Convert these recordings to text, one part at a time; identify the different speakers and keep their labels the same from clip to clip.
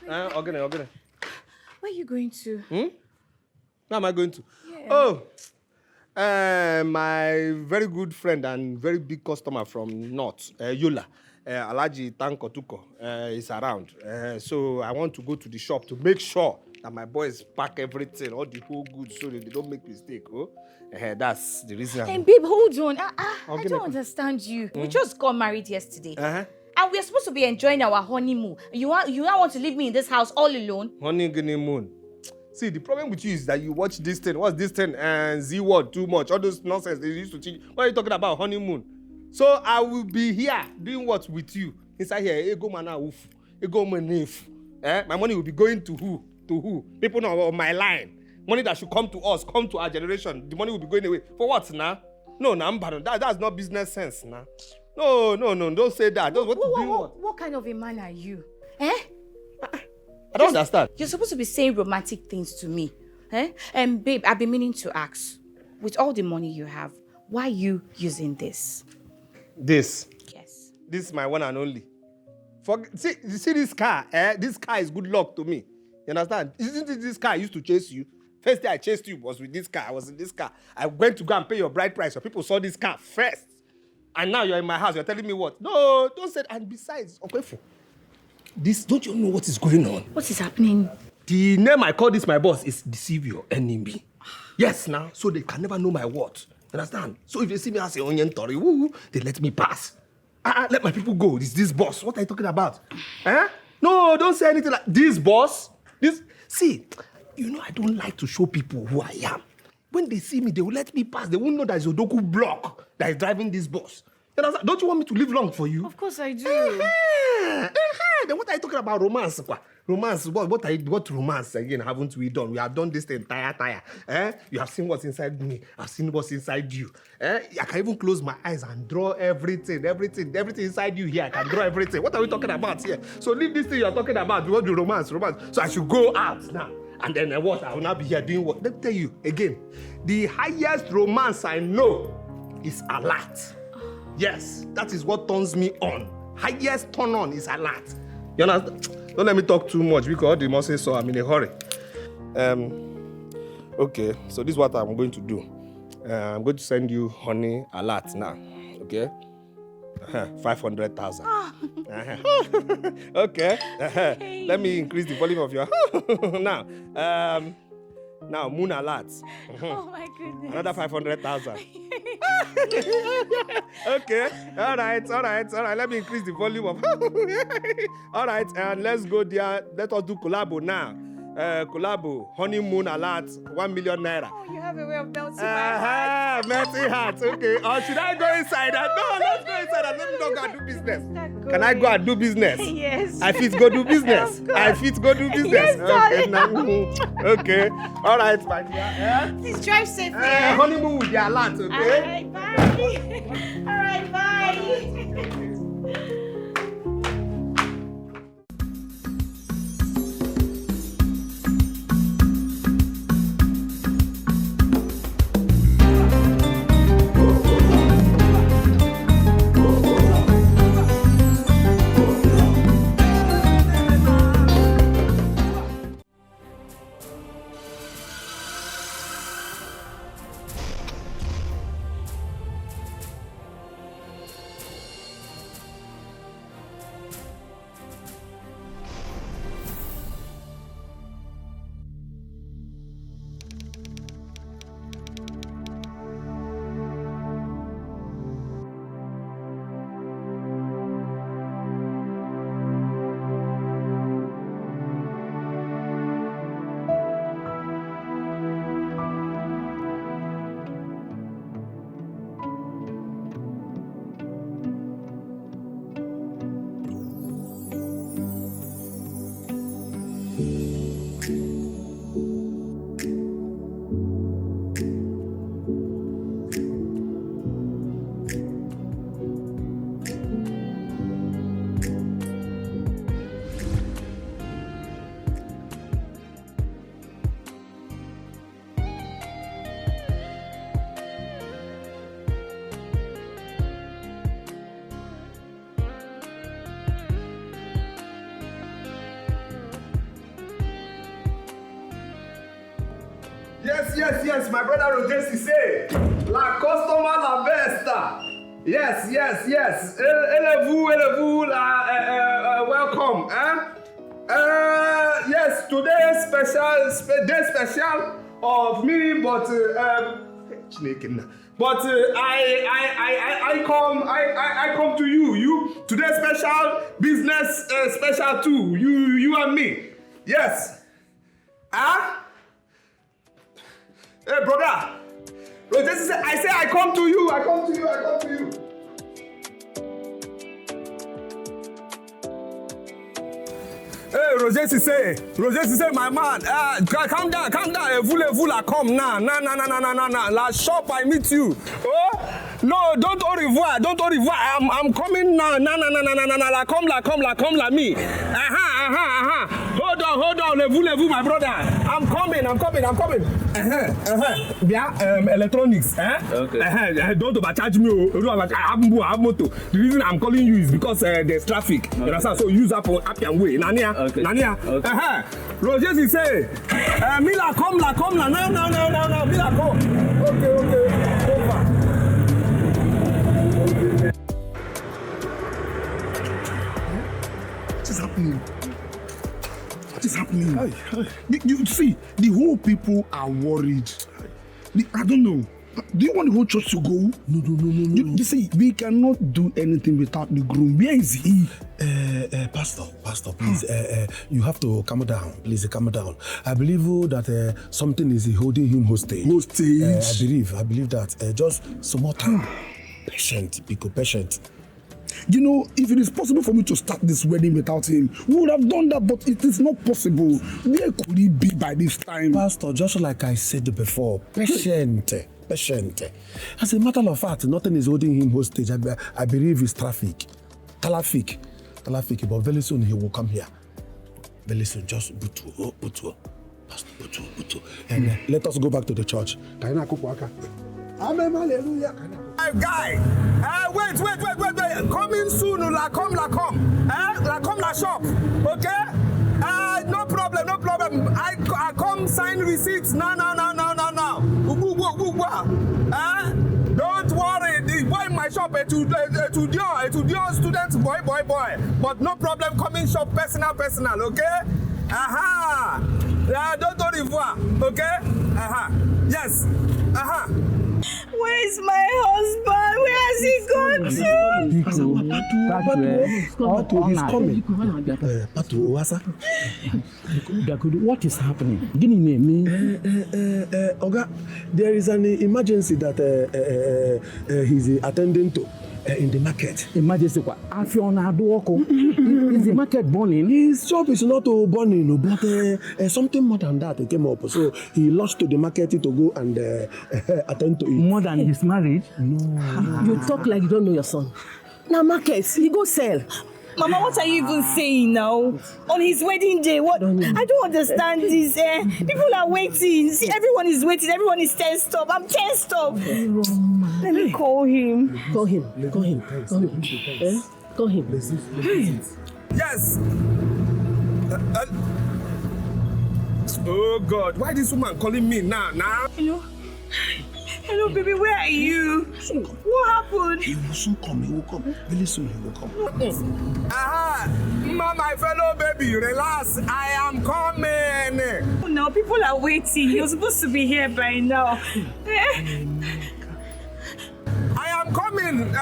Speaker 1: Okay.
Speaker 2: Where are you going to?
Speaker 1: Where am I going to?
Speaker 2: Yeah.
Speaker 1: Oh, my very good friend and very big customer from North, Yola, Alaji Tanko is around. So I want to go to the shop to make sure that my boys pack everything, all the whole goods, so that they don't make mistake. Oh, that's the reason.
Speaker 2: And babe, hold on. I don't understand you. We just got married yesterday. And we're supposed to be enjoying our honeymoon. You now want to leave me in this house all alone?
Speaker 1: Honeymoon. See, the problem with you is that you watch this thing. What's this thing? And Z word too much. All those nonsense they used to teach. What are you talking about? Honeymoon. So I will be here doing what with you? Inside here, ego mana woof. Ego manif. My money will be going to who? To who? People on my line. Money that should come to us, come to our generation. The money will be going away. For what now? No, that's not business sense now. No, don't say that.
Speaker 2: What kind of a man are you?
Speaker 1: I don't understand.
Speaker 2: You're supposed to be saying romantic things to me. And babe, I've been meaning to ask, with all the money you have, why are you using this?
Speaker 1: This?
Speaker 2: Yes.
Speaker 1: This is my one and only. See this car? This car is good luck to me. You understand? Isn't it this car I used to chase you? First day I chased you was with this car. I was in this car. I went to go and pay your bride price. So people saw this car first. And now you're in my house. You're telling me what? No, don't say that. And besides, okay, this, don't you know what is going on?
Speaker 2: What is happening?
Speaker 1: The name I call this my boss is deceive your enemy. Yes, now. So they can never know my words. Understand? So if they see me as a onion tori, they let me pass. Let my people go. This boss. What are you talking about? No, don't say anything like this boss. See, you know I don't like to show people who I am. When they see me, they will let me pass. They won't know that it's Odoku block that is driving this bus. Don't you want me to live long for you?
Speaker 2: Of course I do.
Speaker 1: Then what are you talking about? Romance? Romance? What romance again haven't we done? We have done this the entire tire. You have seen what's inside me. I've seen what's inside you. I can even close my eyes and draw everything inside you here. I can draw everything. What are we talking about here? So leave this thing you're talking about. We want the romance. So I should go out now. And then what? I will not be here doing what? Let me tell you again. The highest romance I know is alert. Yes, that is what turns me on. Highest turn on is alert. You understand? Don't let me talk too much because the must say so. I'm in a hurry. Okay, so this is what I'm going to do. I'm going to send you honey alert now. Okay? 500,000. Okay. Let me increase the volume of your now moon alert.
Speaker 2: Oh my goodness.
Speaker 1: Another 500,000. Okay. All right. Let me increase the volume of. All right, and let's go there. Let us do collabo now. Collabo, honeymoon alert, 1 million naira.
Speaker 2: Oh, you have a way of melting my heart.
Speaker 1: Melting heart. Okay. Or should I go inside? No, let's go inside and let me go and do business. Can I go and do business?
Speaker 2: Yes.
Speaker 1: I fit go do business.
Speaker 2: Yes, darling.
Speaker 1: Okay. All right, my dear.
Speaker 2: Please drive safely.
Speaker 1: Honeymoon with the alert, okay?
Speaker 2: All right, bye. All right, bye.
Speaker 1: Yes, my brother Roger say. La customer la besta. Yes. Élevez-vous, welcome. Yes, today day special of me, but I come to you. You today special business special too. You and me. Yes. Hey brother. Roger say I come to you. Hey, Roger say, my man, calm down. Vous la come now. La shop, I meet you. Oh, no, don't au revoir. I'm coming now. La come la me. Hold on, levez-vous, my brother. I'm coming. Bien, electronics, Okay. Don't overcharge me. I have motor. The reason I'm calling you is because there's traffic. Okay. You understand? So use up and way. Nania. Okay. Roger say, Mila come la. No. Mila come. Okay. Over.
Speaker 3: What is happening? You see, the whole people are worried. I don't know. Do you want the whole church to go? No. You see, we cannot do anything without the groom. Where is he?
Speaker 4: Pastor, please, you have to calm down. Please, calm down. I believe that something is holding him hostage. I believe that. Just some more time. Patient.
Speaker 3: You know, if it is possible for me to start this wedding without him, we would have done that, but it is not possible. Where could he be by this time?
Speaker 4: Pastor, just like I said before, patient. As a matter of fact, nothing is holding him hostage. I believe it's traffic. But very soon he will come here. Very soon, just butu. Pastor, butu. And let us go back to the church.
Speaker 3: Amen, hallelujah.
Speaker 1: Guy, wait. Coming soon, la come. La come la shop, okay? No problem. I come sign receipts. No. Don't worry. The boy in my shop, to your students, boy. But no problem. Coming shop, personal, okay? Don't au revoir, okay? Yes.
Speaker 2: Where's my husband? Where has he gone to?
Speaker 3: He's coming.
Speaker 5: What is happening? Give me name.
Speaker 4: Oga, there is an emergency that he's attending to in the market.
Speaker 5: Emergency what? Is the market burning?
Speaker 4: His shop is not burning, but something more than that came up. So he lost to the market to go and attend to it.
Speaker 5: More than his marriage?
Speaker 4: No.
Speaker 6: You talk like you don't know your son. Now markets, he go sell.
Speaker 2: Mama, what are you even saying now? On his wedding day, what? I don't understand this. People are waiting. See, everyone is waiting. Everyone is tensed up. I'm tensed up. Let me call him.
Speaker 6: Call him.
Speaker 1: Yes. Oh God, why this woman calling me now?
Speaker 2: Hello, baby, where are you? What happened?
Speaker 3: He will soon come. Very soon he will come.
Speaker 1: My fellow baby, relax. I am coming.
Speaker 2: No, people are waiting. You're supposed to be here by now.
Speaker 1: I am coming.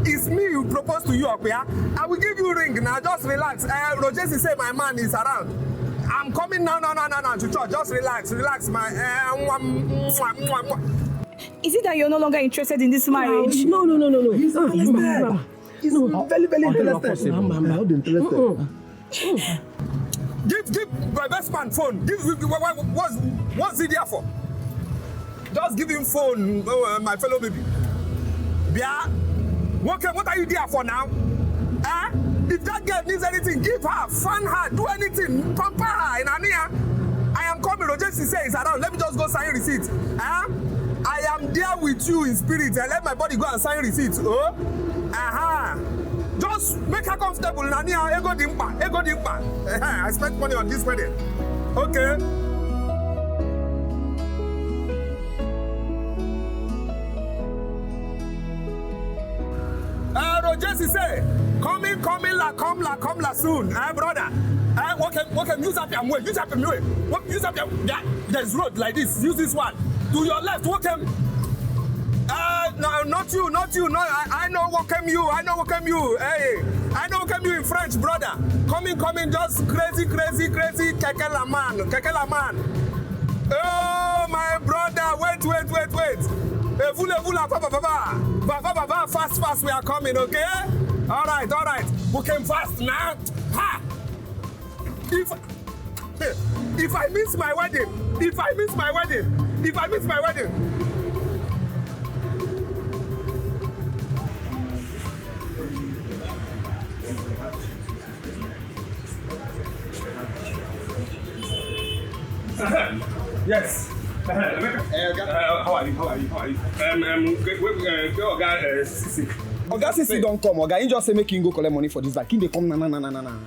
Speaker 1: It's me who proposed to you up here. I will give you a ring now. Just relax. Roger say my man is around. I'm coming now to church. Just relax, my.
Speaker 2: Is it that you're no longer interested in this marriage?
Speaker 6: No.
Speaker 3: He's interested. He's very, very interested.
Speaker 4: I'm interested.
Speaker 1: Give my best man phone. What's it there for? Just give him phone, my fellow baby. Yeah. Okay, what are you there for now? If that girl needs anything, give her, fan her, do anything, pamper her in Ania. I am coming. Roger says it's around. Let me just go sign receipt. I am there with you in spirit. I let my body go and sign receipts. Just make her comfortable. Ego dimpa. I spent money on this wedding. Okay. say, coming, come la soon, brother. What can use up your way? Use up your way. Use up your there's road like this. Use this one. To your left, what can? No, not you. No, I know what came you. Hey, I know what came you in French, brother. Coming, just crazy. Keke la man. Oh, my brother, wait. Vous la papa, fast, we are coming, okay? All right. We came fast now. Ha! If I miss my wedding. Yes. How are you?
Speaker 7: Oga Sisi don't come. Oga, he just say make him go collect money for this bag. He dey come na.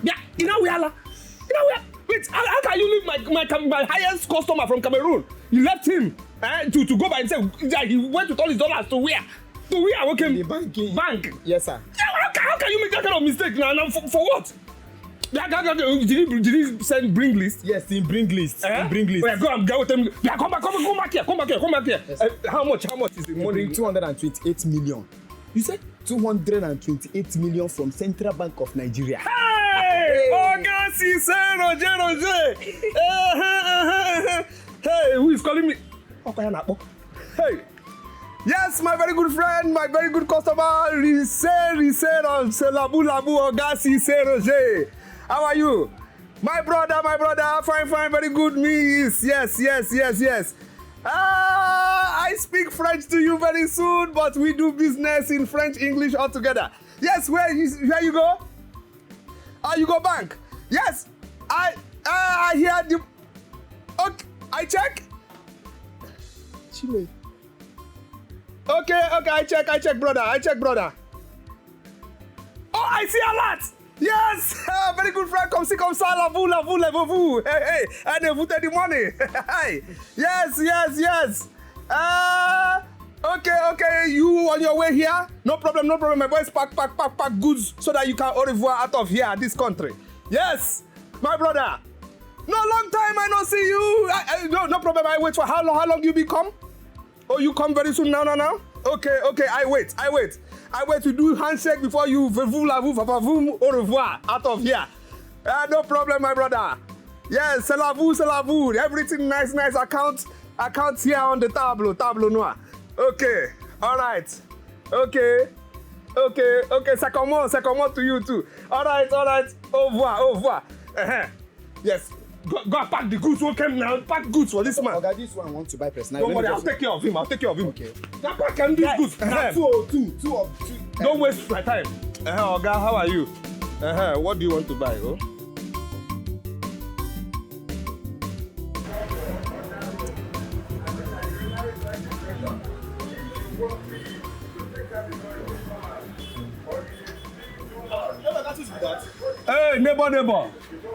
Speaker 1: Yeah, you know we are. Wait, how can you leave my highest customer from Cameroon? You left him to go by himself. He went with all his dollars to where? To where? Okay.
Speaker 7: The bank. Yes, sir.
Speaker 1: Yeah, how can you make that kind of mistake now? For what? Did he send bring list?
Speaker 7: Yes, he bring list.
Speaker 1: Wait, go and get with him. Yeah, come back here. Yes. How much is the money?
Speaker 7: 228 million.
Speaker 1: You said
Speaker 7: 228 million from Central Bank of Nigeria.
Speaker 1: Hey! Oga Sisi Roger. Hey, who is calling me? Hey. Yes, my very good friend, my very good customer, Risse on Labu Oga Sisi Roger. How are you? My brother, fine, very good meals. Yes. I speak French to you very soon, but we do business in French, English altogether. Yes, where you go? You go bank. Yes, I hear the. Okay, I check.
Speaker 7: Chile.
Speaker 1: Okay, I check, brother. Oh, I see a lot. Yes, very good friend. Come see, la vous. Hey, and vous take the money. Yes. Okay. You on your way here? No problem. My boys pack goods so that you can au revoir out of here, this country. Yes, my brother. No long time I don't see you. No problem. I wait for how long you be come? Oh, you come very soon now? Okay, I wait. I wait to do handshake before you vous au revoir out of here. No problem, my brother. Yes, c'est la vous. Everything nice account here on the tableau noir. Okay, all right. Okay, ça commence to you too. All right. Au revoir. Yes. Go pack the goods. What came now? Pack goods for this man.
Speaker 7: Oga, this one want to buy press.
Speaker 1: Don't worry, I'll take care of him. Okay. Now pack and these goods.
Speaker 7: Two of two.
Speaker 1: Don't waste my time. Oga, how are you? What do you want to buy? Oh? Hey, neighbor.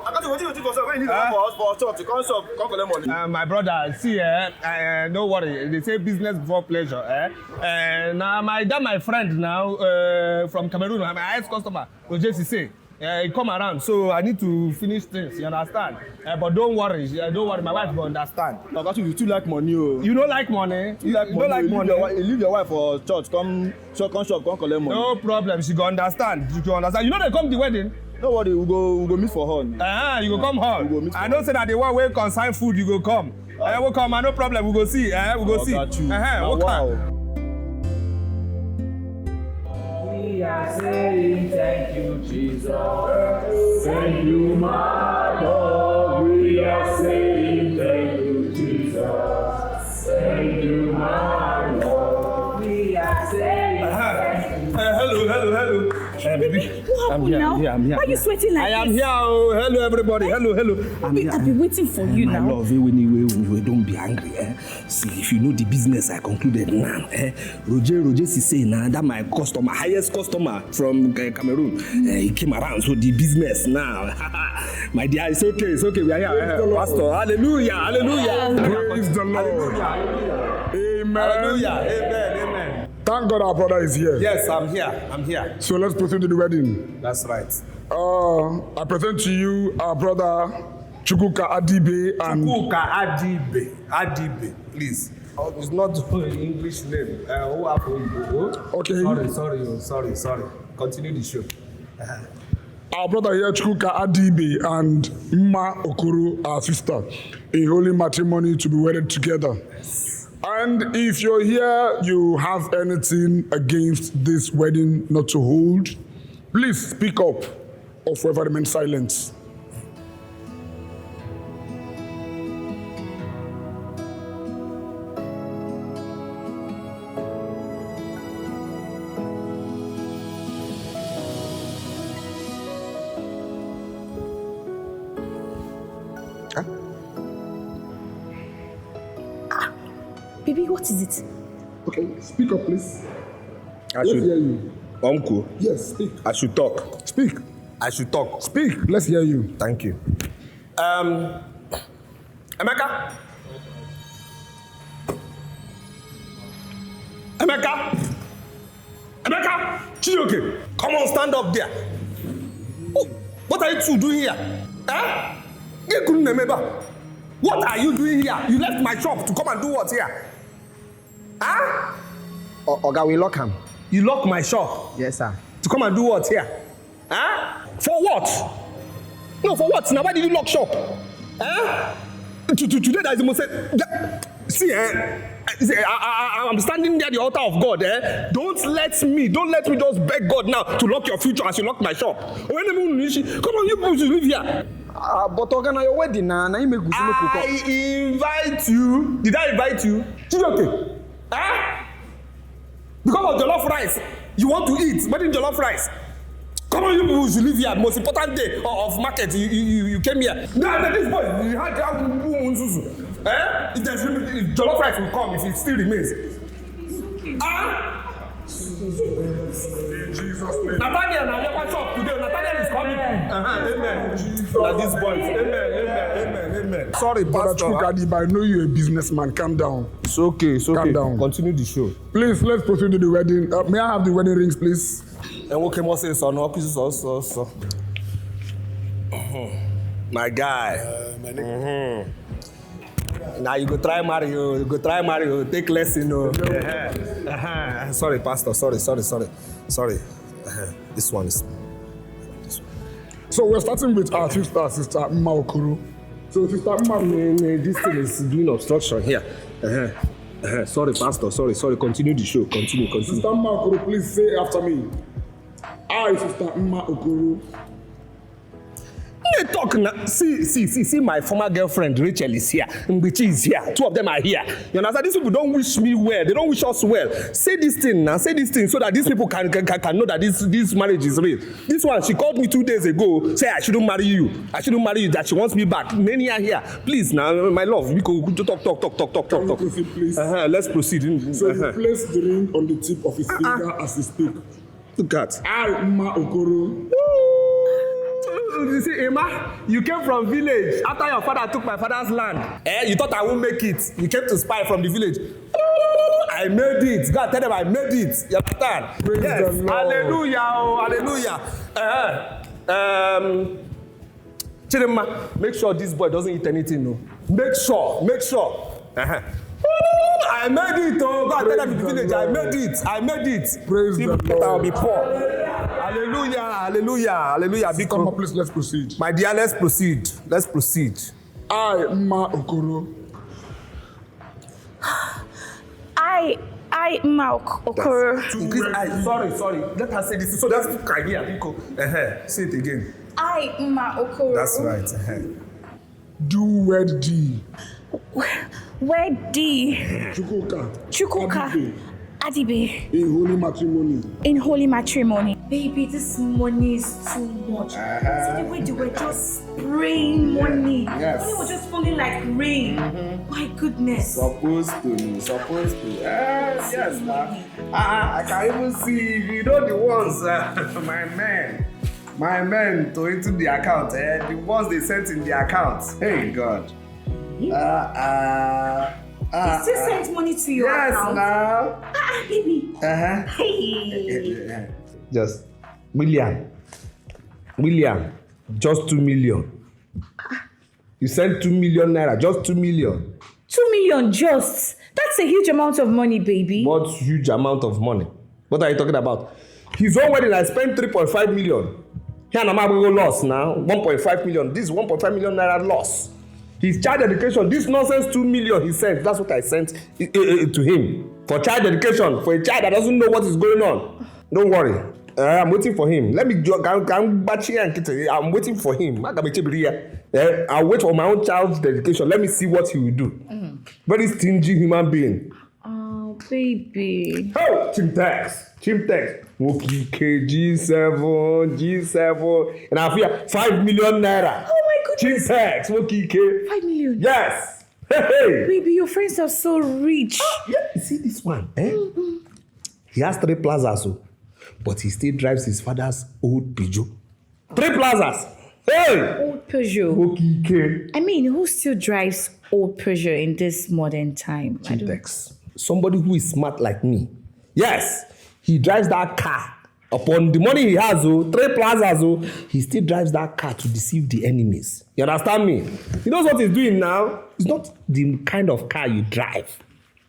Speaker 7: I got to what you for when you need for us for church to come collect money.
Speaker 1: My brother, see, no worry. They say business before pleasure. Now my friend now from Cameroon, my highest customer, Roger, he come around, so I need to finish things. You understand? But don't worry, my wife will understand.
Speaker 7: Oga, you too like money. Oh.
Speaker 1: You don't like money?
Speaker 7: You don't like money? You leave your wife for church, come shop, come collect money.
Speaker 1: No problem. She go understand. You know they come to the wedding.
Speaker 7: No worry, we go meet for her.
Speaker 1: You go come home. I know say that the one way consign food, you go come. We'll come, no problem. We go see. We go see.
Speaker 7: We'll come.
Speaker 8: We are saying thank you, Jesus. Thank you, my Lord. We are saying thank you, Jesus. Thank you, my Lord. We are saying thank you.
Speaker 1: Hello. Baby.
Speaker 2: I'm here. Why are you sweating like this?
Speaker 1: I am here. Oh, hello, everybody. Hello.
Speaker 2: I've been waiting for you now.
Speaker 4: My love, anyway, don't be angry. See, if you know the business I concluded now, Roger Sisi now, that my customer, highest customer from Cameroon, he came around. So the business now, my dear, it's okay. We are here. Pastor, hallelujah.
Speaker 3: Praise the Lord.
Speaker 1: Amen.
Speaker 3: Amen.
Speaker 1: Hallelujah. Amen.
Speaker 3: Thank God our brother is here.
Speaker 1: Yes, I'm here.
Speaker 3: So let's proceed to the wedding.
Speaker 1: That's right.
Speaker 3: I present to you our brother Chukwuka Adibe and
Speaker 1: Chukwuka Adibe, please. Oh, it's not English name. Who happened?
Speaker 3: Okay.
Speaker 1: Sorry. Continue the show.
Speaker 3: Our brother here, Chukwuka Adibe and Mma Okoro, our sister, in holy matrimony to be wedded together. And if you're here, you have anything against this wedding not to hold, please speak up or forever remain silent.
Speaker 2: Baby, what is it?
Speaker 3: Okay, speak up, please.
Speaker 1: I
Speaker 3: Let's
Speaker 1: should
Speaker 3: hear you.
Speaker 1: Uncle.
Speaker 3: Yes, speak.
Speaker 1: I should talk.
Speaker 3: Speak.
Speaker 1: I should talk.
Speaker 3: Speak. Let's hear you.
Speaker 1: Thank you. Emeka. Chioke, come on, stand up there. Oh, what are you two doing here? Huh? What are you doing here? You left my shop to come and do what here? Huh?
Speaker 7: Oga, we lock him.
Speaker 1: You lock my shop?
Speaker 7: Yes, sir.
Speaker 1: To come and do what here? Huh? For what? No, for what? Now, why did you lock shop? Huh? Today, that is the most... See, I'm standing there at the altar of God. Don't let me just beg God now to lock your future as you lock my shop. Come on, you people should live here.
Speaker 7: But Oga, na your wedding na you make
Speaker 1: I invite you. Did I invite you? Chidoke. Huh? Because of jollof rice, you want to eat wedding jollof rice. Come on, you people should live here. Most important day of market, you came here. No, this boy, you had if jollof rice will come if it still remains. Nathaniel, now your shop today. Nathaniel is coming. Amen. Now these boys. Amen. Sorry,
Speaker 3: Brother
Speaker 1: Pastor.
Speaker 3: Chukwuka Adibe, I know you're a businessman. Calm down.
Speaker 1: It's okay.
Speaker 3: Calm down.
Speaker 1: Continue the show.
Speaker 3: Please, let's proceed to the wedding. May I have the wedding rings, please?
Speaker 1: And what can I say? So no, pieces also. My guy. Now you go try Mario. Take lesson. Sorry, Pastor. Sorry. This one is.
Speaker 3: So we're starting with our sister Mma Okoro. So sister Mma,
Speaker 1: This thing is doing obstruction here. Sorry, Pastor. Sorry. Continue the show. Continue.
Speaker 3: Sister Mma Okoro, please say after me. I, Sister Mma Okoro.
Speaker 1: Talk now. See, my former girlfriend Rachel is here. Mbichi is here. Two of them are here. You understand? These people don't wish me well. They don't wish us well. Say this thing now. Say this thing so that these people can know that this marriage is real. This one, she called me 2 days ago. Say I shouldn't marry you. That she wants me back. Many are here. Please now, my love. We could talk.
Speaker 3: Can we proceed, please?
Speaker 1: Let's proceed.
Speaker 3: So you place the ring on the tip of his finger as he speaks.
Speaker 1: Look at.
Speaker 3: I, Mma Okoro.
Speaker 1: You see, Emma, you came from village after your father took my father's land. You thought I won't make it. You came to spy from the village. I made it. God, tell them I made it. You understand?
Speaker 3: Praise
Speaker 1: yes.
Speaker 3: the Lord.
Speaker 1: Hallelujah. Chidema, make sure this boy doesn't eat anything. No. Make sure. I made it. Oh God, tell them in the village. I made it.
Speaker 3: Praise the Lord.
Speaker 1: I'll be poor. Hallelujah.
Speaker 3: Come on, please, let's proceed.
Speaker 1: My dear, let's proceed.
Speaker 3: I, Mma Okoro.
Speaker 2: I Mma Okoro.
Speaker 1: Sorry. Let her say this. So that's cry here. Say it again.
Speaker 2: I Mma Okoro.
Speaker 1: That's right.
Speaker 3: Do wed thee.
Speaker 2: Where D?
Speaker 3: Chukwuka
Speaker 2: Adibe.
Speaker 3: In
Speaker 2: holy matrimony. Baby, this money is too much. See the way they were just spraying money.
Speaker 1: Yes.
Speaker 2: Money was just falling like rain. My goodness.
Speaker 1: Supposed to. Yes, I can even see, you know, the ones, my men to into the account, the ones they sent in the account. Hey, God.
Speaker 2: They still sent money to your account?
Speaker 1: Yes, now.
Speaker 2: Baby.
Speaker 1: Hey. Just William, just 2 million. You sent 2 million naira, just 2 million.
Speaker 2: 2 million just. That's a huge amount of money, baby.
Speaker 1: What huge amount of money? What are you talking about? His own wedding, I spent 3.5 million. Here, I'm going to loss now. 1.5 million. This 1.5 million naira loss. His child education, this nonsense 2 million he sent. That's what I sent to him. For child education, for a child that doesn't know what is going on. Don't worry. I'm waiting for him. Let me I'm waiting for him. I'll wait for my own child's dedication. Let me see what he will do. Very stingy human being.
Speaker 2: Oh, baby.
Speaker 1: Oh, Chimtex. Okay, G7. And I feel 5 million naira.
Speaker 2: Oh my goodness.
Speaker 1: Chimtex. Okay.
Speaker 2: 5 million.
Speaker 1: Yes. Hey.
Speaker 2: Baby, your friends are so rich.
Speaker 1: Yeah, you see this one, eh? He has 3 plazas, but he still drives his father's old Peugeot. 3 plazas. Hey!
Speaker 2: Old Peugeot.
Speaker 1: Okay.
Speaker 2: I mean, who still drives old Peugeot in this modern time?
Speaker 1: Chimtex. Somebody who is smart like me. Yes, he drives that car. Upon the money he has, 3 plazas, he still drives that car to deceive the enemies. You understand me? He knows what he's doing now. It's not the kind of car you drive.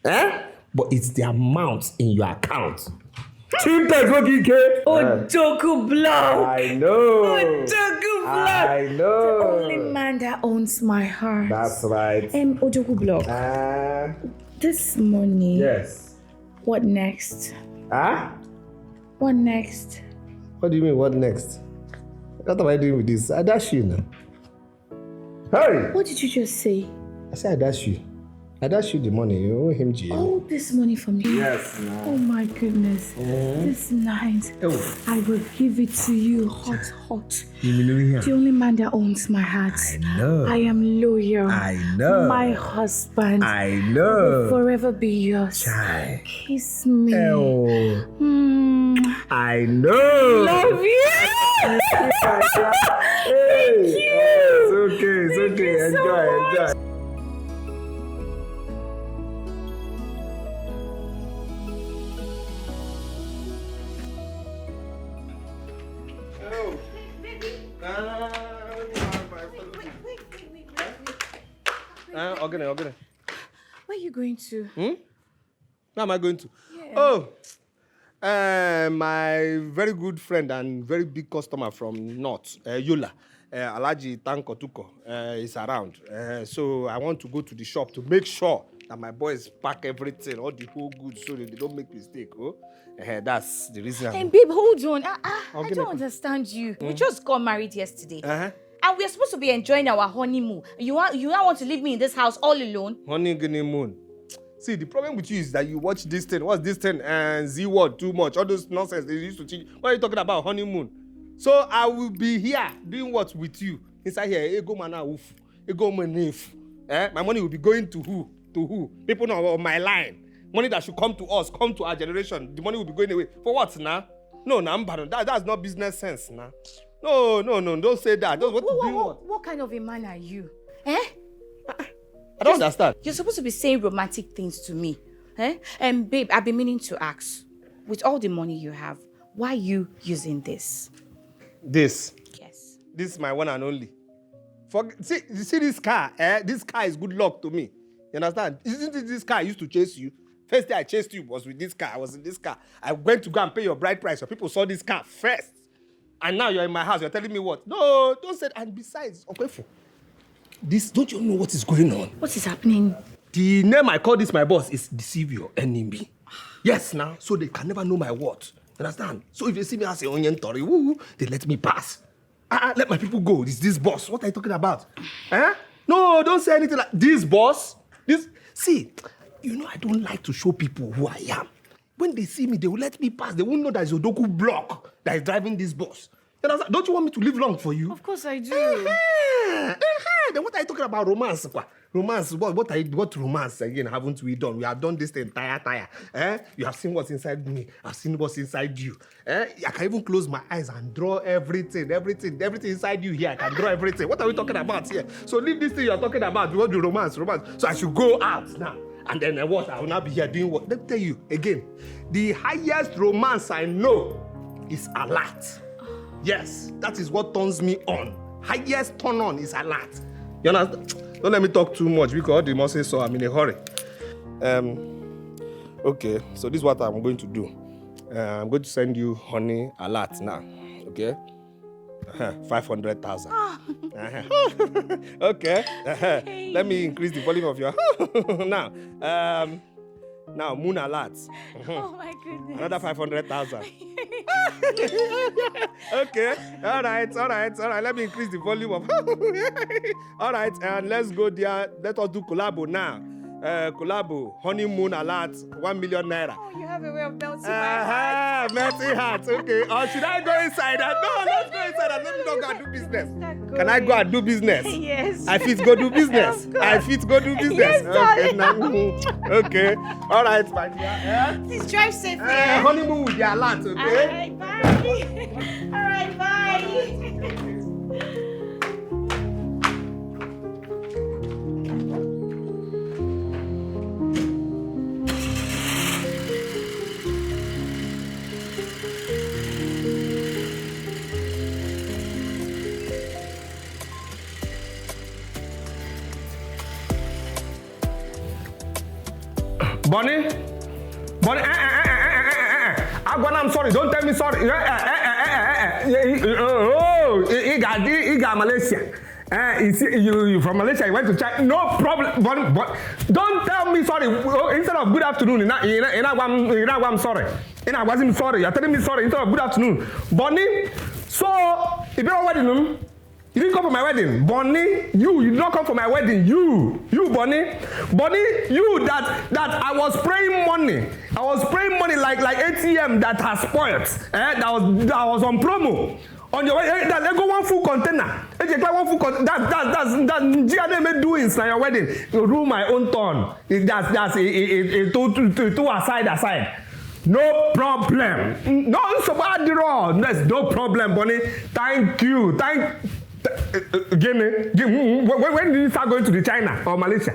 Speaker 1: But it's the amount in your account.
Speaker 2: Odoku Block.
Speaker 1: I know.
Speaker 2: Odoku Block.
Speaker 1: I know.
Speaker 2: The only man that owns my heart.
Speaker 1: That's right.
Speaker 2: Odoku Block. This morning.
Speaker 1: Yes.
Speaker 2: What next? What next?
Speaker 1: What do you mean, what next? What am I doing with this? I dash you now. Hey!
Speaker 2: What did you just say?
Speaker 1: I said I dash you. I dash you the money. You owe him GM.
Speaker 2: Oh, this money from me?
Speaker 1: Yes, no.
Speaker 2: Oh my goodness. This night, I will give it to you hot. The only man that owns my heart.
Speaker 1: I know.
Speaker 2: I am loyal.
Speaker 1: I know.
Speaker 2: My husband.
Speaker 1: I know.
Speaker 2: Will forever be yours.
Speaker 1: Chai.
Speaker 2: Kiss me.
Speaker 1: I know.
Speaker 2: Love you.
Speaker 1: Thank
Speaker 2: you.
Speaker 1: It's okay.
Speaker 2: Thank you so
Speaker 1: Enjoy. Okay.
Speaker 2: Where are you going to?
Speaker 1: Where am I going to?
Speaker 2: Yeah.
Speaker 1: My very good friend and very big customer from North, Yola, Alaji Tanko Tuko, is around. So I want to go to the shop to make sure that my boys pack everything, all the whole goods, so that they don't make mistake. That's the reason.
Speaker 2: And babe, hold on. I don't understand you. We just got married yesterday. And we're supposed to be enjoying our honeymoon. You now want to leave me in this house all alone?
Speaker 1: Honeymoon. See, the problem with you is that you watch this thing. What's this thing? And Z-word too much. All those nonsense they used to teach. What are you talking about? Honeymoon. So I will be here doing what with you? Inside here, ego mana uf. Ego manif. My money will be going to who? To who? People on my line. Money that should come to us, come to our generation. The money will be going away. For what now? No, that's not business sense now. No, don't say that.
Speaker 2: What kind of a man are you?
Speaker 1: I don't understand.
Speaker 2: You're supposed to be saying romantic things to me. And babe, I've been meaning to ask, with all the money you have, why are you using this?
Speaker 1: This?
Speaker 2: Yes.
Speaker 1: This is my one and only. You see this car? This car is good luck to me. You understand? Isn't it this car I used to chase you? First day I chased you was with this car. I was in this car. I went to go and pay your bride price. So people saw this car first. And now you're in my house. You're telling me what? No, don't say that. And besides, okay, this, don't you know what is going on?
Speaker 2: What is happening?
Speaker 1: The name I call this my boss is deceive your enemy. Yes, now. So they can never know my words. You understand? So if they see me as a onion tori, they let me pass. Let my people go. It's this boss. What are you talking about? No, don't say anything like this boss. See, you know I don't like to show people who I am. When they see me, they will let me pass. They won't know that it's Odoku Block that is driving this bus. Don't you want me to live long for you?
Speaker 2: Of course I do.
Speaker 1: Then what are you talking about? Romance? Romance? What romance again haven't we done? We have done this the entire tire. You have seen what's inside me. I've seen what's inside you. I can even close my eyes and draw everything inside you here. I can draw everything. What are we talking about here? So leave this thing you're talking about. We want to romance. So I should go out now. And then what? I will not be here doing what? Let me tell you again. The highest romance I know is alert. Yes, that is what turns me on. Highest turn on is alert. You understand? Don't let me talk too much because the must say so. I'm in a hurry. Okay, so this is what I'm going to do. I'm going to send you honey alert now. Okay? 500,000. Okay. Let me increase the volume of your now. Now moon alert.
Speaker 2: Oh my goodness.
Speaker 1: Another 500,000. Okay. All right. Let me increase the volume of. All right, and let's go there. Let us do collabo now. Collabo, honeymoon alert, 1 million naira.
Speaker 2: Oh, you have a way of melting my heart.
Speaker 1: Melting heart. Okay. Or should I go inside? No, let's go inside and let me go and do business. Can I go and do business?
Speaker 2: Yes.
Speaker 1: I fit go do business. I fit go do business.
Speaker 2: Yes,
Speaker 1: okay.
Speaker 2: darling.
Speaker 1: Okay. All right, my dear.
Speaker 2: Please drive safely.
Speaker 1: Honeymoon with the alert, okay?
Speaker 2: All right, bye. All right, bye.
Speaker 1: Bonnie, I'm sorry. Don't tell me sorry. He got Malaysia. You from Malaysia? You went to China? No problem. But don't tell me sorry. Instead of good afternoon, I'm sorry. I wasn't sorry. You're telling me sorry instead of good afternoon, Bonnie. So if you're wedding, you didn't come for my wedding, Bonnie. You did not come for my wedding. You, Bonnie, you that I was spraying money. I was spraying money like ATM that has spoiled. That was on promo. On your way, that go one full container. That's GNM doings on your wedding. You do my own turn. That's two aside. No problem. No, so bad draw. There's no problem, Bonnie. Thank you. When did you start going to the China or Malaysia?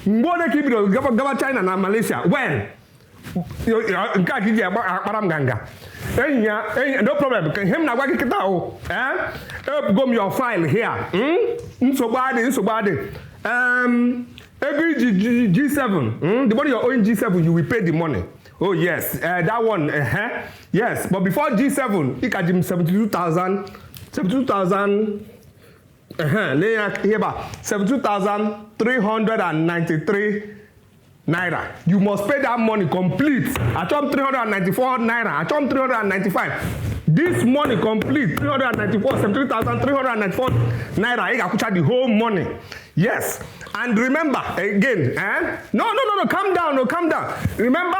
Speaker 1: Mbona keep it go China and Malaysia? When? No problem. Him na waki kita o. Go your file here. So bad. Every G7. The money your own G7, you will pay the money. Oh yes, that one. Yes, but before G7, he can give 72,000. 72,393 naira. You must pay that money complete. I chop 394 naira. I chop 395. This money complete 394, 73,394 naira. You can the whole money. Yes. And remember again, No, calm down. Remember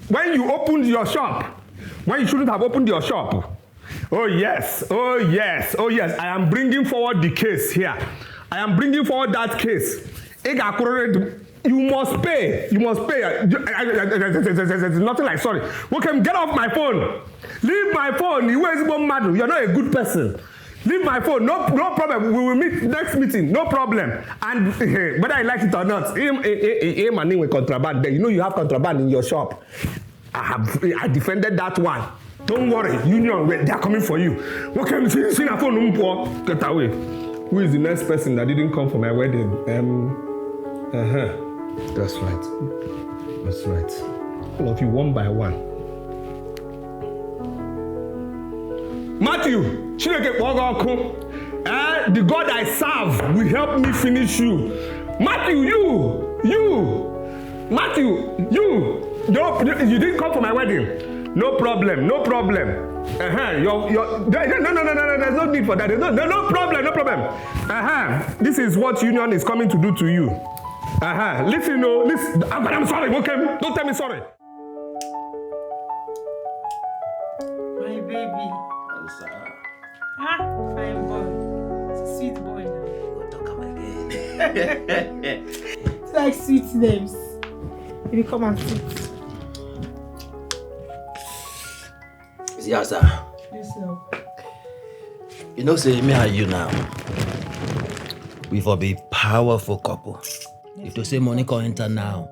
Speaker 1: when you opened your shop, when you shouldn't have opened your shop. Oh yes. I am bringing forward the case here. I am bringing forward that case. You must pay. There's nothing like sorry. Okay, get off my phone. Leave my phone. You're not a good person. Leave my phone. No problem. We will meet next meeting. No problem. And whether I like it or not, my name with contraband. You know you have contraband in your shop. I defended that one. Don't worry, Union, they are coming for you. Okay, see na phone get away. Who is the next person that didn't come for my wedding? That's right. All of you, one by one. Matthew, the God I serve will help me finish you. Matthew, you. No, you didn't come for my wedding. No problem. No, there's no need for that. No problem. This is what Union is coming to do to you. Listen. I'm sorry, okay? Don't tell me sorry.
Speaker 2: My baby. Fine boy. Sweet boy now.
Speaker 9: We'll talk about it.
Speaker 2: It's like sweet names. You come and sit.
Speaker 9: Yes, sir.
Speaker 2: Yes, sir.
Speaker 9: You know, say me and you now, we for be powerful couple. If to say money can enter now,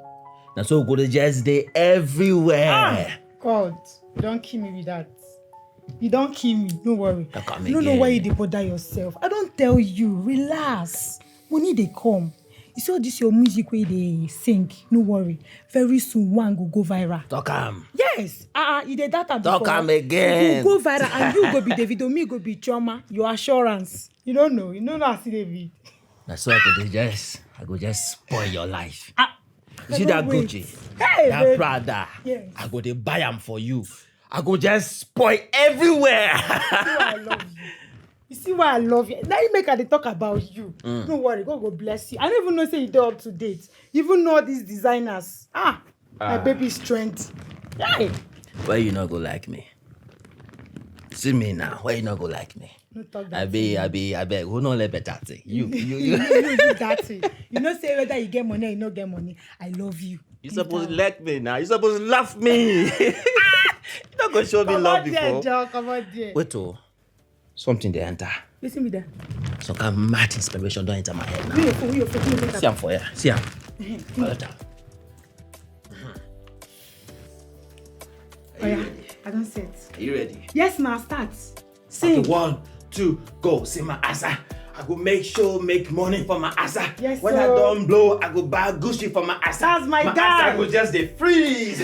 Speaker 9: now so go to just day everywhere.
Speaker 2: God, you don't kill me with that. You don't kill me, don't worry.
Speaker 9: Come
Speaker 2: You don't know
Speaker 9: again.
Speaker 2: why you dey bother yourself. I don't tell you, relax. Money they come. You see all this your music where they sing, no worry. Very soon one go viral.
Speaker 9: Talk am.
Speaker 2: Yes, you did that before.
Speaker 9: Talk am again.
Speaker 2: You go viral and you go be Davido, me go be Chioma. Your assurance. You don't know how to David.
Speaker 9: That's why I go just spoil your life. You see
Speaker 2: I
Speaker 9: that
Speaker 2: don't wait.
Speaker 9: Gucci,
Speaker 2: Hey,
Speaker 9: that
Speaker 2: baby.
Speaker 9: Prada,
Speaker 2: Yes.
Speaker 9: I go to buy them for you. I go just spoil everywhere.
Speaker 2: I love you. You see why I love you? Now you make her dey talk about you. Don't worry, God go bless you. I don't even know say you dey up to date. You even know these designers. My baby strength. Hey.
Speaker 9: Why you not go like me? See me now. Why you not go like me?
Speaker 2: No talk that.
Speaker 9: I beg. Who not let better thing? You.
Speaker 2: You that thing. You know say whether you get money or you no get money. I love you.
Speaker 9: You supposed to like me now. You supposed to love me. You not gonna show me love before.
Speaker 2: Come on there.
Speaker 9: Wait oh. Something they enter.
Speaker 2: Listen me there.
Speaker 9: Some kind of mad inspiration don't enter my head now.
Speaker 2: Where your phone?
Speaker 9: See am for ya. See am.
Speaker 2: Oh yeah, I don't set.
Speaker 9: Are you ready?
Speaker 2: Yes, now start. Sing.
Speaker 9: Okay, 1, 2, go. See my asa. I go make money for my asa.
Speaker 2: Yes,
Speaker 9: when
Speaker 2: sir.
Speaker 9: I don't blow, I go buy Gucci for my asa.
Speaker 2: That's my guy.
Speaker 9: Asa go just dey freeze.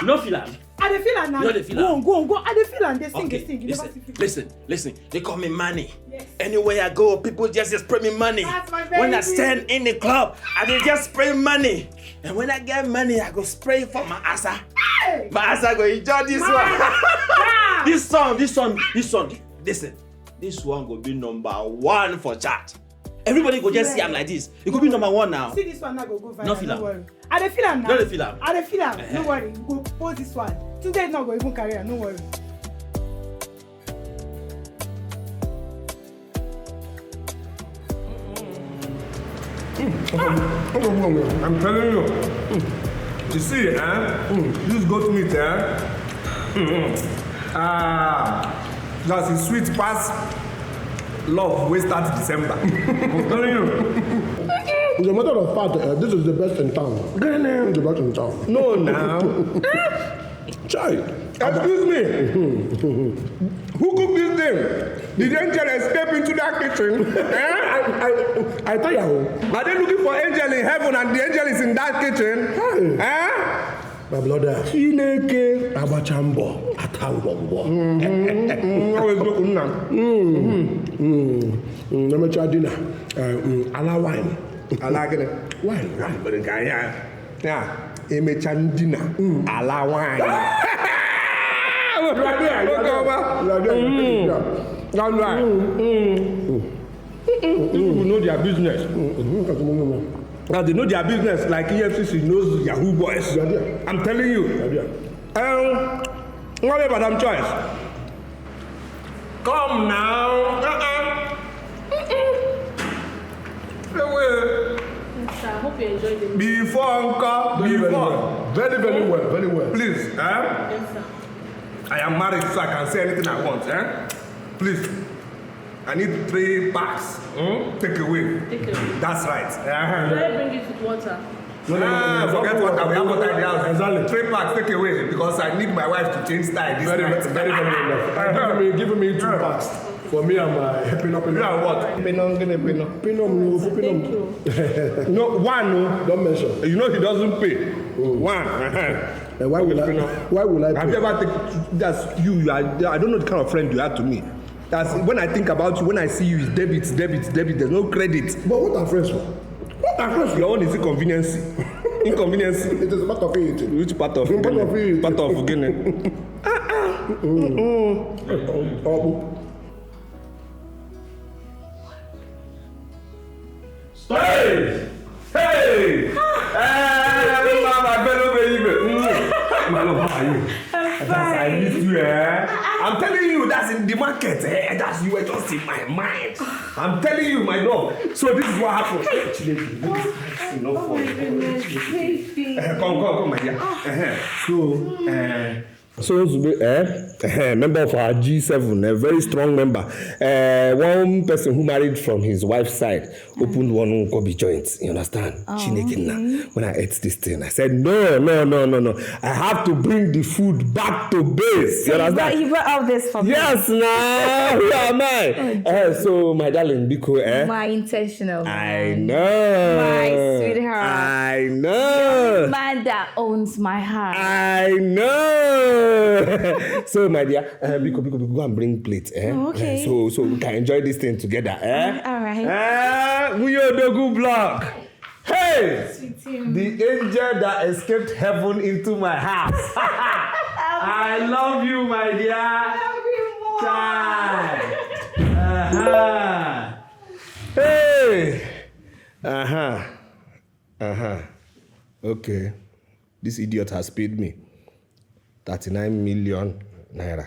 Speaker 9: No feel am.
Speaker 2: I dey feel am now.
Speaker 9: You no dey feel
Speaker 2: Go
Speaker 9: am?
Speaker 2: on, go on, go. I dey feel am. They sing,
Speaker 9: Okay,
Speaker 2: they sing. You never see people.
Speaker 9: listen. They call me money.
Speaker 2: Yes.
Speaker 9: Anywhere I go, people just spray me money.
Speaker 2: That's my
Speaker 9: When I
Speaker 2: baby.
Speaker 9: stand in the club, I dey just spray money. And when I get money, I go spray for my asa.
Speaker 2: Hey!
Speaker 9: My asa go enjoy this one.
Speaker 2: Yeah.
Speaker 9: This song. Listen, this one go be number 1 for chart. Everybody go just see I'm like this. It could be number 1 now.
Speaker 2: See this one now go viral.
Speaker 9: No feel am.
Speaker 2: worry. I dey feel am now.
Speaker 9: No dey feel am.
Speaker 2: I dey feel am. No worry. Go post this one. Today not go even carry am. No worry.
Speaker 1: I'm telling you. You see, this goat meat, that's a sweet past love we start December. I'm telling you.
Speaker 4: As a matter of fact, this is the best in town. The best in town.
Speaker 1: No, now.
Speaker 4: Child.
Speaker 1: Excuse me. Who cooked this thing? Did Angel escape into that kitchen?
Speaker 4: I tell you.
Speaker 1: Are they looking for Angel in heaven and the angel is in that kitchen?
Speaker 4: My brother. Chineke abachambo atangombo.
Speaker 1: Always looking now.
Speaker 4: Let me try dinner. Ala wine.
Speaker 1: I like it.
Speaker 4: Wine.
Speaker 1: But the guy, yeah. Emechan dinner. Ala wine.
Speaker 4: Right there.
Speaker 1: That's right. People know their business. Now they know their business like EFCC knows Yahoo boys. I'm telling you. What about Madam Choice? Come now.
Speaker 6: I hope you enjoyed it.
Speaker 1: Before Uncle, before.
Speaker 4: Very well. Very well.
Speaker 1: Please,
Speaker 6: Yes, sir.
Speaker 1: I am married so I can say anything I want. Please, I need 3 packs. Take away.
Speaker 6: Take it away.
Speaker 1: That's right.
Speaker 6: Should I bring it with water?
Speaker 1: No, forget what we have water in the house. Exactly. 3 packs, take away because I need my wife to change style this night.
Speaker 4: Very enough. Giving me 2 packs for me and my pinot.
Speaker 1: You know what? Pinot.
Speaker 6: Thank you.
Speaker 1: No, 1. No.
Speaker 4: Don't mention.
Speaker 1: You know he doesn't pay. 1.
Speaker 4: Why will I
Speaker 1: Have you
Speaker 4: pay?
Speaker 1: ever that's you are, I don't know the kind of friend you are to me. That's when I think about you, when I see you, it's debit. There's no credit.
Speaker 4: But what are friends for?
Speaker 1: What are friends? Your own is inconvenience. Inconvenience.
Speaker 4: It is a part of it.
Speaker 1: Which part of
Speaker 4: Part of it.
Speaker 1: Part of Guinea. Hey! Mama, fellow baby. My love, how are you?
Speaker 2: I'm
Speaker 1: I miss you, I'm telling you, that's in the market, That's you were just in my mind. I'm telling you, my dog. So this is what happened.
Speaker 6: Oh my goodness, baby.
Speaker 1: Come, my dear. So, So to be member of our G7, a very strong member. One person who married from his wife's side opened one Kobe joint. You understand? Chineke. When I ate this thing, I said, no. I have to bring the food back to base. You understand?
Speaker 2: He brought all this for me.
Speaker 1: Yes, now. Who am I? So, my darling, Biko,
Speaker 2: My intentional.
Speaker 1: I know.
Speaker 2: My sweetheart.
Speaker 1: I know.
Speaker 2: The man that owns my heart.
Speaker 1: I know. So, my dear, Biko, go and bring plate.
Speaker 2: Okay.
Speaker 1: So we can enjoy this thing together.
Speaker 2: All right.
Speaker 1: Muyodogu block. Hey, the angel that escaped heaven into my house. I love you, my dear. Child. Hey. Okay. This idiot has paid me 39 million naira.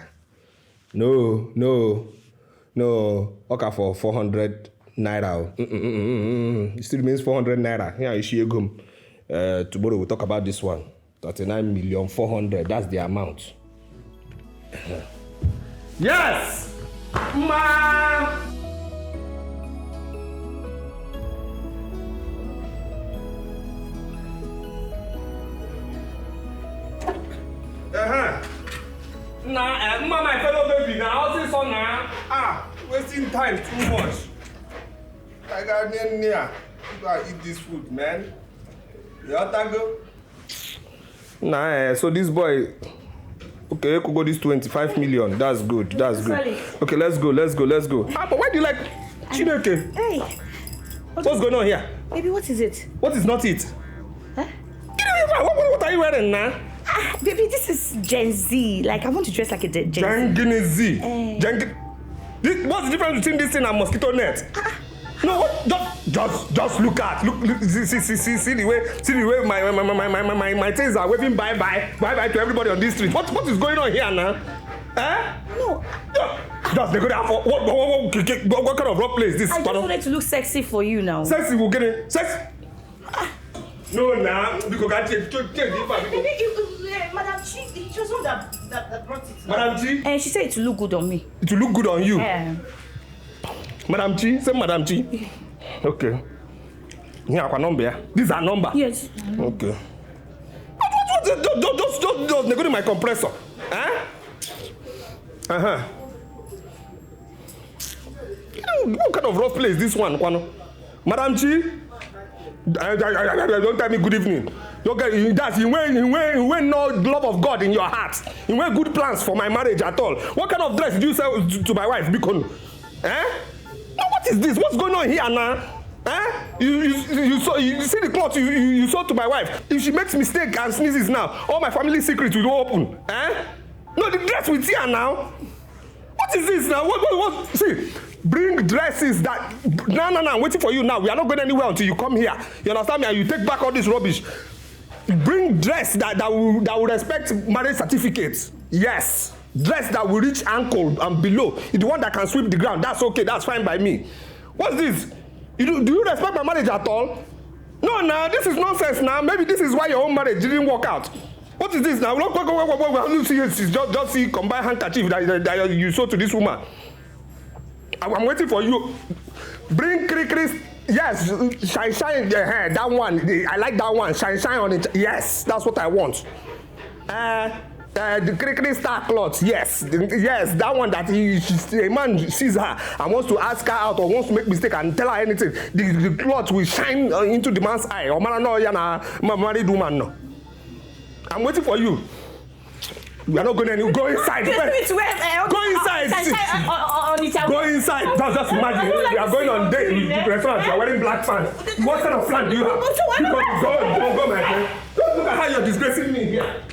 Speaker 1: No. Okay, for 400 naira. It still means 400 naira. Here is Shiegum. Tomorrow we'll talk about this one. 39 million 400. That's the amount. Yes! Ma! Nah, my fellow baby, now how's this on now? Wasting time too much. I got in here. You gotta eat this food, man. You want to go? Nah, so this boy. Okay, you could go this 25 million. That's good. Okay, let's go. But why do you like Chineke?
Speaker 2: Hey.
Speaker 1: What's going on here?
Speaker 2: Baby, what is it?
Speaker 1: What is not it?
Speaker 2: Huh?
Speaker 1: What are you wearing now?
Speaker 2: Baby, this is Gen Z. Like, I want to dress like a Gen Z.
Speaker 1: Z. What's the difference between this thing and mosquito net? No, just look see the way my things are waving bye to everybody on this street. What is going on here now?
Speaker 2: No.
Speaker 1: Just they go there for what kind of rough place this?
Speaker 2: I just wanted to look sexy for you now.
Speaker 1: Sexy will get it. Sex. No, because I change
Speaker 2: Madam Chi, it was one that brought it.
Speaker 1: Madam Chi?
Speaker 2: And she said it will look good on me.
Speaker 1: It will look good on you?
Speaker 2: Yeah.
Speaker 1: Madam Chi? Say Madam Chi. Okay. Here, our number. This is our number?
Speaker 2: Yes.
Speaker 1: Okay. Just negotiate my compressor. What kind of rough place is this one, Kwano? Madam Chi? Don't tell me good evening. You ain't no love of God in your heart. You ain't good plans for my marriage at all. What kind of dress did you sell to my wife, Bikonu? What is this? What's going on here now? You see the clothes you sold to my wife. If she makes mistake and sneezes now, all my family secrets will open. No, the dress with here now. What is this now? What? See, bring dresses that. No, I'm waiting for you now. We are not going anywhere until you come here. You understand me? And you take back all this rubbish. Bring dress that will respect marriage certificates. Yes. Dress that will reach ankle and below. The one that can sweep the ground. That's okay. That's fine by me. What's this? Do you respect my marriage at all? No, this is nonsense now. Maybe this is why your own marriage didn't work out. What is this now? Just see combined handkerchief that you sold to this woman. I'm waiting for you. Bring Chris. Yes, shine the hair. That one. I like that one. Shine on it. Yes, that's what I want. The Chris star cloth. Yes, that one that a man sees her and wants to ask her out or wants to make mistake and tell her anything. The cloth will shine into the man's eye. Or man, no, you're married woman, no. I'm waiting for you. We are not going anywhere. Go inside. Go inside. Go inside. Just imagine. We are going on date with the restaurant. You are wearing black pants. What kind of plan do you have? Go, my friend. Don't look at how you're disgracing me here.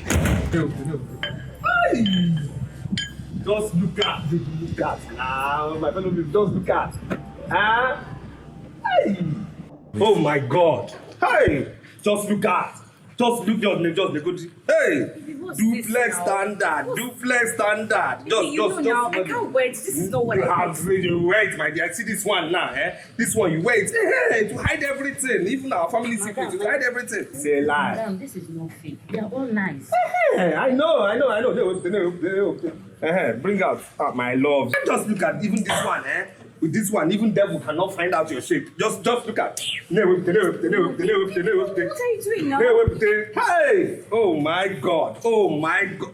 Speaker 1: Just look at. My fellow people, just look at. Hey. Oh my God. Hey. Just look at. Just look just the good. Hey, duplex standard. Just.
Speaker 2: I can't wait. This is not what I
Speaker 1: have to wait, my dear. See this one now, This one you wait. Hey, to hide everything. Even our family secret, to hide everything. Say a lie.
Speaker 2: Madam, this is not fake. They are all nice.
Speaker 1: Hey, I know. They bring out my love. Just look at even this one, With this one, even devil cannot find out your shape. Just look at. What are
Speaker 2: you doing now?
Speaker 1: Hey! Oh my God!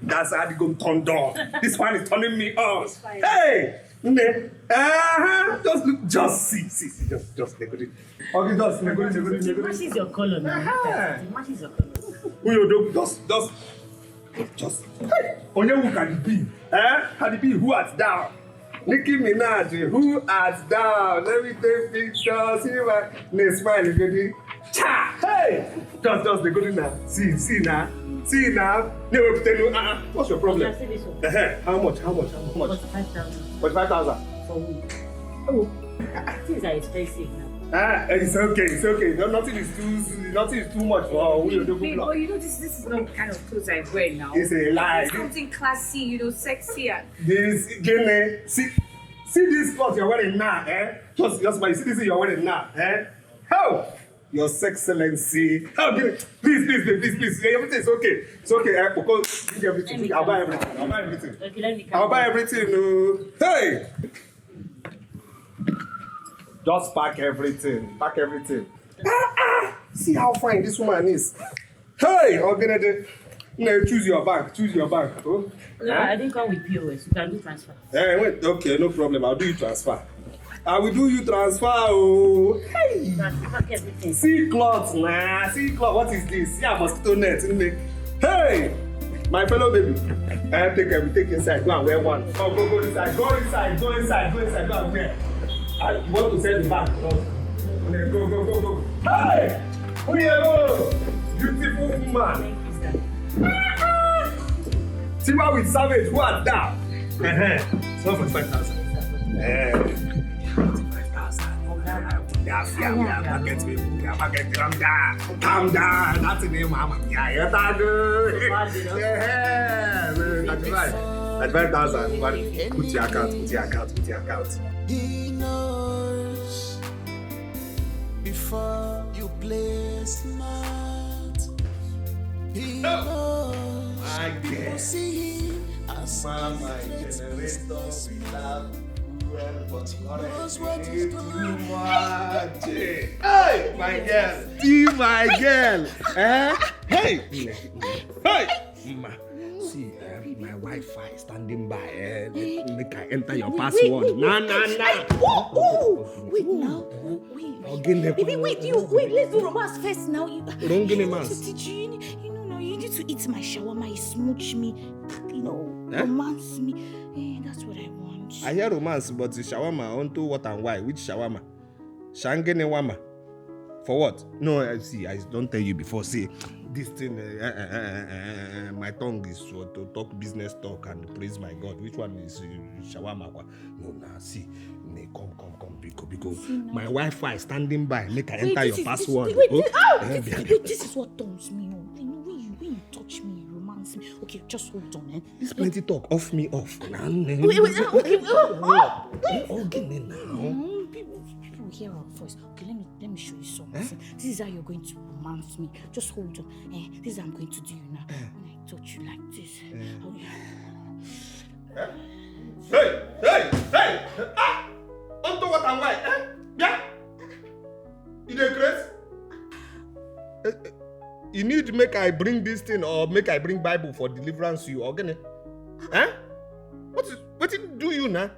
Speaker 1: That's how they go turn down. This one is turning me on. Hey! Just see. Just negotiate. Okay, just negotiate.
Speaker 2: It matches your color now. It matches your color.
Speaker 1: Just. Hey! Onye can it be? Can it be who art thou? Nicki Minaj, who art thou? Let me take pictures. See my smile, good. Cha! Hey! Just the good now. See now. What's your problem? How much?
Speaker 2: 45,000.
Speaker 1: 45,000.
Speaker 2: For me. Oh, things are expensive now.
Speaker 1: It's okay. No, nothing is too much for we do good.
Speaker 2: But this is not the kind of clothes I wear now.
Speaker 1: It's a lie.
Speaker 2: It's something classy, sexy.
Speaker 1: This see this clothes you're wearing now, Just you see this you're wearing now, How? Your excellency. Oh, please. Everything's okay. It's okay. Because give everything. I'll buy everything.
Speaker 2: Okay, let me
Speaker 1: I'll buy everything. Hey! Just pack everything. See how fine this woman is. Hey! Choose your bank. Oh?
Speaker 2: No, I didn't come with POS. You can do transfer.
Speaker 1: Wait. Okay, no problem. I'll do you transfer. I will do you transfer. Oh. Hey!
Speaker 2: Pack everything.
Speaker 1: See cloth, nah. See cloth. What is this? See a mosquito net. Hey! My fellow baby. Take inside. Go and wear one. Oh, go inside. Go inside. Go and wear. You want to send the back? Go. Hey! Who you go? Beautiful woman. See what with savage, who art thou? It's not 45,000. 45,000. Calm down. That's the name, mama. Yeah, that's good. 35,000. Put your account.
Speaker 10: He knows before you play smart. He knows.
Speaker 1: My girl.
Speaker 10: See him as
Speaker 1: my generator without but what is too much. Hey, my girl. See my girl. Hey. See, my Wi-Fi standing by. Make I enter your password. Nah.
Speaker 2: Wait now. Wait. Let's do romance first now.
Speaker 1: Don't give me mass.
Speaker 2: You need to eat my shawarma. You smooch me. Romance me. That's what I want.
Speaker 1: I hear romance, but the shawarma onto what and why? Which shawarma? Shangene wama. For what? No, I don't tell you before. See, this thing, my tongue is to talk business talk and praise my God. Which one is shawarma? No, see, come, because my Wi-Fi standing by. Make I enter your password.
Speaker 2: Wait, this is what turns me on. When you touch me, romance me. Okay, just hold on.
Speaker 1: This plenty talk. Off me off.
Speaker 2: Wait.
Speaker 1: Okay, now.
Speaker 2: People hear our voice. Okay, let me show you something. This is how you're going to romance me. Just hold on. This is how I'm going to do you now. When I touch you like this.
Speaker 1: Hey! Onto what and why? Yeah? You dey craze? You need to make I bring this thing or make I bring Bible for deliverance to you, okay? What did do you now?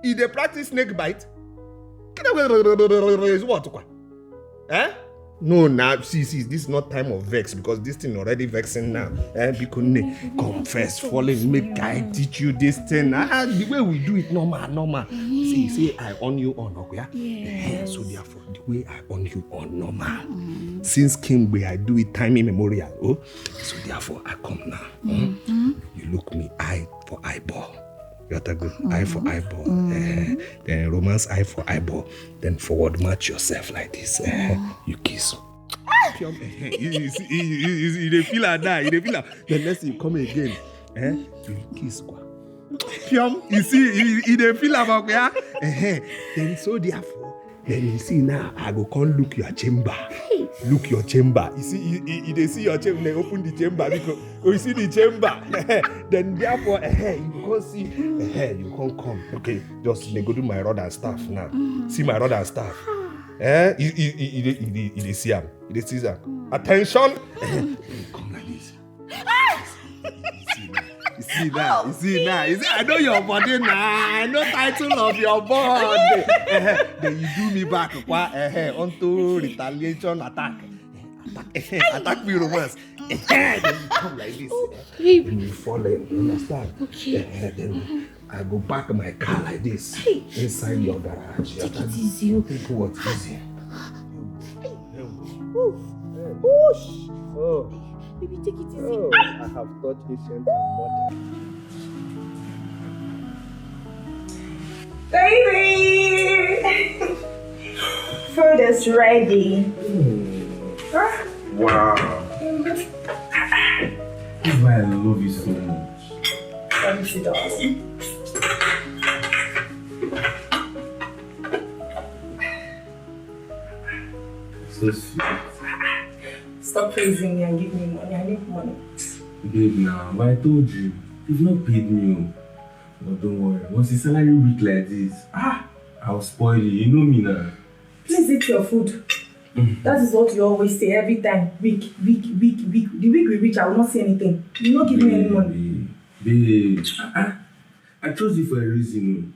Speaker 1: You dey practice snake bite? What? No, see, this is not time of vex because this thing already vexing now. Because confess, falling, make I teach you this thing. The way we do it, normal. See, I on you on, okay?
Speaker 2: Yes.
Speaker 1: So therefore, the way I on you on normal. Since King way I do it time immemorial. Oh, so therefore I come now. You look me eye for eyeball. You have to go eye for eyeball. Then romance eye for eyeball. Then forward match yourself like this. You kiss. You dey feel like that. You dey feel like the next thing you come again. You kiss kwa. Pium, you see, you dey feel about yeah. Then so therefore, then you see now I go come look your chamber. Look your chamber. You see, you dey see your chamber. They open the chamber because you see the chamber. Then therefore, you can't see. You can't come. Okay, just they go do my rod and staff now. See my rod and staff. You dey see am. You dey see am. Attention. Come like this. You see now. I know your body now. I know title of your body. Then you do me back onto retaliation attack. Attack me romance. Then you come like this. When you fall in, you understand?
Speaker 2: Okay.
Speaker 1: Then I go back my car like this inside your garage.
Speaker 2: Take it easy.
Speaker 1: Take what easy.
Speaker 2: Whoosh.
Speaker 1: Oh.
Speaker 2: Baby, take it easy.
Speaker 1: Oh, I have touched ancient mother.
Speaker 2: Baby! Food is ready.
Speaker 8: Wow. That's why I love you so much.
Speaker 2: Love you, darling.
Speaker 8: So sweet.
Speaker 2: Stop praising me and give me money. I need money.
Speaker 8: Babe, now, but I told you, you've not paid me. But don't worry, once the salary week like this, I'll spoil you. You know me now.
Speaker 2: Please eat your food. That is what you always say every time. Week. The week we reach, I will not say anything. You will not give me any money.
Speaker 8: Babe, I chose you for a reason.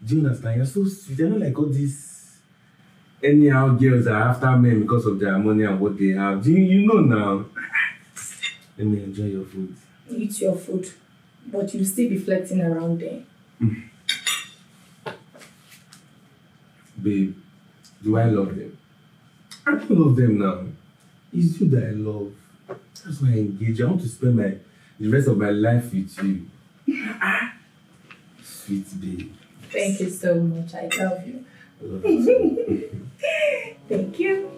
Speaker 8: Do you understand? You're so sweet. You're not like all these anyhow girls are after men because of their money and what they have. You know now. Let me enjoy your food.
Speaker 2: Eat your food. But you'll still be flirting around there.
Speaker 8: Babe, do I love them? I don't love them now. It's you that I love. That's why I engage. I want to spend the rest of my life with you. Sweet babe.
Speaker 2: Thank you so much. I love you.
Speaker 8: I love you so much.
Speaker 2: Thank you.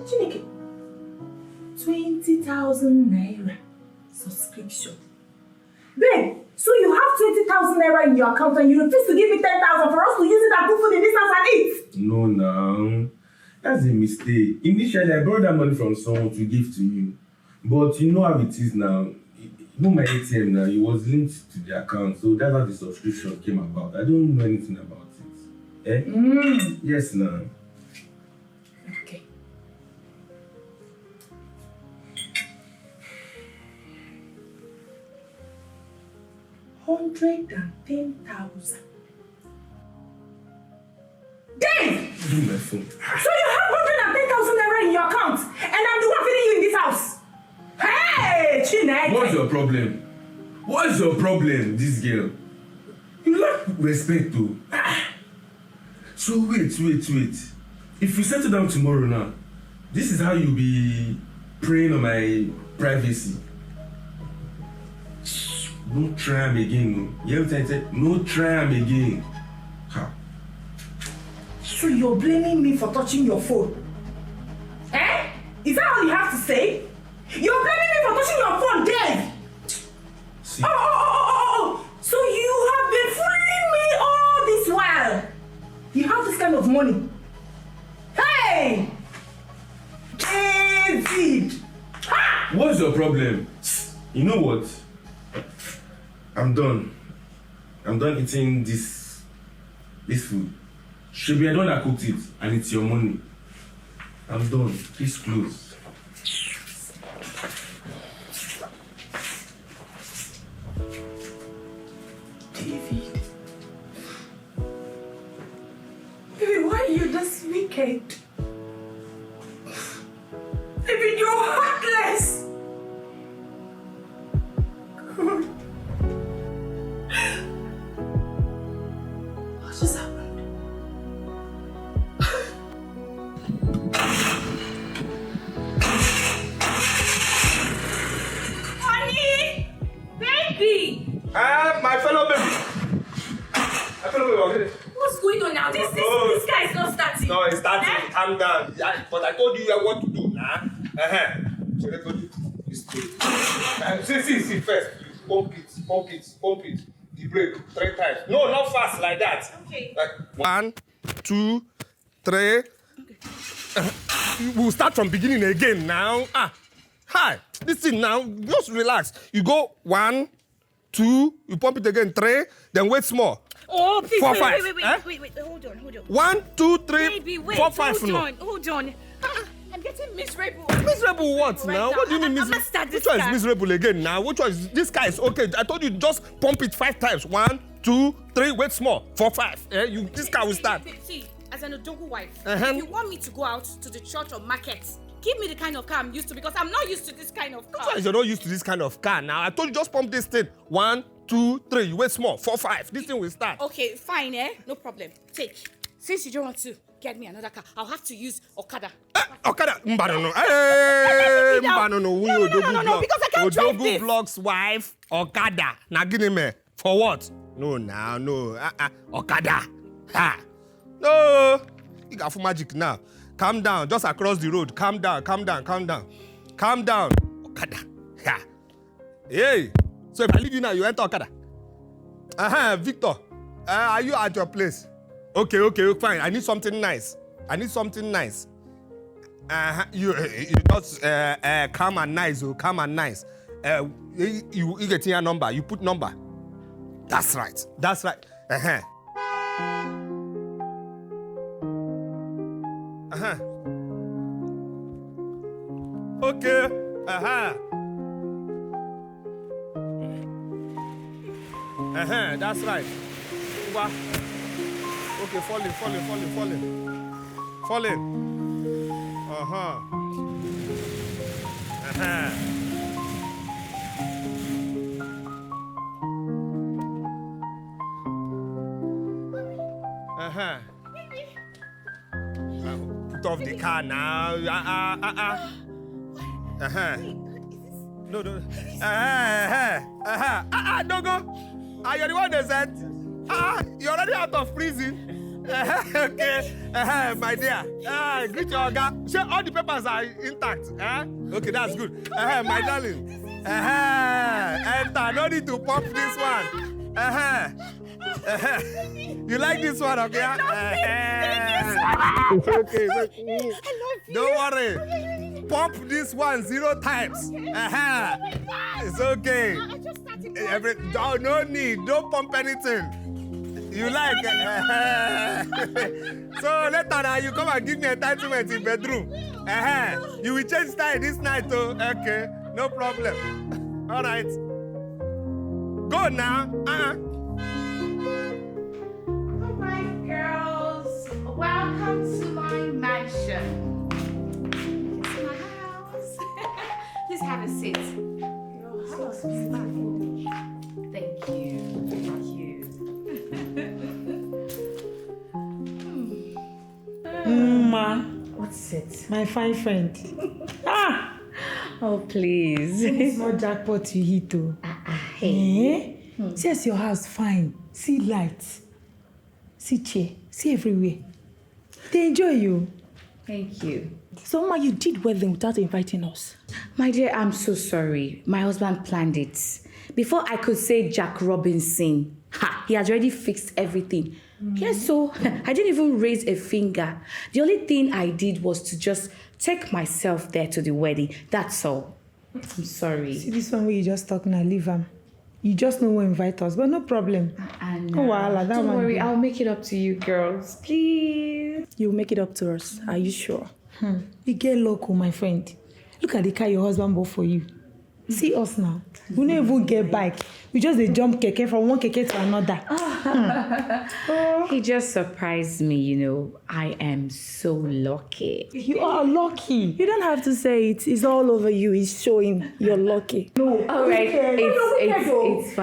Speaker 2: Chineke, 20,000 naira subscription. Babe, so you have 20,000 naira in your account and you refuse to give me 10,000 for us to use it and cook food in this house and eat?
Speaker 8: No, now. That's a mistake. Initially, I borrowed that money from someone to give to you. But you know how it is now. You know my ATM now, it was linked to the account. So that's how the subscription came about. I don't know anything about it. Yes, now.
Speaker 2: Okay. $110,000. Dave!
Speaker 8: Give me my phone.
Speaker 2: So you have 110,000 naira in your account, and I'm the one feeding you in this house. Hey, Chineke!
Speaker 8: What's your problem? What's your problem, this girl? You lack respect too. So wait. If we settle down tomorrow now, this is how you'll be preying on my privacy. No try am again, no. You hear what I said? No try am again. How?
Speaker 2: So you're blaming me for touching your phone? Is that all you have to say? You're blaming me for touching your phone, Dave!
Speaker 8: See?
Speaker 2: Oh! So you have been fooling me all this while? You have this kind of money? Hey! David! Ha!
Speaker 8: What's your problem? You know what? I'm done eating this food. Should be I don't that cooked it and it's your money. I'm done. Please close.
Speaker 2: David. Baby, why are you this wicked? David, you're heartless! What just happened? Honey! Baby!
Speaker 1: My fellow baby.
Speaker 2: on now. This guy is not starting.
Speaker 1: No, it's starting. Calm down. Yeah, but I told you what to do now. So let's go do this thing. See first. Pump it. The brake 3 times. No, not fast like that.
Speaker 2: Okay.
Speaker 1: Like 1, 2, 3. We'll start from beginning again now. Hi. This thing now. Just relax. You go 1, 2. You pump it again 3. Then wait small.
Speaker 2: Oh, please,
Speaker 1: 4,
Speaker 2: wait,
Speaker 1: 5.
Speaker 2: wait. Hold on.
Speaker 1: 1, 2, 3,
Speaker 2: Baby, wait,
Speaker 1: 4, 5.
Speaker 2: hold on. I'm getting miserable.
Speaker 1: Miserable what
Speaker 2: Right
Speaker 1: now?
Speaker 2: now.
Speaker 1: What do you mean
Speaker 2: I'm
Speaker 1: miserable?
Speaker 2: gonna start this
Speaker 1: Which one
Speaker 2: car.
Speaker 1: is miserable again now? Which one is this guy is okay? I told you just pump it 5 times. 1, 2, 3, wait small. 4, 5. This car will start.
Speaker 2: See, as an Odogu wife,
Speaker 1: Uh-huh.
Speaker 2: if you want me to go out to the church or market, give me the kind of car I'm used to because I'm not used to this kind of car.
Speaker 1: Which one is you're not used to this kind of car now? I told you just pump this thing. 1, 2, 3. You wait small. 4, 5. This thing will start.
Speaker 2: Okay, fine, No problem. Take. Since you don't want to get me another car, I'll have to use Okada.
Speaker 1: Okada. Mbanono. Hey, Mbanono.
Speaker 2: No, because I can't drive this.
Speaker 1: Odogu Vlog's wife. Okada. Now give me. For what? No. Okada. No. You got for magic now. Calm down. Just across the road. Calm down. Okada. Hey. So if I leave you now, you enter Okada. Victor. Are you at your place? Okay, fine. I need something nice. You just calm and nice. You get your number. You put number. That's right. Okay. That's right. Okay, falling. Put off the car now. No. Don't go. You're the one that said. You're already out of prison. Okay. My dear. Greet your guy. Sure, all the papers are intact. Okay, that's good. My darling. Enter. No need to pop this one. You like this one, okay? It's okay. Don't worry. Pump this one 0 times. It's okay. No need. Don't pump anything. You like So later now you come and give me entitlement in bedroom. You will change style this night, oh. Okay, no problem. All right. Go now.
Speaker 11: All right, girls. Welcome to my mansion. It's my house. Please have a seat. Your house is fine. Thank you.
Speaker 2: Ma.
Speaker 11: What's it?
Speaker 2: My fine friend.
Speaker 11: Oh, please.
Speaker 2: It's not jackpot you hit, oh.
Speaker 11: Hey.
Speaker 2: See as your house fine. See lights. See chair. See everywhere. They enjoy you.
Speaker 11: Thank you.
Speaker 2: So, Ma, you did wedding without inviting us.
Speaker 11: My dear, I'm so sorry. My husband planned it. Before I could say Jack Robinson, he has already fixed everything. Yes, so I didn't even raise a finger. The only thing I did was to just take myself there to the wedding. That's all. I'm sorry.
Speaker 2: See this one where you just talk now, leave him. You just know who invite us, but no problem.
Speaker 11: Don't worry, I'll make it up to you girls. Please.
Speaker 2: You'll make it up to us. Are you sure? You get local, my friend. Look at the car your husband bought for you. See us now. We don't even get bike. We just jump keke from one keke to another.
Speaker 11: He just surprised me, you know. I am so lucky.
Speaker 2: You are lucky. You don't have to say it. It's all over you. It's showing you're lucky. No.
Speaker 11: All right. It's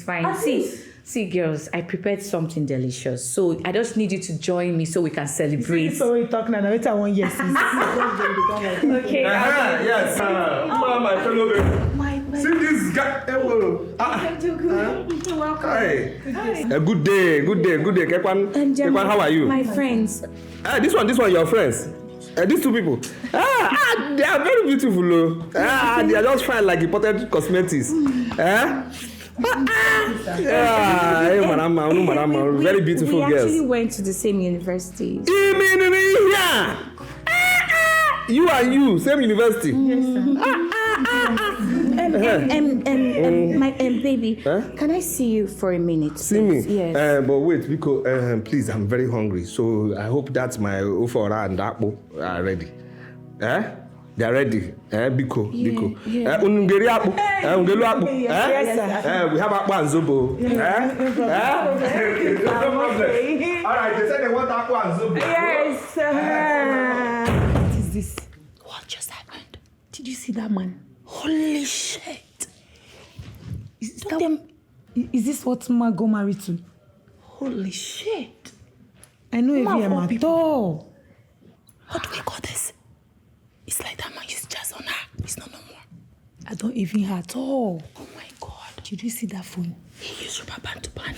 Speaker 11: fine. See, girls, I prepared something delicious. So I just need you to join me so we can celebrate.
Speaker 2: So we're talking now. Wait, I want yes.
Speaker 11: Okay.
Speaker 1: Yes. My fellow baby. See this guy. Hello.
Speaker 11: You're welcome.
Speaker 1: Hi. Good day. Kekwan, how are you?
Speaker 11: My friends.
Speaker 1: This one, your friends. These two people. They are very beautiful. They are just fine like imported cosmetics. Hey, madam, very beautiful girls.
Speaker 11: We actually went to the same university.
Speaker 1: You and you, same university.
Speaker 11: Yes, sir. Baby, can I see you for a minute?
Speaker 1: See me?
Speaker 11: Yes.
Speaker 1: But wait, because please, I'm very hungry. So I hope that my ofora and akpo are ready. They are ready. Biko. Ungeri akpo. Ungelu akpo.
Speaker 11: Yes, sir.
Speaker 1: We have akpo and zobo. No problem. All right, they said they want akpo and zobo.
Speaker 2: Yes, sir.
Speaker 5: What is this?
Speaker 6: What just happened? Did you see that man?
Speaker 5: Holy shit. Is this what Ma go married to? Holy shit. I know every at all.
Speaker 6: What do we call this? It's like that man used jazz on her. It's not no more.
Speaker 5: I don't even hear at all.
Speaker 6: Oh my God.
Speaker 5: Did you see that phone?
Speaker 6: He used rubber band to band.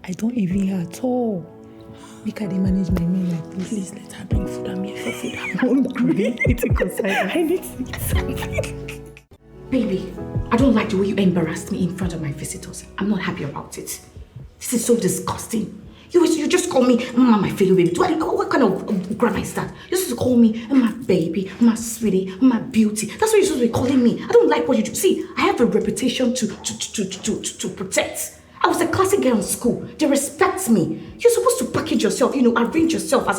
Speaker 5: I don't even hear at all. Make her manage my meal like this.
Speaker 6: Please let her bring food. I'm here for food.
Speaker 5: I'm hungry. It's a concern. I need to eat something.
Speaker 11: Baby, I don't like the way you embarrassed me in front of my visitors. I'm not happy about it. This is so disgusting. You just call me Mama, my fellow baby. What kind of grammar is that? You're supposed to call me my baby, my sweetie, my beauty. That's what you're supposed to be calling me. I don't like what you do. See, I have a reputation to protect. I was a classic girl in school. They respect me. You're supposed to package yourself, arrange yourself as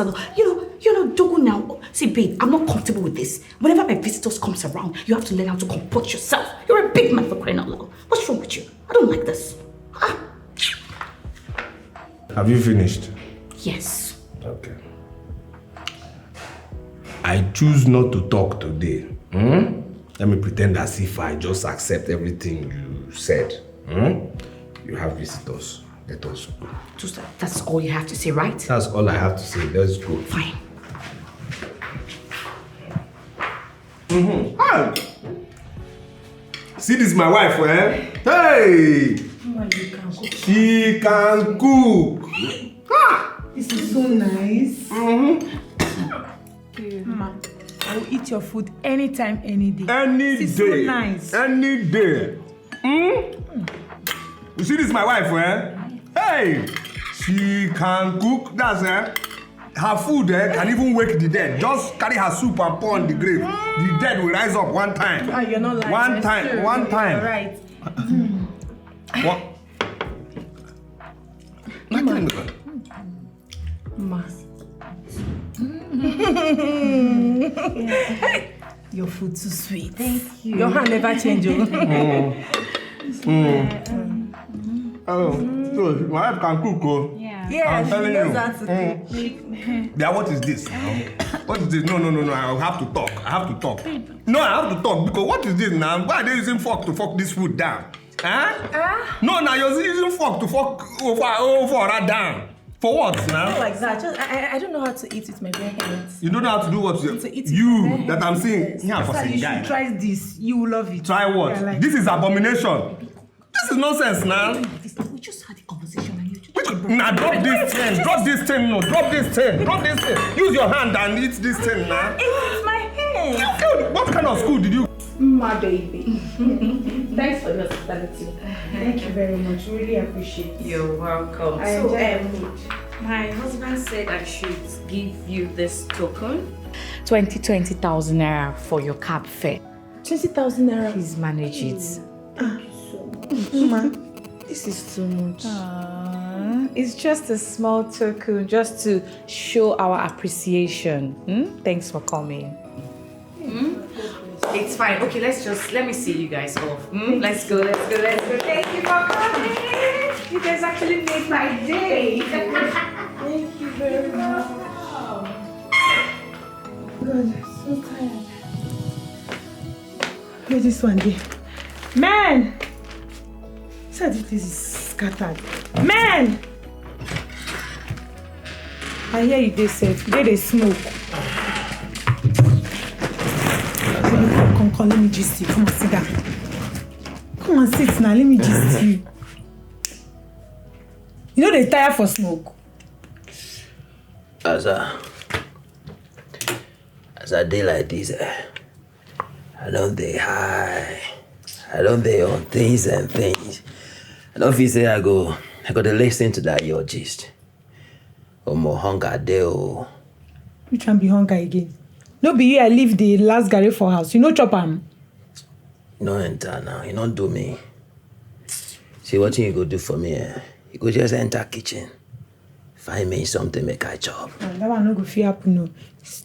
Speaker 11: dogo now. See, babe, I'm not comfortable with this. Whenever my visitors comes around, you have to learn how to comport yourself. You're a big man for crying out loud. What's wrong with you? I don't like this.
Speaker 1: Have you finished?
Speaker 11: Yes.
Speaker 1: Okay. I choose not to talk today. Let me pretend as if I just accept everything you said. You have visitors. Let us go.
Speaker 11: So that's all you have to say, right?
Speaker 1: That's all I have to say. Let's go.
Speaker 11: Fine.
Speaker 1: Hi. See, this is my wife, Hey! She can cook.
Speaker 5: This is so nice. Mama, I will eat your food anytime, any day.
Speaker 1: Any
Speaker 5: this
Speaker 1: day.
Speaker 5: Is so nice.
Speaker 1: Any day. You see, this is my wife, Hey! She can cook. That's her food can even wake the dead. Just carry her soup and pour on the grave. The dead will rise up one time.
Speaker 5: You're not lying.
Speaker 1: One time.
Speaker 5: You're right.
Speaker 1: What?
Speaker 5: Ma. Your food too sweet. Thank you. Your hand never changes.
Speaker 1: So my wife can cook,
Speaker 5: Yeah,
Speaker 1: I'm telling you.
Speaker 5: Yeah,
Speaker 1: what is this? What is this? No. I have to talk. No, I have to talk because what is this now? Why are they using fork to fork this food down? No, now you're using fork to fork over that down. For what now?
Speaker 5: Not like that. I don't know how to eat with my bare hands.
Speaker 1: You don't know how to do what? You that I'm seeing.
Speaker 5: Yes. You should try this. You will love it.
Speaker 1: Try what?
Speaker 5: Yeah, like
Speaker 1: this is abomination. This is nonsense now.
Speaker 11: We just had a conversation and you just...
Speaker 1: Now drop this thing. Drop this thing. No, drop this thing. Drop this thing. Use your hand and eat this thing now.
Speaker 5: It's my hand.
Speaker 1: What kind of school did you?
Speaker 11: My baby. Thanks for your hospitality.
Speaker 5: Thank you very much. Really appreciate it.
Speaker 11: You're welcome. My husband said I should give you this token. 20,000 naira for your cab fare.
Speaker 5: 20,000 naira.
Speaker 11: Please manage it.
Speaker 5: Ma, this is too much.
Speaker 11: It's just a small token, just to show our appreciation. Thanks for coming. It's fine. Okay, let me see you guys off. Let's go. Thank you for coming. You guys actually made my day.
Speaker 5: Thank you very much. God, I'm so tired. Where's this one day? Man! So this is scattered. Man! I hear you they say they smoke. Come, let me just see. Come on, sit down. Come on, sit now. Let me just you. You know they tire for smoke.
Speaker 9: As a day like this, I don't dey high. I don't dey on things and things. I don't feel say I go to listen to that your gist. More hunger there.
Speaker 5: Which one be hunger again? No be you I leave the last garage for house. You know chop am.
Speaker 9: You no enter now. You don't do me. See what you go do for me, You go just enter kitchen. Find me something make I chop.
Speaker 5: That one no go fit happen no.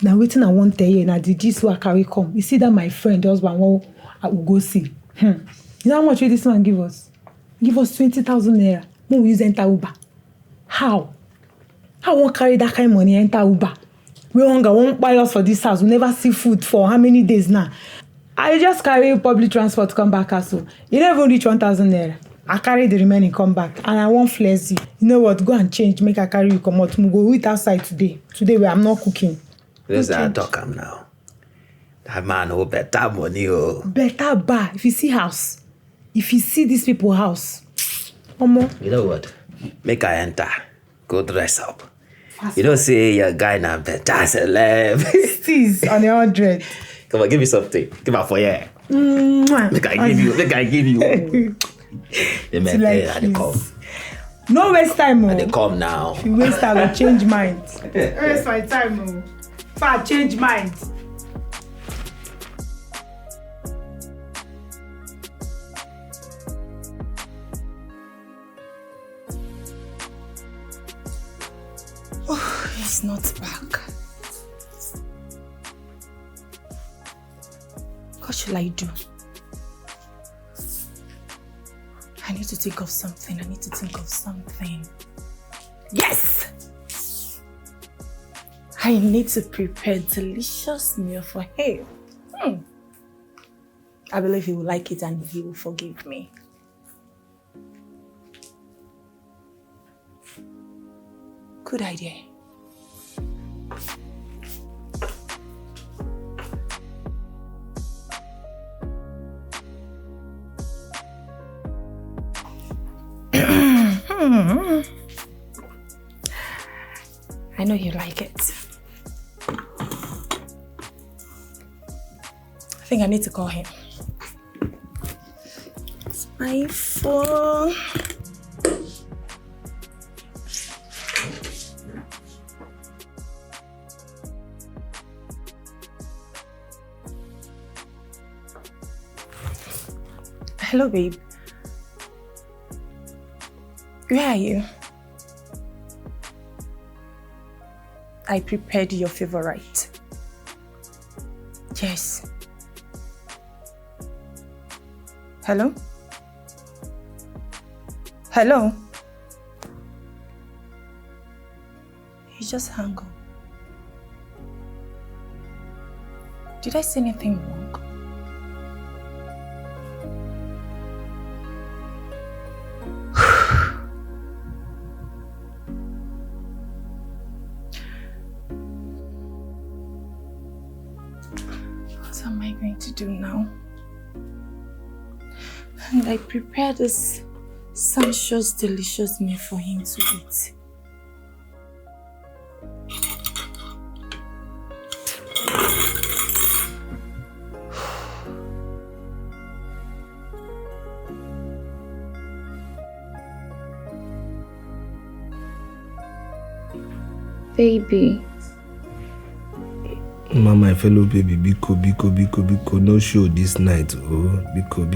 Speaker 5: Now waiting I want tell you, na the gist wey I carry come. You see that my friend husband wey I will go see. You know how much this man give us? Give us 20,000 naira. When we use enter Uber. How? How won't carry that kind of money enter Uber? We won't buy us for this house. We never see food for how many days now? I just carry public transport come back also. You don't even reach 1,000 naira. I carry the remaining come back and I won't flex you. You know what? Go and change. Make I carry you come out. We go eat outside today. Today where I'm not cooking.
Speaker 9: Listen, I talk am now. That man who better money
Speaker 5: Better bar. If you see house. If you see these people house. Omo.
Speaker 9: You know what? Make I enter. Go dress up. You don't say your guy now better celeb.
Speaker 5: Steez on 100.
Speaker 9: Come on, give me something. Give me for you. Make I give you. The man there, they come.
Speaker 5: No waste time,
Speaker 9: They come now.
Speaker 5: If you waste time, I'll change mind. Waste my time, If I change mind.
Speaker 6: Oh, he's not back. What should I do? I need to think of something. Yes! I need to prepare a delicious meal for him. I believe he will like it and he will forgive me. Good idea. I know you like it. I think I need to call him. It's my phone. Hello, babe. Where are you? I prepared your favorite. Yes. Hello? Hello? You just hung up. Did I say anything wrong? What am I going to do now? And I prepared this sumptuous, delicious meal for him to eat.
Speaker 11: Baby.
Speaker 1: My fellow baby, biko, no show this night. Oh, biko.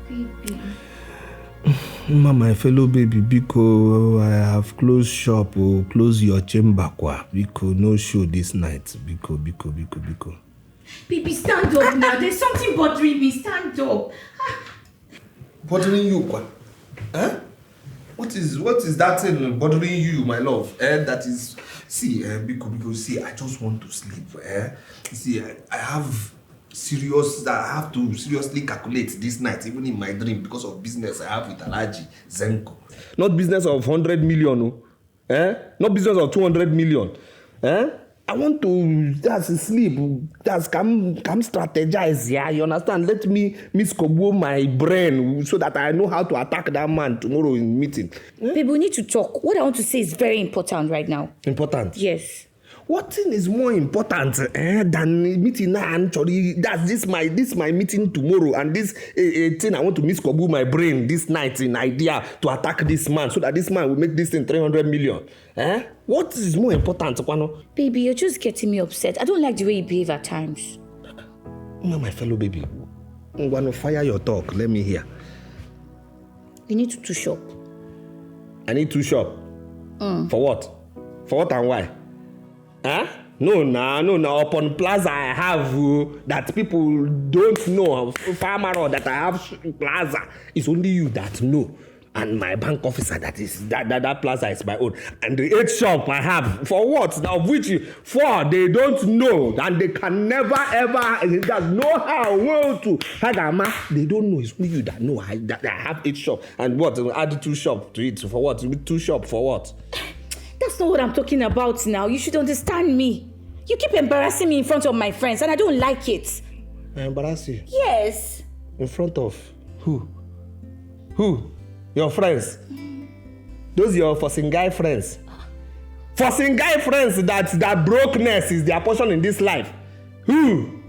Speaker 11: Baby.
Speaker 1: My fellow baby, biko, I have closed shop. Oh, close your chamber, kwa. Biko, no show this night. Biko.
Speaker 11: Baby, stand up now. There's something bothering me. Stand up.
Speaker 1: Bothering you, kwa? Huh? What is that thing bothering you, my love? That is, see, Biko, see, I just want to sleep. See, I have to seriously calculate this night, even in my dream, because of business I have with Alaji Zenko. Not business of 100 million, Not business of 200 million, I want to just sleep, just come strategize, yeah, you understand? Let me miscombobulate my brain so that I know how to attack that man tomorrow in meeting.
Speaker 11: Babe, we need to talk. What I want to say is very important right now.
Speaker 1: Important?
Speaker 11: Yes.
Speaker 1: What thing is more important than meeting now? Actually, that's this my meeting tomorrow, and this thing I want to miscobble my brain this night in idea to attack this man so that this man will make this thing 300 million. What is more important, Kwano?
Speaker 11: Baby, you're just getting me upset. I don't like the way you behave at times.
Speaker 1: My fellow baby, I'm gonna fire your talk. Let me hear.
Speaker 11: You need to shop.
Speaker 1: I need to shop. For what? For what and why? No. Upon plaza I have that people don't know. Farmer that I have plaza. It's only you that know. And my bank officer that plaza is my own. And the 8 shop I have. For what? Now which 4 they don't know. And they can never ever know how to. They don't know. It's only you that know that I have 8 shop. And what? Add 2 shop to it. For what? 2 shop for what?
Speaker 11: That's not what I'm talking about now. You should understand me. You keep embarrassing me in front of my friends, and I don't like it.
Speaker 1: I embarrass you?
Speaker 11: Yes.
Speaker 1: In front of who? Who? Your friends? Those your fussing guy friends? Fussing guy friends that brokenness is their portion in this life. Who?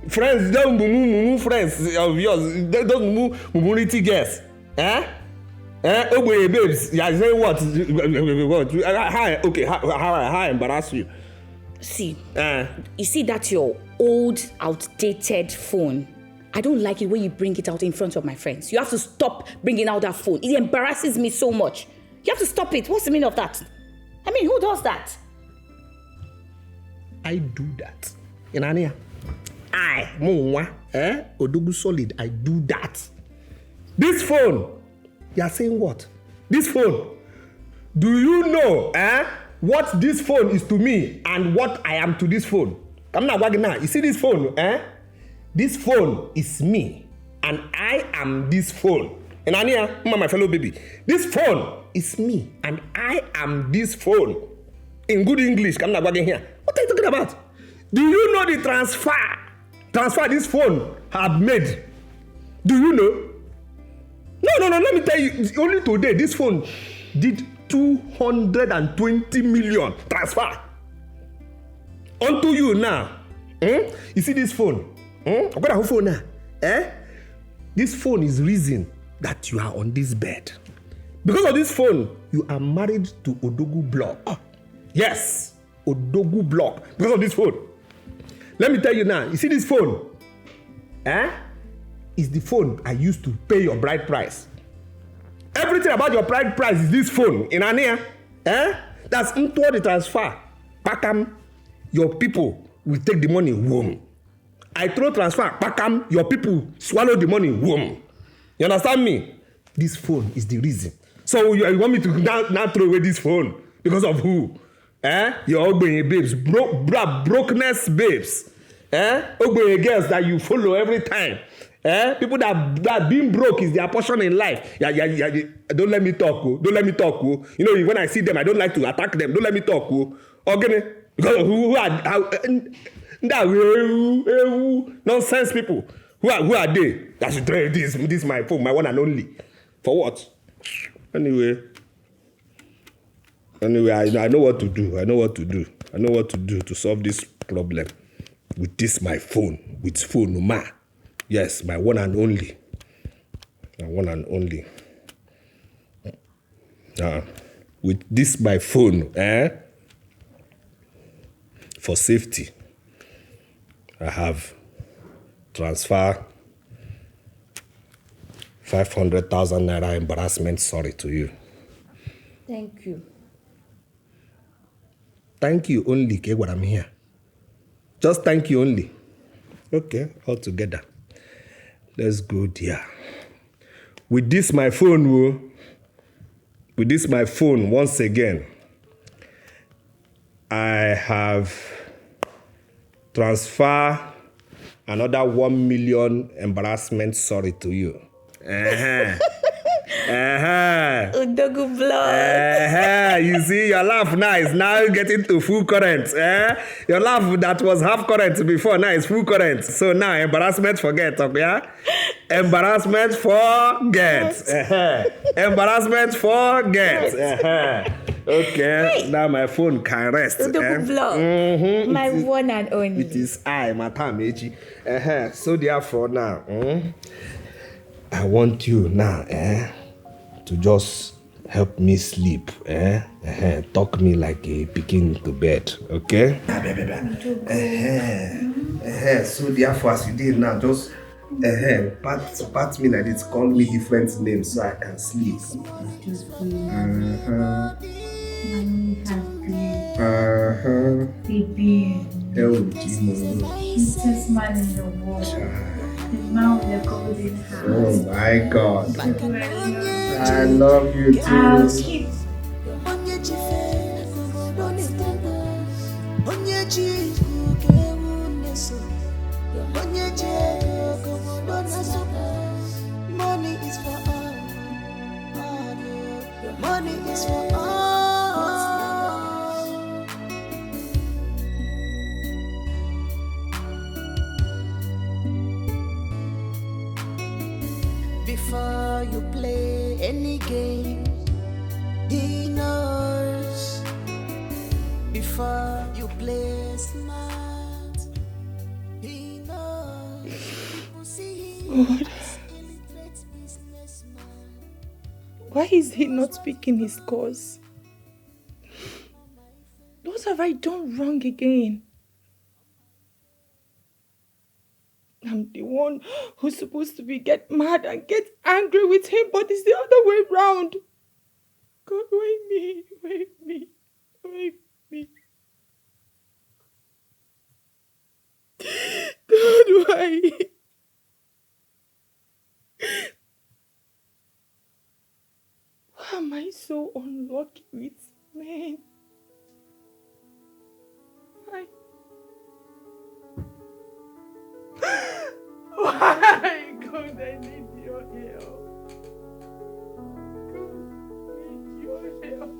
Speaker 1: Friends, don't mumu friends of yours. Don't mumu little girls. Oh boy, babes, you are saying what? How I embarrass you?
Speaker 11: See, you see that your old, outdated phone. I don't like it when you bring it out in front of my friends. You have to stop bringing out that phone. It embarrasses me so much. You have to stop it. What's the meaning of that? I mean, who does that?
Speaker 1: I do that. Inania. Mwa, Odogu solid. I do that. This phone. You are saying what? This phone. Do you know what this phone is to me and what I am to this phone? Come now, you see this phone? This phone is me and I am this phone. And Ania, my fellow baby, this phone is me and I am this phone. In good English, come now, here. What are you talking about? Do you know the transfer this phone have made? Do you know? No, let me tell you, only today, this phone did 220 million transfer. Onto you now. You see this phone? I've got a whole phone now. This phone is reason that you are on this bed. Because of this phone, you are married to Odogu Block. Yes, Odogu Block. Because of this phone. Let me tell you now, you see this phone? Is the phone I used to pay your bride price. Everything about your bride price is this phone. In Ania, that's into the transfer. Pakam, your people will take the money home. I throw transfer. Pakam, your people swallow the money home. You understand me? This phone is the reason. So you want me to now throw away this phone because of who? Your ugly babes, brokenness babes. Ugly girls that you follow every time. People that being broke is their portion in life. Yeah. Don't let me talk. Don't let me talk. You know, when I see them, I don't like to attack them. Don't let me talk. Okay? Because who are nonsense people? Who are they? That should trade this is my phone, my one and only. For what? Anyway, I know what to do. I know what to do to solve this problem with this my phone, with phone ma. Yes, my one and only. My one and only. With this my phone, for safety, I have transfer 500,000 naira embarrassment sorry to you.
Speaker 11: Thank you.
Speaker 1: Thank you only, okay, what I'm here. Just thank you only. Okay, all together. Let's go there. With this my phone, once again, I have transferred another 1 million embarrassment sorry to you.
Speaker 11: Udogu blood.
Speaker 1: You see, your laugh now is now getting to full current. Your laugh that was half current before now is full current. So now embarrassment forget, okay? Embarrassment forget. Embarrassment forget. Okay, now my phone can rest.
Speaker 11: Udogu blood. My one and only.
Speaker 1: It is I, Matam Eji. So therefore now, I want you now, to just help me sleep, talk me like a pikin to bed, okay? So therefore, as you did now, just pat me like this, call me different names so I can sleep.
Speaker 2: Baby. Sweetest man in the world. The man with the golden hair.
Speaker 1: Oh my God. I love you too.
Speaker 2: I'll keep.
Speaker 10: Money is for all. Money is for all. Before you play any game, he knows. Before you play smart, he knows.
Speaker 6: God. Why is he not speaking his cause? What have I done wrong again? I'm the one who's supposed to get mad and get angry with him, but it's the other way round. God, wake me, wake me, wake me. God, why? Why am I so unlucky with men? Why? Why? God, I need your help. God, I need your help.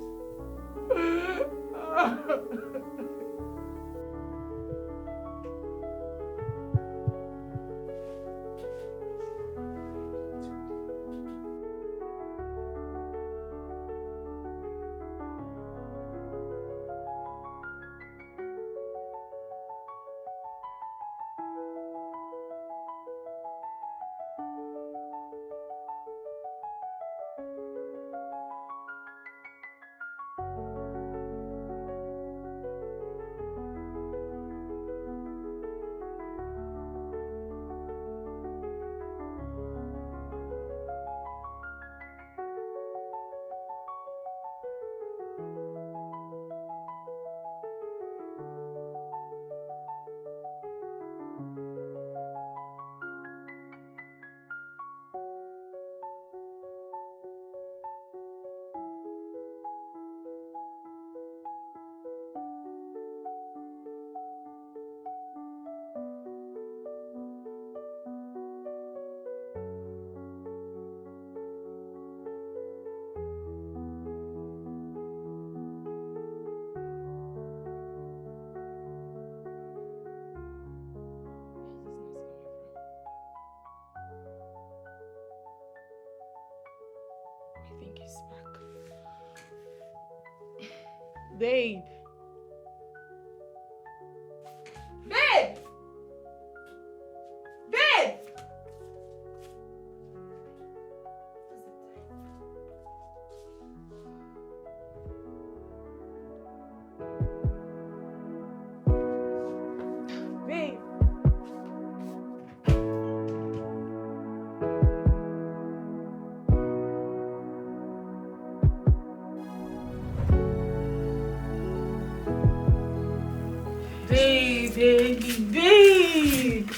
Speaker 6: I think he's back. Babe. Babe! Babe! Babe! Babe!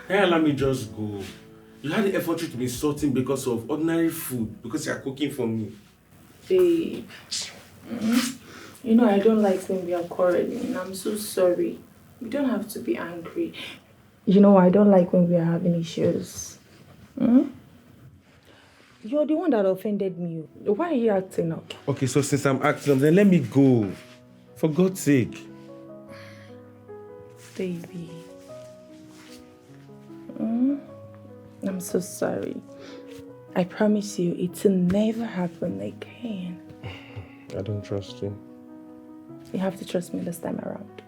Speaker 4: Hey, let me just go. You had the effort to be insulting because of ordinary food, because you are cooking for me.
Speaker 6: Babe. You know, I don't like when we are quarreling. I'm so sorry. You don't have to be angry. You know, I don't like when we are having issues. You're the one that offended me. Why are you acting up?
Speaker 8: Okay, so since I'm acting up, then let me go. For God's sake.
Speaker 6: Baby. I'm so sorry. I promise you it will never happen again.
Speaker 8: I don't trust you.
Speaker 6: You have to trust me this time around.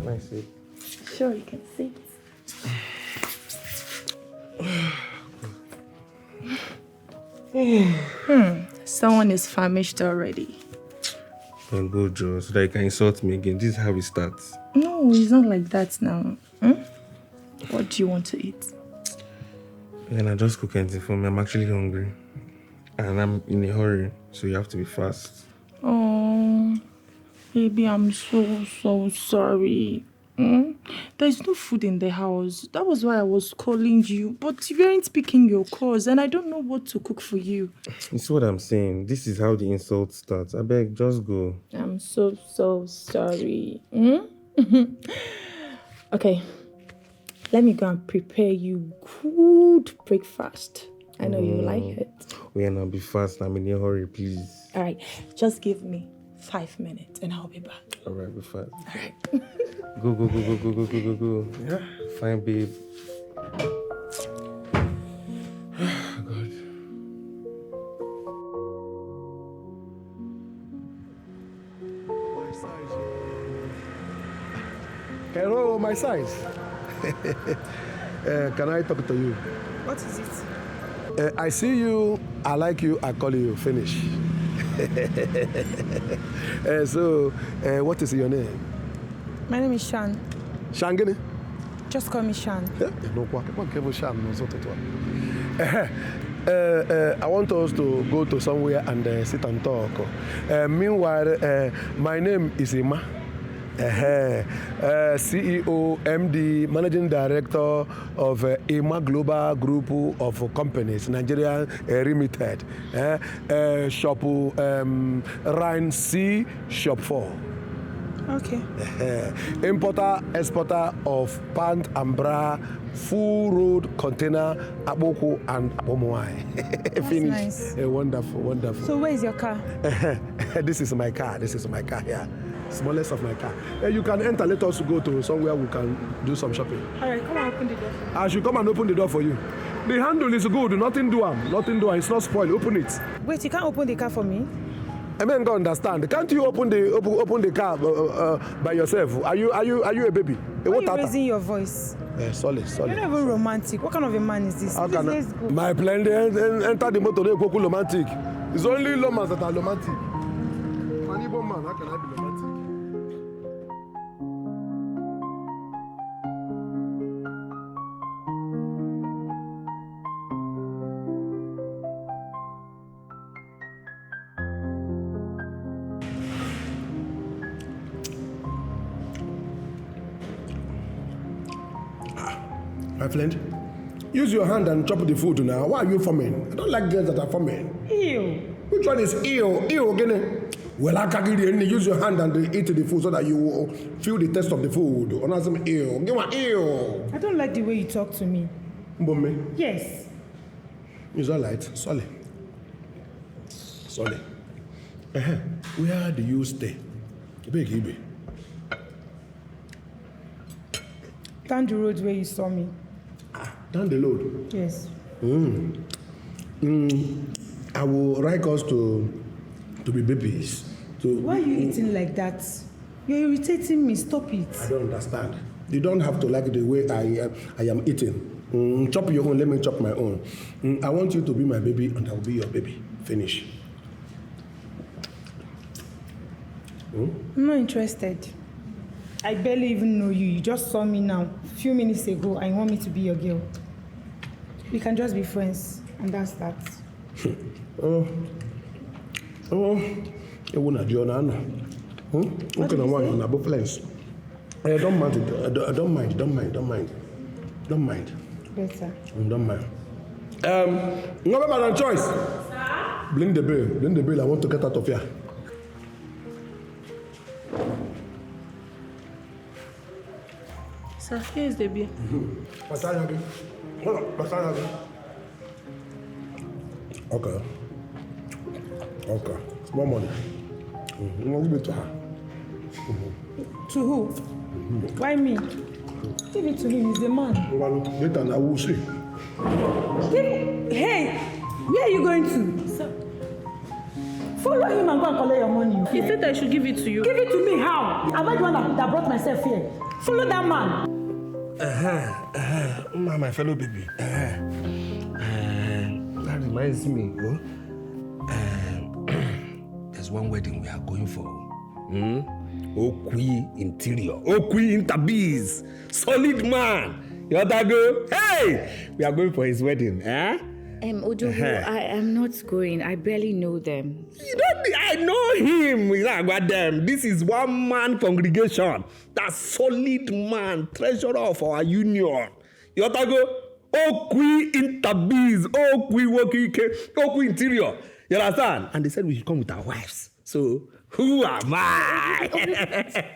Speaker 8: I see.
Speaker 6: Sure, you can see it. Someone is famished already.
Speaker 8: Then go, Joe, so that you can insult me again. This is how it starts.
Speaker 6: No, it's not like that now. What do you want to eat?
Speaker 8: And I just cook anything for me. I'm actually hungry. And I'm in a hurry, so you have to be fast.
Speaker 6: Oh, baby, I'm so sorry. There's no food in the house. That was why I was calling you. But you weren't picking your calls, and I don't know what to cook for you.
Speaker 8: You see what I'm saying? This is how the insult starts. I beg, just go.
Speaker 6: I'm so sorry. Okay, let me go and prepare you good breakfast. I know you like it.
Speaker 8: We are not be fast. I'm in a hurry, please.
Speaker 6: All right, just give me 5 minutes, and I'll be back.
Speaker 8: All right, be fast.
Speaker 6: All right.
Speaker 8: Go. Yeah, fine, babe. God.
Speaker 4: Hello, my size. Can I talk to you?
Speaker 6: What is it?
Speaker 4: I see you, I like you, I call you, finish. So, what is your name?
Speaker 5: My name is Shan.
Speaker 4: Shangini?
Speaker 5: Just call me Shan.
Speaker 4: I want us to go to somewhere and sit and talk. Meanwhile, my name is Ima. CEO, MD, Managing Director of Ima Global Group of Companies, Nigeria Limited. Shop Rhine C, Shop 4.
Speaker 5: Okay.
Speaker 4: Importer, exporter of pant and bra, full road container, Aboko and Abomoai. Finish.
Speaker 5: Nice.
Speaker 4: Wonderful.
Speaker 5: So where is your car?
Speaker 4: This is my car here. Smallest of my car. You can enter. Let us go to somewhere we can do some shopping.
Speaker 5: All right, come and open the door.
Speaker 4: I should come and open the door for you. The handle is good. Nothing do. It's not spoiled. Open it.
Speaker 5: Wait, you can't open the car for me?
Speaker 4: I mean, go understand. Can't you open the car by yourself? Are you a baby?
Speaker 5: Why are you raising your voice?
Speaker 4: Solid.
Speaker 5: You're not even romantic. What kind of a man is this? Please, let's go.
Speaker 4: My plan, enter the motor, they go romantic. It's only Lomans that are romantic. An Igbo man, how can I be romantic? My friend, use your hand and chop the food now. Why are you forming? I don't like girls that are forming.
Speaker 5: Ew.
Speaker 4: Which one is ew? Ew again? Well, I can't use your hand and eat the food so that you will feel the taste of the food. Or not some ew. Give me ew.
Speaker 5: I don't like the way you talk to me.
Speaker 4: Mbome?
Speaker 5: Yes.
Speaker 4: It's all right. Solid. Where do you stay? Ibe.
Speaker 5: Down the road where you saw me.
Speaker 4: Down the road?
Speaker 5: Yes.
Speaker 4: I will like us to be babies. So
Speaker 5: why are you eating like that? You're irritating me. Stop it.
Speaker 4: I don't understand. You don't have to like the way I am eating. Chop your own, let me chop my own. I want you to be my baby and I will be your baby. Finish.
Speaker 5: I'm not interested. I barely even know you. You just saw me now, a few minutes ago, and you want me to be your girl. We can just be friends, and that's that.
Speaker 4: You won't adjourn, Anna. Okay, no one, I'm both friends. I don't mind. Don't mind.
Speaker 5: Better.
Speaker 4: Don't mind. No matter choice. Bring the bill. I want to get out of here.
Speaker 6: Sir, here is the beer.
Speaker 4: Okay. More money. Give it to her.
Speaker 5: To who? Why me? Give it to him, he's the man.
Speaker 4: Well, later I will see.
Speaker 5: Hey, where are you going to? Sir. Follow him and go and collect your money.
Speaker 2: He said I should give it to you.
Speaker 5: Give it to me, how? Am I the one that brought myself here? Follow that man.
Speaker 1: My fellow baby. That reminds me, there's one wedding we are going for. Okwi Interior. Okwi Interbiz. Solid man. You want to go? Hey! We are going for his wedding.
Speaker 11: Odogu, I am not going. I barely know them.
Speaker 1: You don't. I know him. You know about them. This is one man congregation. That solid man, treasurer of our union. You want to go? Okwi Interbiz. Okwi Interior. You understand? And they said we should come with our wives. So who am I?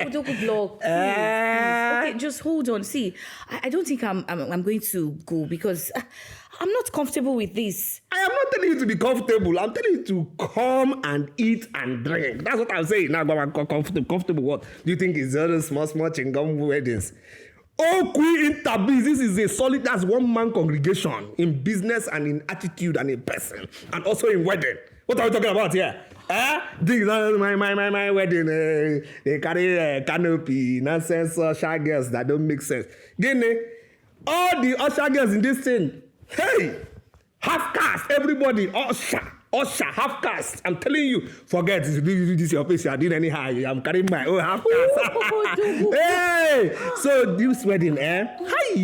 Speaker 11: Odogu blog. Okay, just hold on. See, I don't think I'm going to go because I'm not comfortable with this.
Speaker 1: I am not telling you to be comfortable. I'm telling you to come and eat and drink. That's what I'm saying. Now, comfortable what? Do you think it's other small chingam weddings? Okwi Interbiz. This is a solid, that's one man congregation in business and in attitude and in person and also in wedding. What are we talking about here? My wedding, they carry canopy, nonsense, usher girls that don't make sense. Guinea, all the usher girls in this thing, hey, half caste, everybody, usher, half caste. I'm telling you, forget this your face, you are doing anyhow. I'm carrying my own half caste. Hey, so this wedding, hi,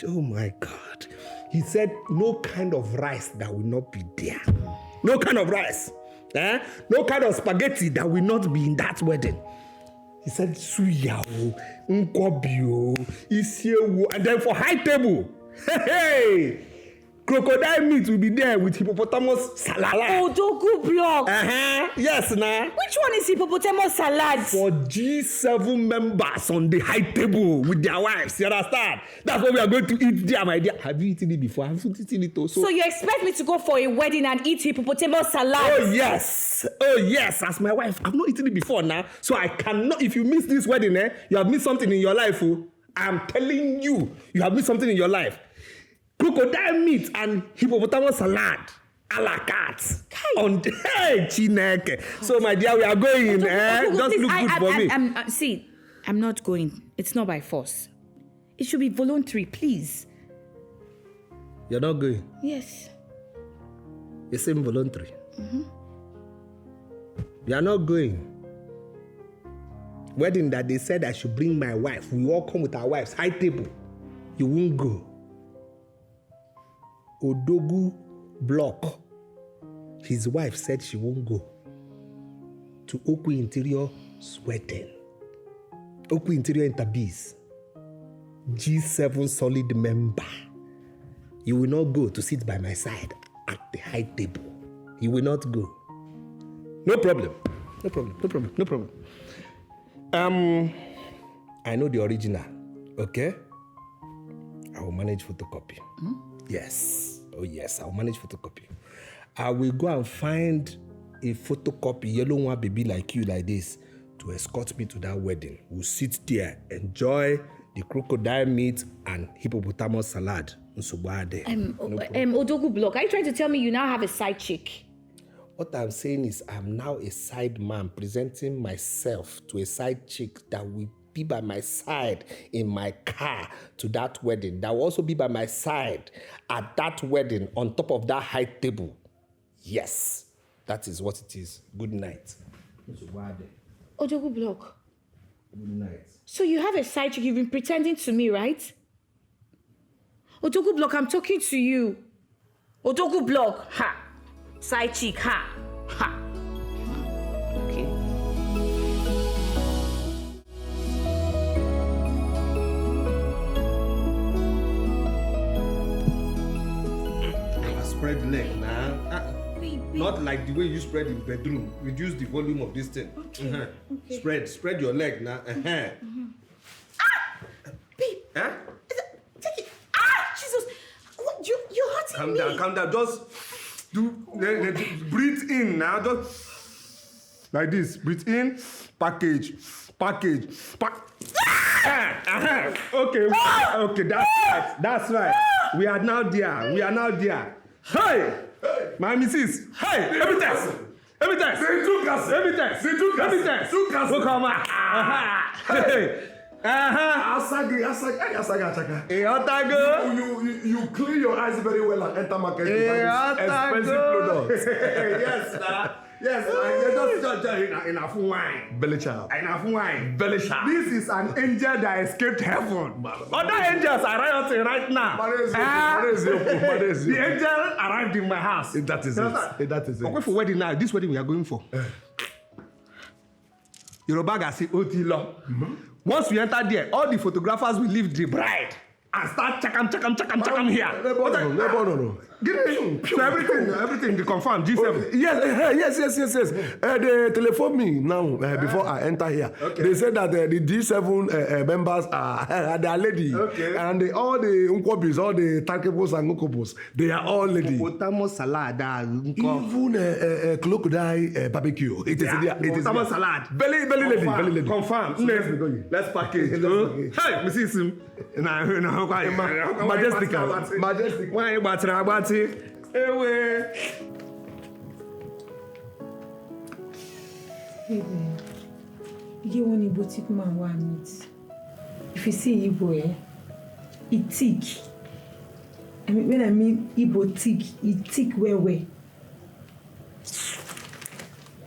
Speaker 1: oh my God. He said, no kind of rice that will not be there. No kind of rice. No kind of spaghetti that will not be in that wedding. He said, suya, nkobio, isiewu, and then for high table, hey, crocodile meat will be there with hippopotamus salad.
Speaker 11: Odogu blog.
Speaker 1: Yes, nah.
Speaker 11: Which one is hippopotamus salad?
Speaker 1: For G7 members on the high table with their wives. You understand? That's what we are going to eat there, my dear. Have you eaten it before? I haven't eaten it also.
Speaker 11: So you expect me to go for a wedding and eat hippopotamus salad?
Speaker 1: Oh yes. As my wife, I've not eaten it before now. So I cannot. If you miss this wedding, you have missed something in your life. I'm telling you, you have missed something in your life. Crocodile meat and hippopotamus salad a la carte on hey Chineke. So my dear, we are going. Just look good for me.
Speaker 11: See, I'm not going. It's not by force. It should be voluntary, please.
Speaker 1: You're not going?
Speaker 11: Yes.
Speaker 1: You're saying voluntary? You are not going. Wedding that they said I should bring my wife. We all come with our wives. High table. You won't go. Odogu block. His wife said she won't go to Okwi Interior's wedding. Okwi Interior Interbiz. G7 solid member. You will not go to sit by my side at the high table. You will not go. No problem. I know the original. Okay? I will manage photocopy. Yes. Oh, yes. I will manage photocopy. I will go and find a photocopy, yellow one baby like you, like this, to escort me to that wedding. We'll sit there, enjoy the crocodile meat and hippopotamus salad.
Speaker 11: Odogu block, are you trying to tell me you now have a side chick?
Speaker 1: What I'm saying is I'm now a side man presenting myself to a side chick that will be by my side in my car to that wedding. That will also be by my side at that wedding on top of that high table. Yes, that is what it is. Good night.
Speaker 11: Odogu block.
Speaker 1: Good night.
Speaker 11: So you have a side chick, you've been pretending to me, right? Odogu block, I'm talking to you. Odogu block, ha. Side chick, ha. Ha. Okay.
Speaker 1: Spread leg now. Not like the way you spread in bedroom. Reduce the volume of this thing. Okay. Spread your leg now.
Speaker 11: Babe.
Speaker 1: Huh?
Speaker 11: Take it. Ah, Jesus. What, you're hurting me.
Speaker 1: Calm down. Just breathe in now. Just like this. Breathe in. Package. Okay. Okay. That's right. We are now there. Hey, my missus. Hey, every test. Look how much.
Speaker 4: You clean your eyes very well and enter market to buy expensive products.
Speaker 1: Yes, just enough wine.
Speaker 4: Belly child.
Speaker 1: Enough wine.
Speaker 4: Belly child.
Speaker 1: This is an angel that escaped heaven. Other angels are rioting right now. The angel arrived in my house.
Speaker 4: That is it.
Speaker 1: I'm going for wedding now. This wedding we are going for. Yoruba ga say Otilo. Once we enter there, all the photographers will leave the bride and start chakam here.
Speaker 4: No.
Speaker 1: So everything they confirm. G7.
Speaker 4: Yes. They telephoned me now before I enter here. Okay. They said that the G7 members are they are lady, and all the unkobis, all the takebos and ukobos, they are all lady. Even crocodile barbecue. It is
Speaker 1: salad.
Speaker 4: Belly lady.
Speaker 1: Confirm. Let's package. Hey, Mrs.
Speaker 4: Majestic.
Speaker 1: Why about it? Ewe.
Speaker 5: Baby, you get one Igbo thick man who I meet. If you see Igbo, he thick. I mean, when I mean Igbo thick, he thick well.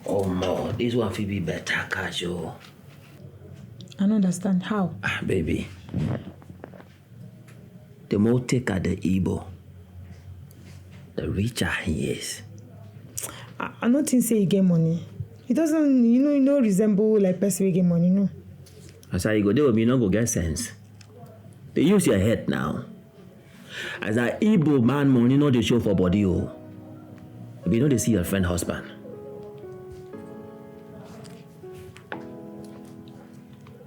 Speaker 9: Oh, no, this one will be better, casual.
Speaker 5: I don't understand how.
Speaker 9: Baby. The more thicker the Igbo, the richer he is.
Speaker 5: I don't think say he get money. He doesn't, resemble like person who get money, no.
Speaker 9: As I go, they will be not go get sense. They use your head now. As an Igbo man, money not the show for body, oh. You know they see your friend husband.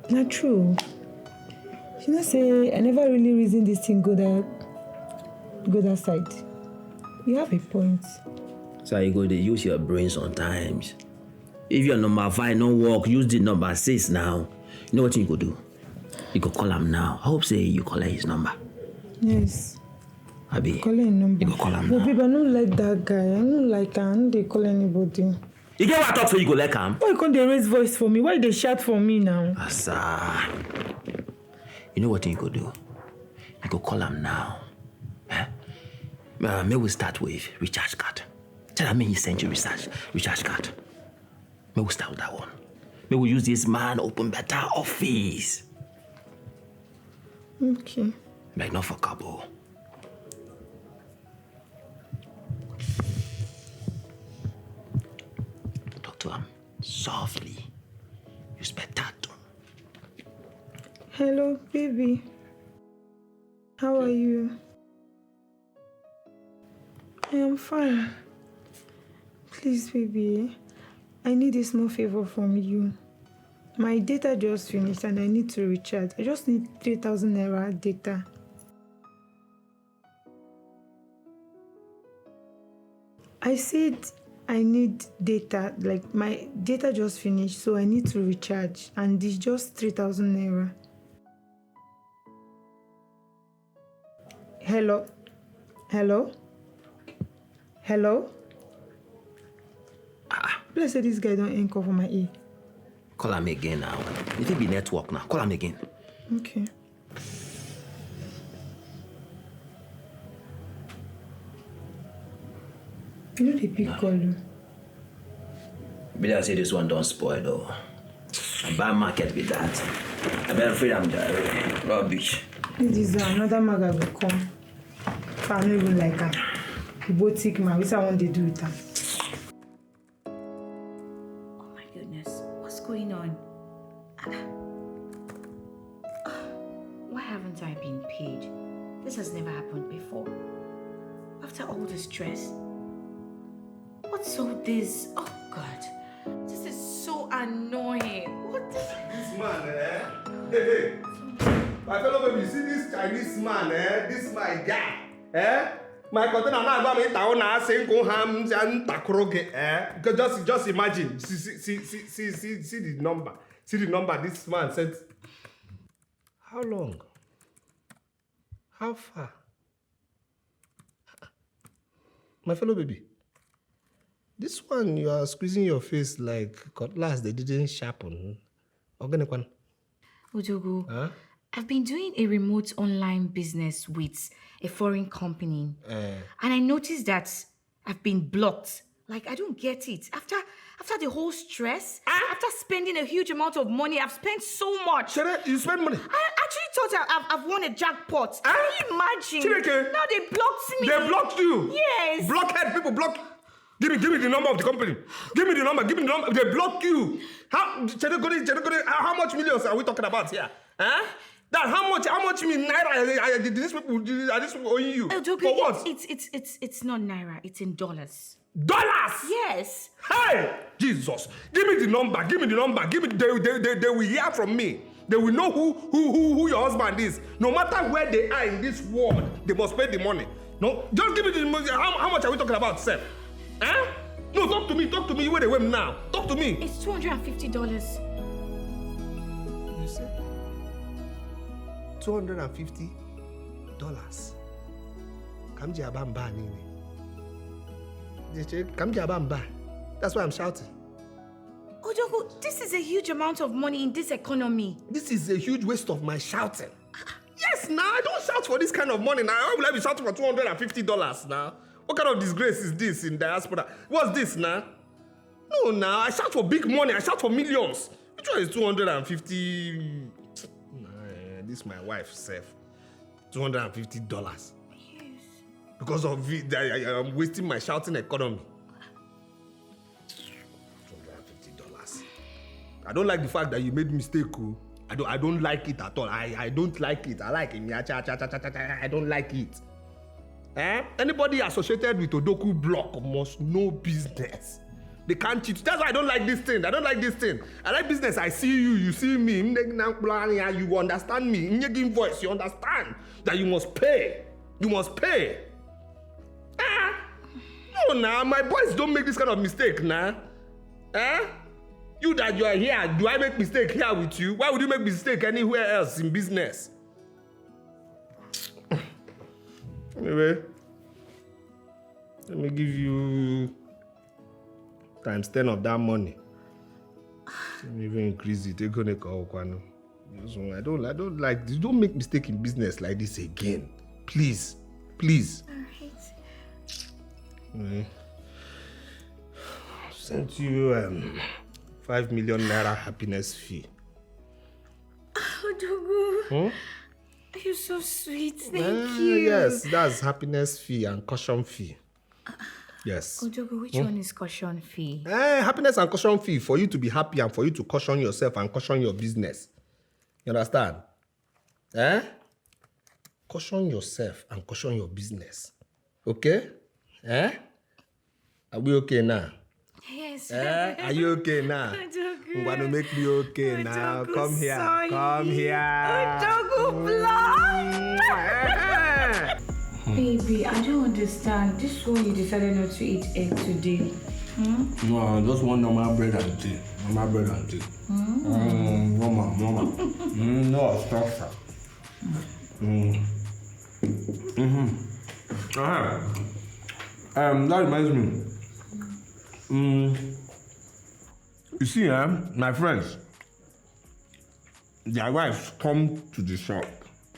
Speaker 5: Not true. Say I never really reasoned this thing go that side. You have a point.
Speaker 9: So you go to use your brain sometimes. If your number 5 no work, use the number 6 now. You know what you go do? You go call him now. I hope say you call his number.
Speaker 5: Yes.
Speaker 9: Abi.
Speaker 5: Call him number.
Speaker 9: You go call him
Speaker 5: now.
Speaker 9: now.
Speaker 5: Babe, I don't like that guy. I don't like him. I don't dey call anybody.
Speaker 9: You get what I talk so you go like him?
Speaker 5: Why can't they raise voice for me? Why they shout for me now?
Speaker 9: Asa. You know what you go do? You go call him now. May we start with recharge card. Tell me he sent you recharge card. May we start with that one. May we use this man open better office.
Speaker 5: Okay.
Speaker 9: Like not for couple. Talk to him softly. Use better tone.
Speaker 5: Hello, baby. How are you? I am fine. Please, baby. I need a small favor from you. My data just finished and I need to recharge. I just need 3,000 naira data. I said I need data. Like my data just finished, so I need to recharge. And it's just 3,000 naira. Hello? Please say this guy don't anchor for my ear.
Speaker 9: Call him again now. It will be network now. Call him again.
Speaker 5: Okay. You know the big call.
Speaker 9: But I say this one don't spoil though. A bad market with that. I better free them there. Rubbish.
Speaker 5: This is another maga will come. If I don't even like him. He both sick man. Which I want to do with him.
Speaker 11: Oh my goodness. What's going on? Why haven't I been paid? This has never happened before. After all the stress. What's all this? Oh God. This is so annoying. What the...
Speaker 1: This man, Hey. My fellow baby, you see this Chinese man, This my guy, My container now got me down now saying go ham and takroge. Because just imagine. See the number. See the number this man said. How long? How far? My fellow baby. This one you are squeezing your face like cutlass they didn't sharpen. Organic one.
Speaker 11: Ojogo,
Speaker 1: Huh?
Speaker 11: I've been doing a remote online business with a foreign company. And I noticed that I've been blocked. Like, I don't get it. After the whole stress, after spending a huge amount of money, I've spent so much.
Speaker 1: Shut you spend money?
Speaker 11: I actually thought I've won a jackpot. Can you imagine?
Speaker 1: Chireke.
Speaker 11: Now they blocked me.
Speaker 1: They blocked you?
Speaker 11: Yes.
Speaker 1: Blockhead people block. Give me the number of the company. Give me the number. They block you. How much millions are we talking about here? Huh? That how much naira these people are these people owing you? For what?
Speaker 11: It's not naira, it's in dollars.
Speaker 1: Dollars?
Speaker 11: Yes.
Speaker 1: Hey! Jesus. Give me the number. They will hear from me. They will know who your husband is. No matter where they are in this world, they must pay the money. No, just give me the money. How much are we talking about, Seth? Huh? No, talk to me. Where they went now? Talk to me.
Speaker 11: It's $250.
Speaker 1: You said $250. Kamji abamba nini. That's why I'm shouting.
Speaker 11: Ojogo, this is a huge amount of money in this economy.
Speaker 1: This is a huge waste of my shouting. Yes, now I don't shout for this kind of money now. Why will I be shouting for $250 now? What kind of disgrace is this in diaspora? What's this now? No, now I shout for big money. I shout for millions. Which one is 250? This is my wife's self. $250.
Speaker 11: Yes.
Speaker 1: Because of it, I'm wasting my shouting economy. $250. I don't like the fact that you made mistake. I don't like it at all. I don't like it. I like it. I don't like it. Anybody associated with Odoku block must know business. They can't cheat. That's why I don't like this thing. I like business. I see you, you see me. You understand me. In your voice, you understand that you must pay. No, now my boys don't make this kind of mistake, now. You that you are here, do I make mistake here with you? Why would you make mistake anywhere else in business? Anyway, let me give you times 10 of that money. Let me even increase it. I don't like this. Don't make mistake in business like this again. Please. Alright. Sent you 5 million naira happiness fee.
Speaker 11: Ojogo. You're so sweet. Thank you.
Speaker 1: Yes, that's happiness fee and caution fee. Yes.
Speaker 11: Ojogo, which one is caution fee?
Speaker 1: Happiness and caution fee for you to be happy and for you to caution yourself and caution your business. You understand? Caution yourself and caution your business. Okay? Are we okay now?
Speaker 11: Yes.
Speaker 1: Are you okay now? You want to make me okay now? Come here.
Speaker 11: Ojogo, Baby, I don't understand. This one you decided not to eat egg today.
Speaker 8: No, I just want normal bread and tea. Normal. No, stop. That reminds me. You see, my friends, their wives come to the shop,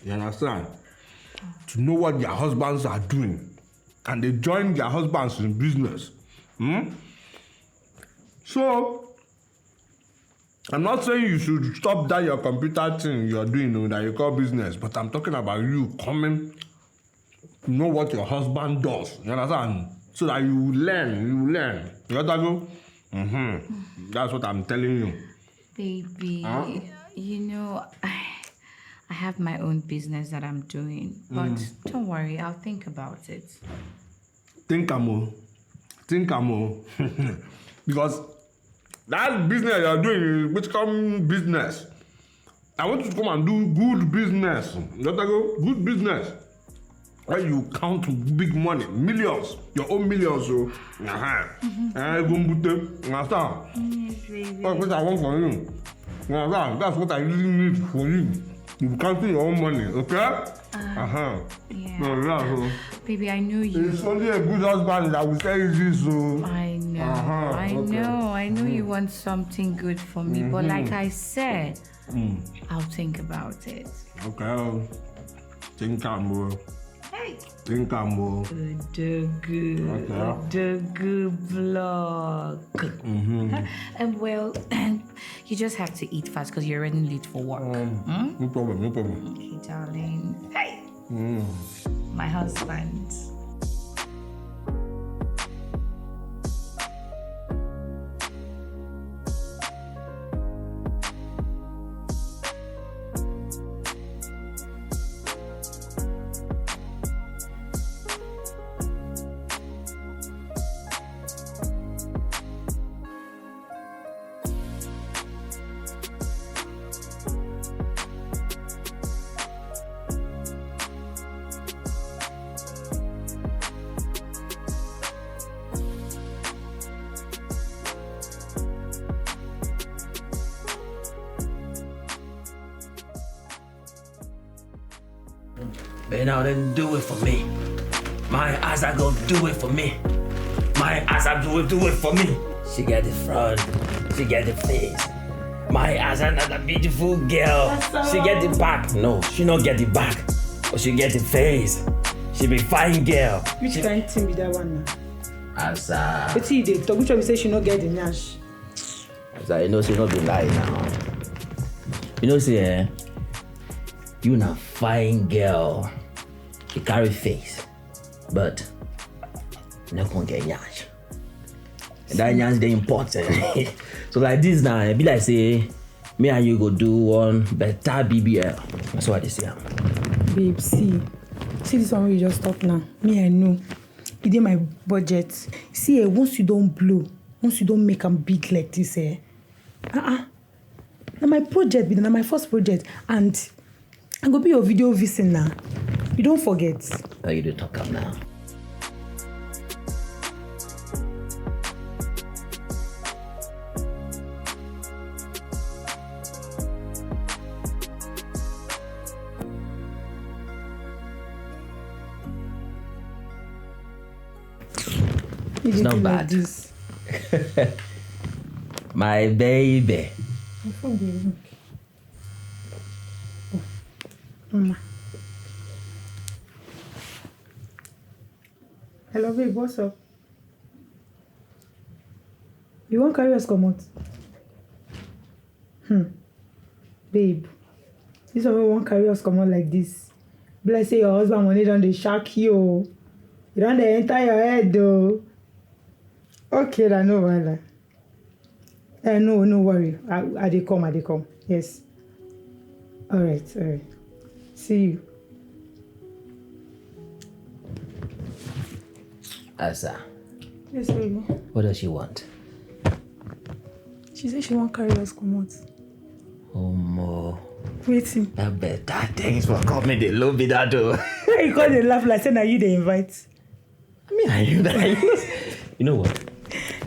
Speaker 8: you understand, to know what their husbands are doing, and they join their husbands in business. So, I'm not saying you should stop that your computer thing you're doing that you call business, but I'm talking about you coming to know what your husband does, you understand? So that you learn. You understand? That's what I'm telling you.
Speaker 11: Baby, you know, I have my own business that I'm doing, but don't worry, I'll think about it.
Speaker 8: Think, Amo. Because that business you're doing will become business. I want you to come and do good business. You understand? Good business.
Speaker 1: When you count big money, millions, your own millions, so that's what I want for you. That's what I really need for you. You counting your own money, okay?
Speaker 11: Yeah.
Speaker 1: So,
Speaker 11: Baby, I know you.
Speaker 1: it's only a good husband that will tell you this, so.
Speaker 11: I know. I know you want something good for me, but like I said, I'll think about it.
Speaker 1: Okay. Think I'm more.
Speaker 11: Hey.
Speaker 1: Think I'm more.
Speaker 11: The good vlog. And well, you just have to eat fast because you're already late for work.
Speaker 1: No problem.
Speaker 11: Okay, darling. Hey. My husband.
Speaker 9: Man, now then do it for me. My ass I go do it for me. My ass I do it for me. She get the front, she get the face. My ass another beautiful girl. She get the back. No, she not get the back. But she get the face. She be fine girl.
Speaker 5: Which kind thing be that one now?
Speaker 9: Asa.
Speaker 5: But see, they talk. Which one say she not get the nyash?
Speaker 9: Asa, you know she not be lying now. You know say, you na fine girl. She carry face, but you not gonna get nyash. And that nyash dey important. So like this now, it be like say, me and you go do one better BBL. That's what they say.
Speaker 5: Babe, see this one where you just talk now. Me, I know. It in my budget. See, once you don't blow, once you don't make them big like this, now my project, now my first project, and I go be your video visit now. You don't forget.
Speaker 9: Now you do talk up now. It's not bad. This. My baby.
Speaker 5: Mama. Hello, babe. What's up? You won't carry us come out? Babe. This one won't carry us come out like this. Bless say your husband money done the shark you. You don't enter your head though. Okay, I know why. No worry. I dey come. Yes. All right. See you.
Speaker 9: Asa.
Speaker 5: Yes, baby.
Speaker 9: What does she want?
Speaker 5: She said she won't carry us come out.
Speaker 9: Oh, more.
Speaker 5: Waiting.
Speaker 9: I bet that thanks for coming. They love me that though.
Speaker 5: Why you call they laugh like saying that you they invite?
Speaker 9: Me and you that. You know what?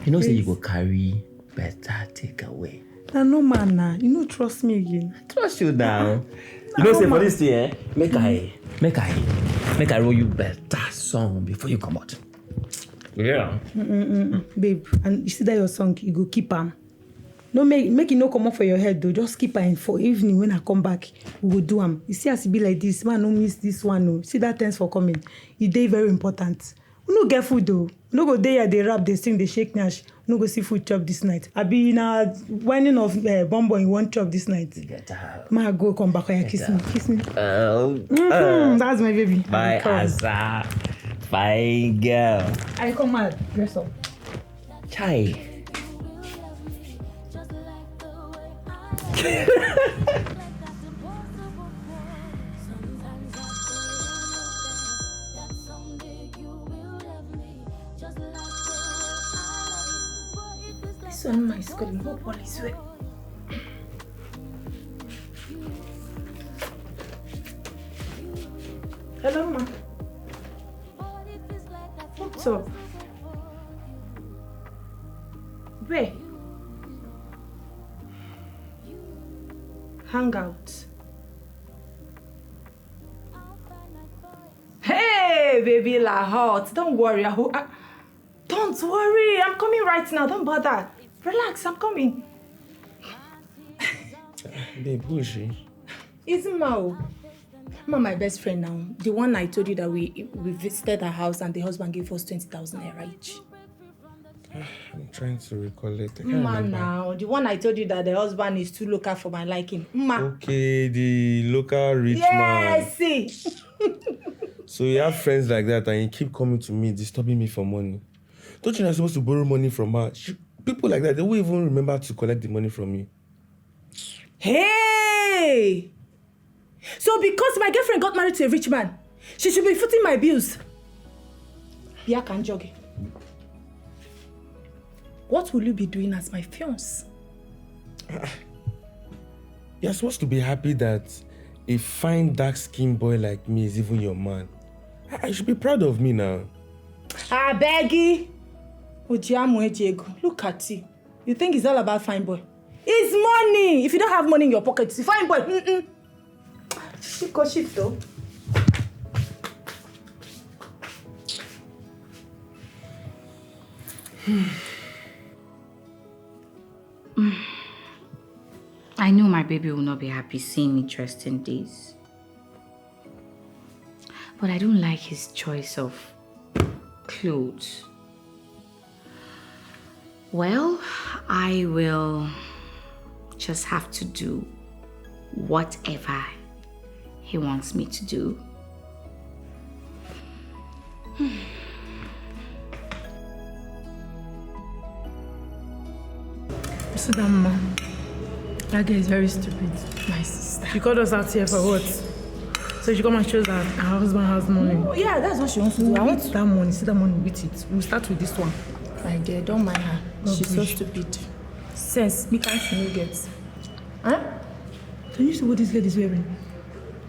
Speaker 9: You know, say you go carry better takeaway.
Speaker 5: Nah, no man, nah. You know, trust me again.
Speaker 9: Trust you now. You know, say for this thing, make I roll you better song before you come out. Yeah.
Speaker 5: Babe, and you see that your song, you go keep am. No make it no come up for your head though. Just keep am for evening when I come back. We will do am. You see as it be like this, man, no miss this one. No. See that thanks for coming. It dey very important. We no get food though. We no go there, they rap, they sing, they shake nash. We no go see food chop this night. I be in a whining of bonbon you want chop this night. Ma go come back and kiss me. That's my baby.
Speaker 9: My Asa. Fine girl.
Speaker 5: I come mad. Dress up.
Speaker 9: Chai.
Speaker 5: This one my school, no police way. Hello, ma.
Speaker 6: Meet up. Where? Hangout. Hey, baby, la hot. Don't worry. Don't worry. I'm coming right now. Don't bother. Relax. I'm coming.
Speaker 12: Babe, who is she?
Speaker 6: It's Mao. Ma, my best friend now. The one I told you that we visited her house and the husband gave us 20,000 naira each.
Speaker 12: I'm trying to recall it. I can't
Speaker 6: Ma,
Speaker 12: remember.
Speaker 6: now. The one I told you that the husband is too local for my liking. Ma.
Speaker 12: Okay, the local rich man.
Speaker 6: Yes, see.
Speaker 12: So you have friends like that and you keep coming to me, disturbing me for money. Don't you know I'm supposed to borrow money from her? People like that, they won't even remember to collect the money from me.
Speaker 6: Hey! So because my girlfriend got married to a rich man, she should be footing my bills. Biak and Jogi. What will you be doing as my fiancé?
Speaker 12: You're supposed to be happy that a fine dark-skinned boy like me is even your man. I should be proud of me now.
Speaker 6: I beg you. Look at you. You think it's all about fine boy? It's money. If you don't have money in your pocket, it's fine boy. She got shit though.
Speaker 11: I know my baby will not be happy seeing me dressed in this. But I don't like his choice of clothes. Well, I will just have to do whatever he wants me to do.
Speaker 5: Sit down, ma. That girl is very stupid.
Speaker 6: My sister.
Speaker 5: She called us out here for what? So she come and shows that her husband has money.
Speaker 6: Oh, yeah, that's what she wants to do. I want
Speaker 5: that money. See that money with it. We'll start with this one.
Speaker 6: My dear, don't mind her. She's so stupid. Sense, me can't see you get. Huh?
Speaker 5: Can you see what this girl is wearing?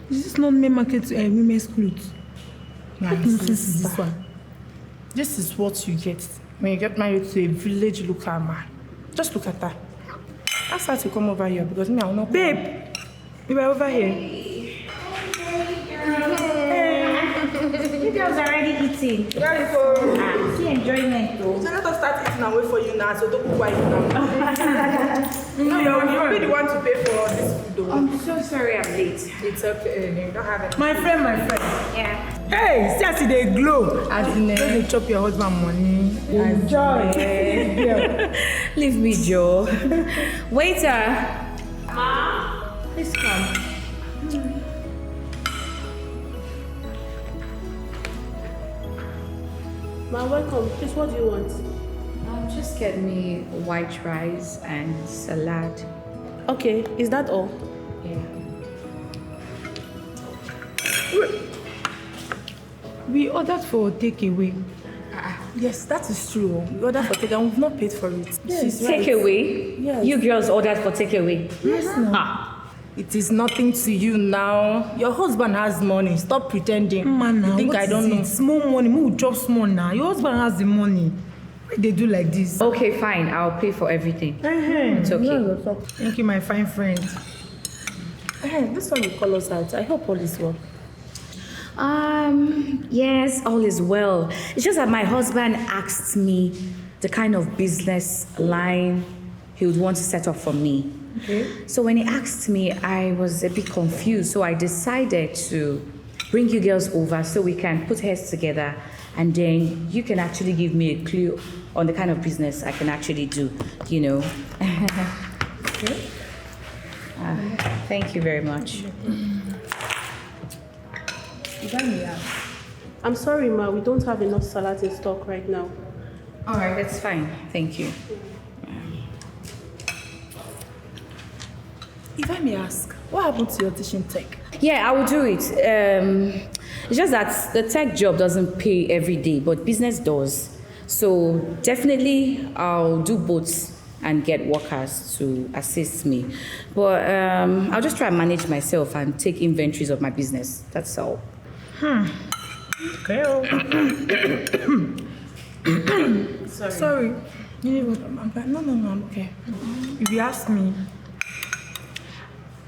Speaker 5: Is this not main market women's clothes? What nonsense is this one?
Speaker 6: This is what you get when you get married to a village local man. Just look at her. Ask her to come over here because me, I will not.
Speaker 5: Babe, you were over here.
Speaker 11: You girls are already eating. See enjoyment though.
Speaker 6: So let us start eating and wait for you now, so don't be quiet now. No, you'll be the one to pay for all this food though.
Speaker 11: I'm so sorry I'm late.
Speaker 6: It's okay, you don't have it.
Speaker 5: My friend.
Speaker 11: Yeah.
Speaker 5: Hey, see as they glow.
Speaker 6: As in,
Speaker 5: don't chop your husband money. Enjoy.
Speaker 11: Leave me, Joe. Waiter. Ma, please come.
Speaker 13: Ma, welcome. Please, what do you want?
Speaker 11: Just get me white rice and salad.
Speaker 13: Okay, is that all?
Speaker 11: Yeah.
Speaker 5: We ordered for takeaway.
Speaker 6: Yes, that is true. We ordered for takeaway and we've not paid for it.
Speaker 11: Yes. Takeaway?
Speaker 6: Yes.
Speaker 11: You girls ordered for takeaway?
Speaker 6: Yes, no. It is nothing to you now. Your husband has money. Stop pretending.
Speaker 5: Man, now,
Speaker 6: you think
Speaker 5: what
Speaker 6: I don't
Speaker 5: is
Speaker 6: know?
Speaker 5: it? Small money. Who drop small now? Your husband has the money. Why they do like this?
Speaker 11: Okay, fine. I'll pay for everything. It's okay.
Speaker 5: Thank you, my fine friend.
Speaker 6: This one will call us out. I hope all is well.
Speaker 11: Yes, all is well. It's just that my husband asked me the kind of business line he would want to set up for me.
Speaker 6: Okay.
Speaker 11: So when he asked me, I was a bit confused. So I decided to bring you girls over so we can put heads together and then you can actually give me a clue on the kind of business I can actually do, you know.
Speaker 6: Okay.
Speaker 11: Thank you very much.
Speaker 13: I'm sorry, Ma, we don't have enough salad in stock right now.
Speaker 11: All right, that's fine. Thank you.
Speaker 6: If I may ask, what happened to your teaching tech?
Speaker 11: Yeah, I will do it. It's just that the tech job doesn't pay every day, but business does. So definitely I'll do both and get workers to assist me. But I'll just try and manage myself and take inventories of my business. That's all.
Speaker 5: Okay. Sorry. You know what? No, I'm okay. If you ask me,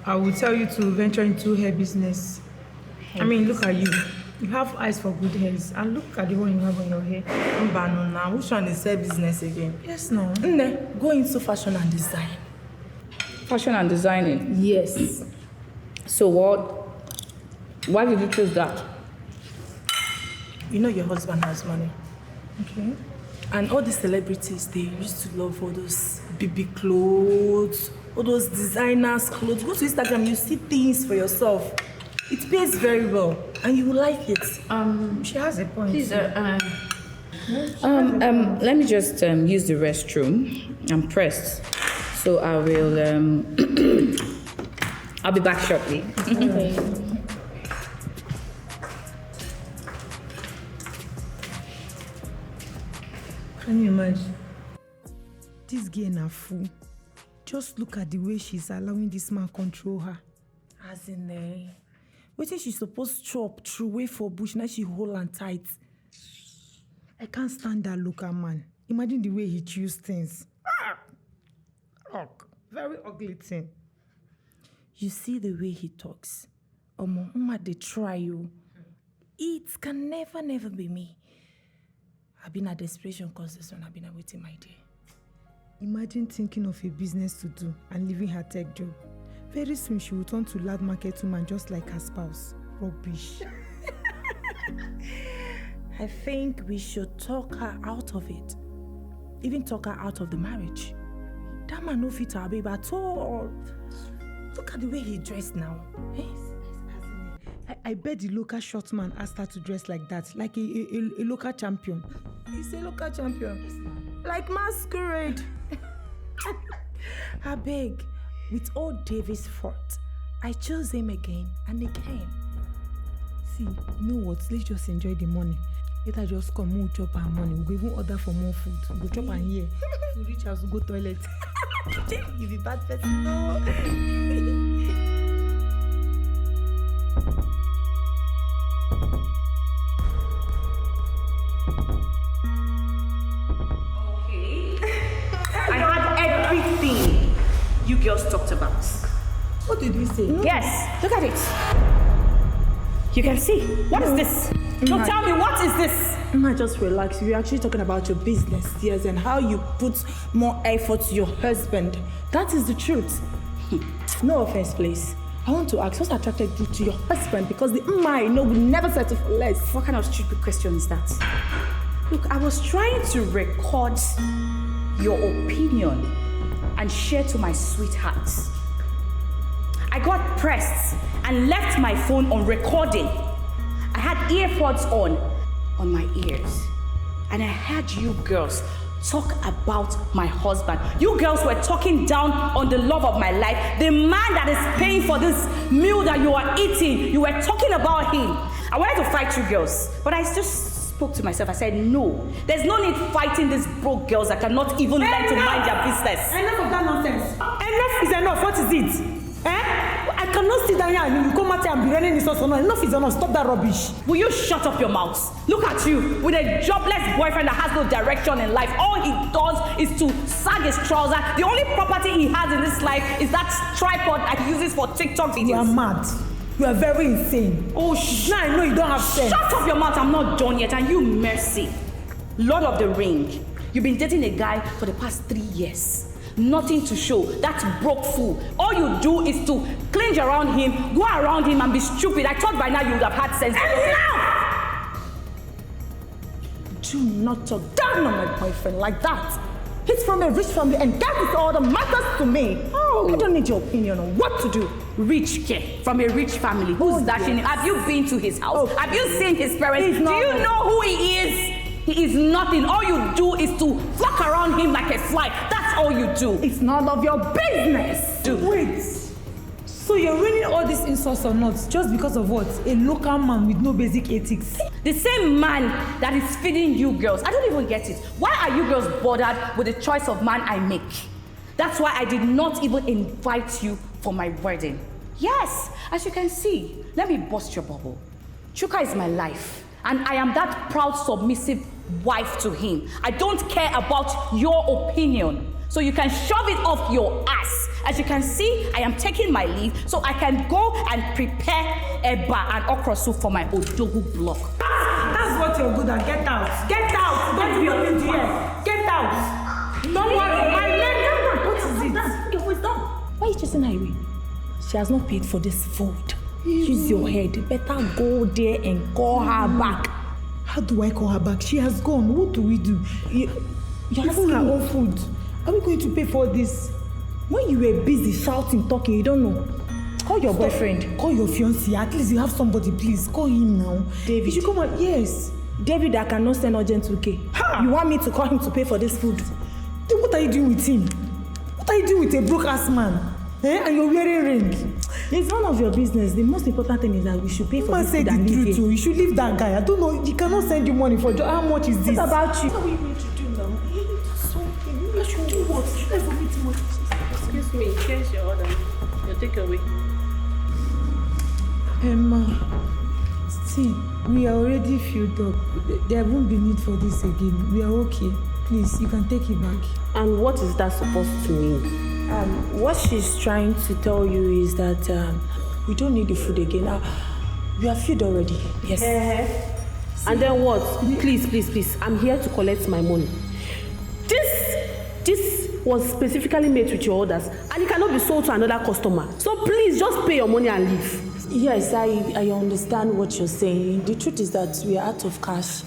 Speaker 5: I will tell you to venture into hair business. I mean, look at you. You have eyes for good hairs. And look at the one you have on your hair.
Speaker 14: Now, which one is hair business again?
Speaker 5: Yes, no.
Speaker 14: Go into fashion and design.
Speaker 11: Fashion and designing?
Speaker 14: Yes.
Speaker 11: So what? Why did you choose that?
Speaker 14: You know your husband has money.
Speaker 5: Okay.
Speaker 14: And all these celebrities, they used to love all those BB clothes, all those designers clothes. Go to Instagram, you see things for yourself. It pays very well, and you will like it.
Speaker 5: She has a point.
Speaker 11: Please, let me just use the restroom. I'm pressed, so I will. I'll be back shortly.
Speaker 5: Okay. Can you imagine? This girl na fool. Just look at the way she's allowing this man control her.
Speaker 14: As in, wetin she suppose chop through way for bush, now she hold and tight.
Speaker 5: I can't stand that local man. Imagine the way he chews things. Very ugly thing.
Speaker 14: You see the way he talks. Omo, they try you. It can never be me. I've been at desperation cause this one. I've been waiting my day.
Speaker 5: Imagine thinking of a business to do and leaving her tech job. Very soon she will turn to loud market woman just like her spouse. Rubbish.
Speaker 14: I think we should talk her out of it. Even talk her out of the marriage. That man no fit her babe at all. Look at the way he dressed now.
Speaker 5: I bet the local short man asked her to dress like that, like a local champion.
Speaker 14: He's a local champion. Like masquerade. I beg, with all Davis' fault, I chose him again and again.
Speaker 5: See, you know what? Let's just enjoy the money. Let her just come, we'll chop our money. We'll even order for more food. We'll chop and here. We'll reach house, we'll go toilet.
Speaker 14: You be bad person. No.
Speaker 11: Everything you girls talked about.
Speaker 14: What did we say?
Speaker 11: Yes, look at it. You can see. What is this? Don't tell me, what is this?
Speaker 14: Just relax. We're actually talking about your business, yes, and how you put more effort to your husband. That is the truth. No offense, please. I want to ask, what's attracted you to your husband? Because the will never settle for less.
Speaker 11: What kind of stupid question is that? Look, I was trying to record your opinion and share to my sweetheart. I got pressed and left my phone on recording. I had earpods on my ears. And I heard you girls talk about my husband. You girls were talking down on the love of my life. The man that is paying for this meal that you are eating. You were talking about him. I wanted to fight you girls, but I just spoke to myself. I said, no, there's no need fighting these broke girls that cannot even learn to mind their business.
Speaker 5: Enough of that nonsense. Enough is enough. What is it? I cannot sit down here and you come out here and be running this house. Enough is enough. Stop that rubbish.
Speaker 11: Will you shut up your mouth? Look at you with a jobless boyfriend that has no direction in life. All he does is to sag his trouser. The only property he has in this life is that tripod that he uses for TikTok videos.
Speaker 5: You are mad. You are very insane.
Speaker 11: Oh,
Speaker 5: now I know you don't have sense.
Speaker 11: Shut up your mouth. I'm not done yet. And you, Mercy, Lord of the Ring, you've been dating a guy for the past 3 years. Nothing to show. That broke fool. All you do is to clinch around him, go around him and be stupid. I thought by now you would have had sense.
Speaker 14: Enough! Do not talk down on my boyfriend like that. He's from a rich family and that is all that matters to me. I don't need your opinion on what to do.
Speaker 11: Rich kid from a rich family. Who's dashing him? Have you been to his house? Have you seen his parents? Do you know who he is? He is nothing. All you do is to flock around him like a fly. That's all you do.
Speaker 14: It's none of your business.
Speaker 5: Wait. So you're ruining all these insults or not just because of what? A local man with no basic ethics.
Speaker 11: The same man that is feeding you girls. I don't even get it. Why are you girls bothered with the choice of man I make? That's why I did not even invite you for my wedding. Yes, as you can see, let me bust your bubble. Chuka is my life. And I am that proud, submissive wife to him. I don't care about your opinion. So you can shove it off your ass. As you can see, I am taking my leave so I can go and prepare eba and okra soup for my odogu block.
Speaker 5: That's what you're good at. Get out. Get out. Don't be on here. Get out. Don't worry. My leg. What is it?
Speaker 14: Okay, what's done? Why are you chasing her away? She has not paid for this food. Use your head. Better go there and call her back.
Speaker 5: How do I call her back? She has gone. What do we do? You're asking her own food. Are we going to pay for this?
Speaker 14: When you were busy shouting, talking, you don't know. Call your boyfriend.
Speaker 5: Call your fiancé. At least you have somebody, please. Call him now.
Speaker 14: David.
Speaker 5: You should come on. Yes.
Speaker 14: David, I cannot send urgent 2K.
Speaker 5: Ha!
Speaker 14: You want me to call him to pay for this food?
Speaker 5: Then what are you doing with him? What are you doing with a broke-ass man? And you're wearing ring.
Speaker 14: It's none of your business. The most important thing is that we should pay for this food and leave
Speaker 5: the truth. You should leave that guy. I don't know. He cannot send you money for how much is this?
Speaker 14: What about you?
Speaker 5: What are we going to do now? You should do what? You should never meet him.
Speaker 13: Excuse me, here's your order. Your takeaway.
Speaker 5: Emma, see, we are already filled up. There won't be need for this again. We are okay. Please, you can take it back.
Speaker 13: And what is that supposed to mean?
Speaker 14: What she's trying to tell you is that we don't need the food again. We are filled already. Yes.
Speaker 13: And then what? Please. I'm here to collect my money. This was specifically made with your orders, and it cannot be sold to another customer. So please, just pay your money and leave.
Speaker 14: Yes, I understand what you're saying. The truth is that we are out of cash.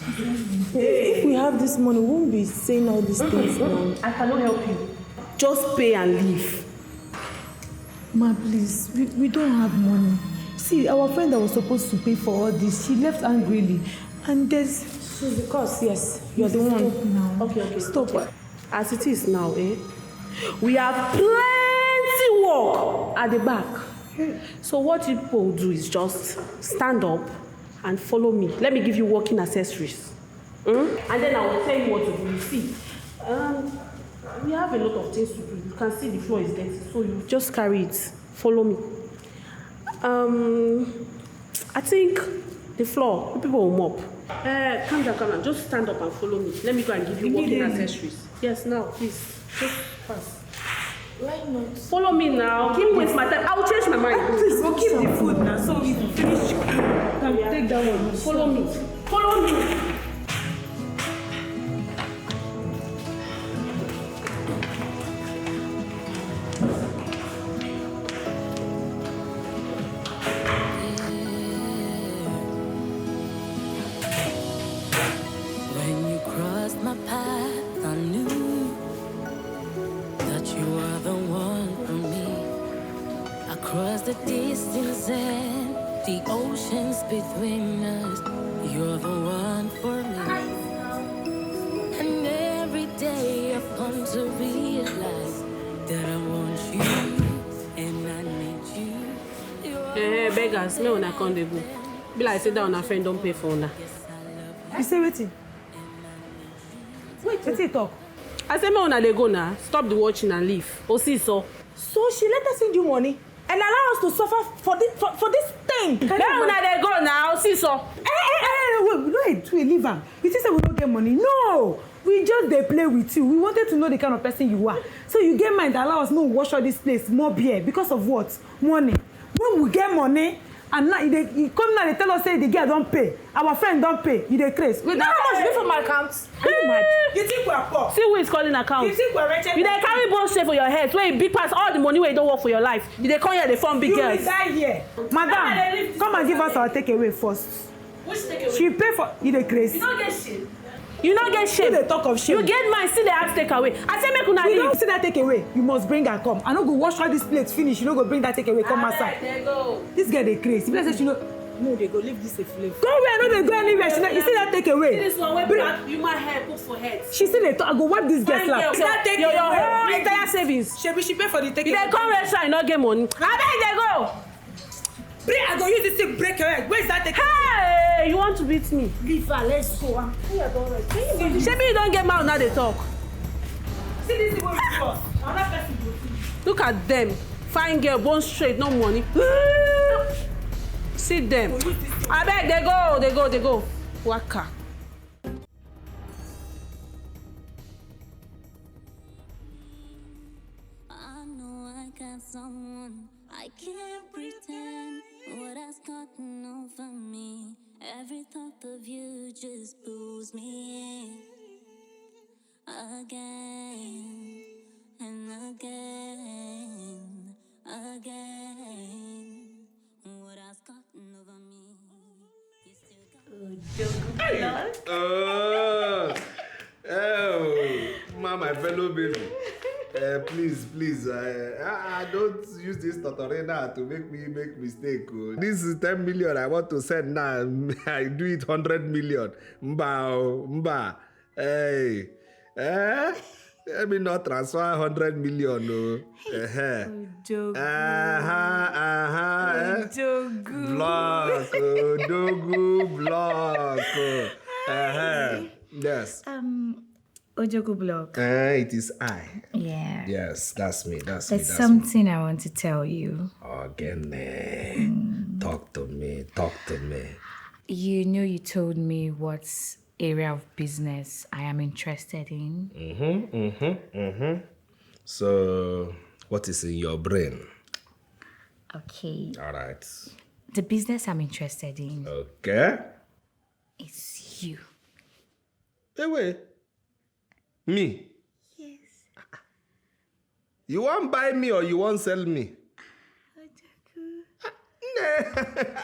Speaker 14: If we have this money, we won't be saying all these things now.
Speaker 13: I cannot help you. Just pay and leave.
Speaker 5: Ma, please, we don't have money. See, our friend that was supposed to pay for all this, she left angrily. And there's...
Speaker 14: She's the cause, yes. You're the one.
Speaker 5: Now.
Speaker 14: Okay.
Speaker 5: Stop.
Speaker 13: As it is now, we have plenty work at the back. So what you people do is just stand up and follow me. Let me give you working accessories. And then I will tell you what to do. You see, we have a lot of things to do. You can see the floor is dirty, so you just carry it. Follow me. I think the floor, people will mop. Calm down. Just stand up and follow me. Let me go and give you working accessories. Yes, now, please. Just pass.
Speaker 14: Why not?
Speaker 13: Follow me now. Keep waste my time. I will change my mind.
Speaker 5: Please, we'll keep the food now. So we finish. Take that one.
Speaker 13: Follow me. Follow me.
Speaker 15: Between us, you're the one for me. And every day I've come to realize that I want you and I need you.
Speaker 13: Beggars, me when I come they go. Be like say that on a friend don't pay for una.
Speaker 5: You say waiting. Wait, let's talk.
Speaker 13: I say me when they go now. Stop the watching and leave. Oh, see so.
Speaker 14: So she let us send you money and allow us to suffer for this thing.
Speaker 13: Then when they go now, see so.
Speaker 5: Wait, leave her. You think we don't get money? No, we just they play with you. We wanted to know the kind of person you are. So you get mind allow us no wash all this place, more beer because of what? Money. When we get money, and now you come now they tell us say the girl don't pay. Our friend don't pay. You dey craze.
Speaker 14: Wait, how much you for my account? Are you mad?
Speaker 5: You think we are poor?
Speaker 13: See who is calling account.
Speaker 5: You think we are wretched?
Speaker 13: You dey carry bone straight for your head. Where big pass all the money where you don't work for your life. You dey come here, they form big girls.
Speaker 5: You will die here, madam. Come and give us our takeaway first.
Speaker 13: Which takeaway?
Speaker 5: She pay for you dey craze.
Speaker 13: You don't get shit. You don't get shame.
Speaker 5: You talk of shame.
Speaker 13: You get mine, still they ask take away. I say make una leave.
Speaker 5: You don't see that take away. You must bring her come. I no go wash all this plates finish. You no go bring that take away come outside.
Speaker 13: There go.
Speaker 5: This girl dey crazy. If I say she no they go leave this a flavor. Go where? No they go anywhere. You see that take away.
Speaker 13: See this one where black human hair put for head.
Speaker 5: She still dey talk. I go wipe this girl slap.
Speaker 13: That take your whole entire savings.
Speaker 5: She pay for the take away.
Speaker 13: You dey come restaurant and not get money. I beg they go.
Speaker 5: I go use this thing break your head. Where's that take?
Speaker 13: Hey, you want to beat me?
Speaker 5: Leave her. Let's go. I'm tired already.
Speaker 13: Shebi you don't get mouth now they talk.
Speaker 5: See this thing wey we cross. Another person go see.
Speaker 13: Look at them. Fine girl, bone straight, no money. See them. I beg they go. Waka.
Speaker 15: want someone. I can't pretend what has gotten over me. Every thought of you just pulls me in again and again, again. What has gotten over me? You still got
Speaker 1: My fellow baby. Please, I don't use this Totorena to make me make mistake. Oh. This is 10 million I want to send now. I do it 100 million. Mba. Hey. Let me not transfer 100 million. No.
Speaker 2: Odogu.
Speaker 1: Block. Yes.
Speaker 2: Ojogu block.
Speaker 1: It is I.
Speaker 2: Yeah.
Speaker 1: Yes, that's me. That's
Speaker 2: There's something I want to tell you.
Speaker 1: Again, talk to me.
Speaker 2: You know, you told me what area of business I am interested in.
Speaker 1: So, what is in your brain?
Speaker 2: Okay.
Speaker 1: All right.
Speaker 2: The business I'm interested in.
Speaker 1: Okay.
Speaker 2: It's you.
Speaker 1: Hey, wait. Me?
Speaker 2: Yes.
Speaker 1: You want buy me or you want sell me?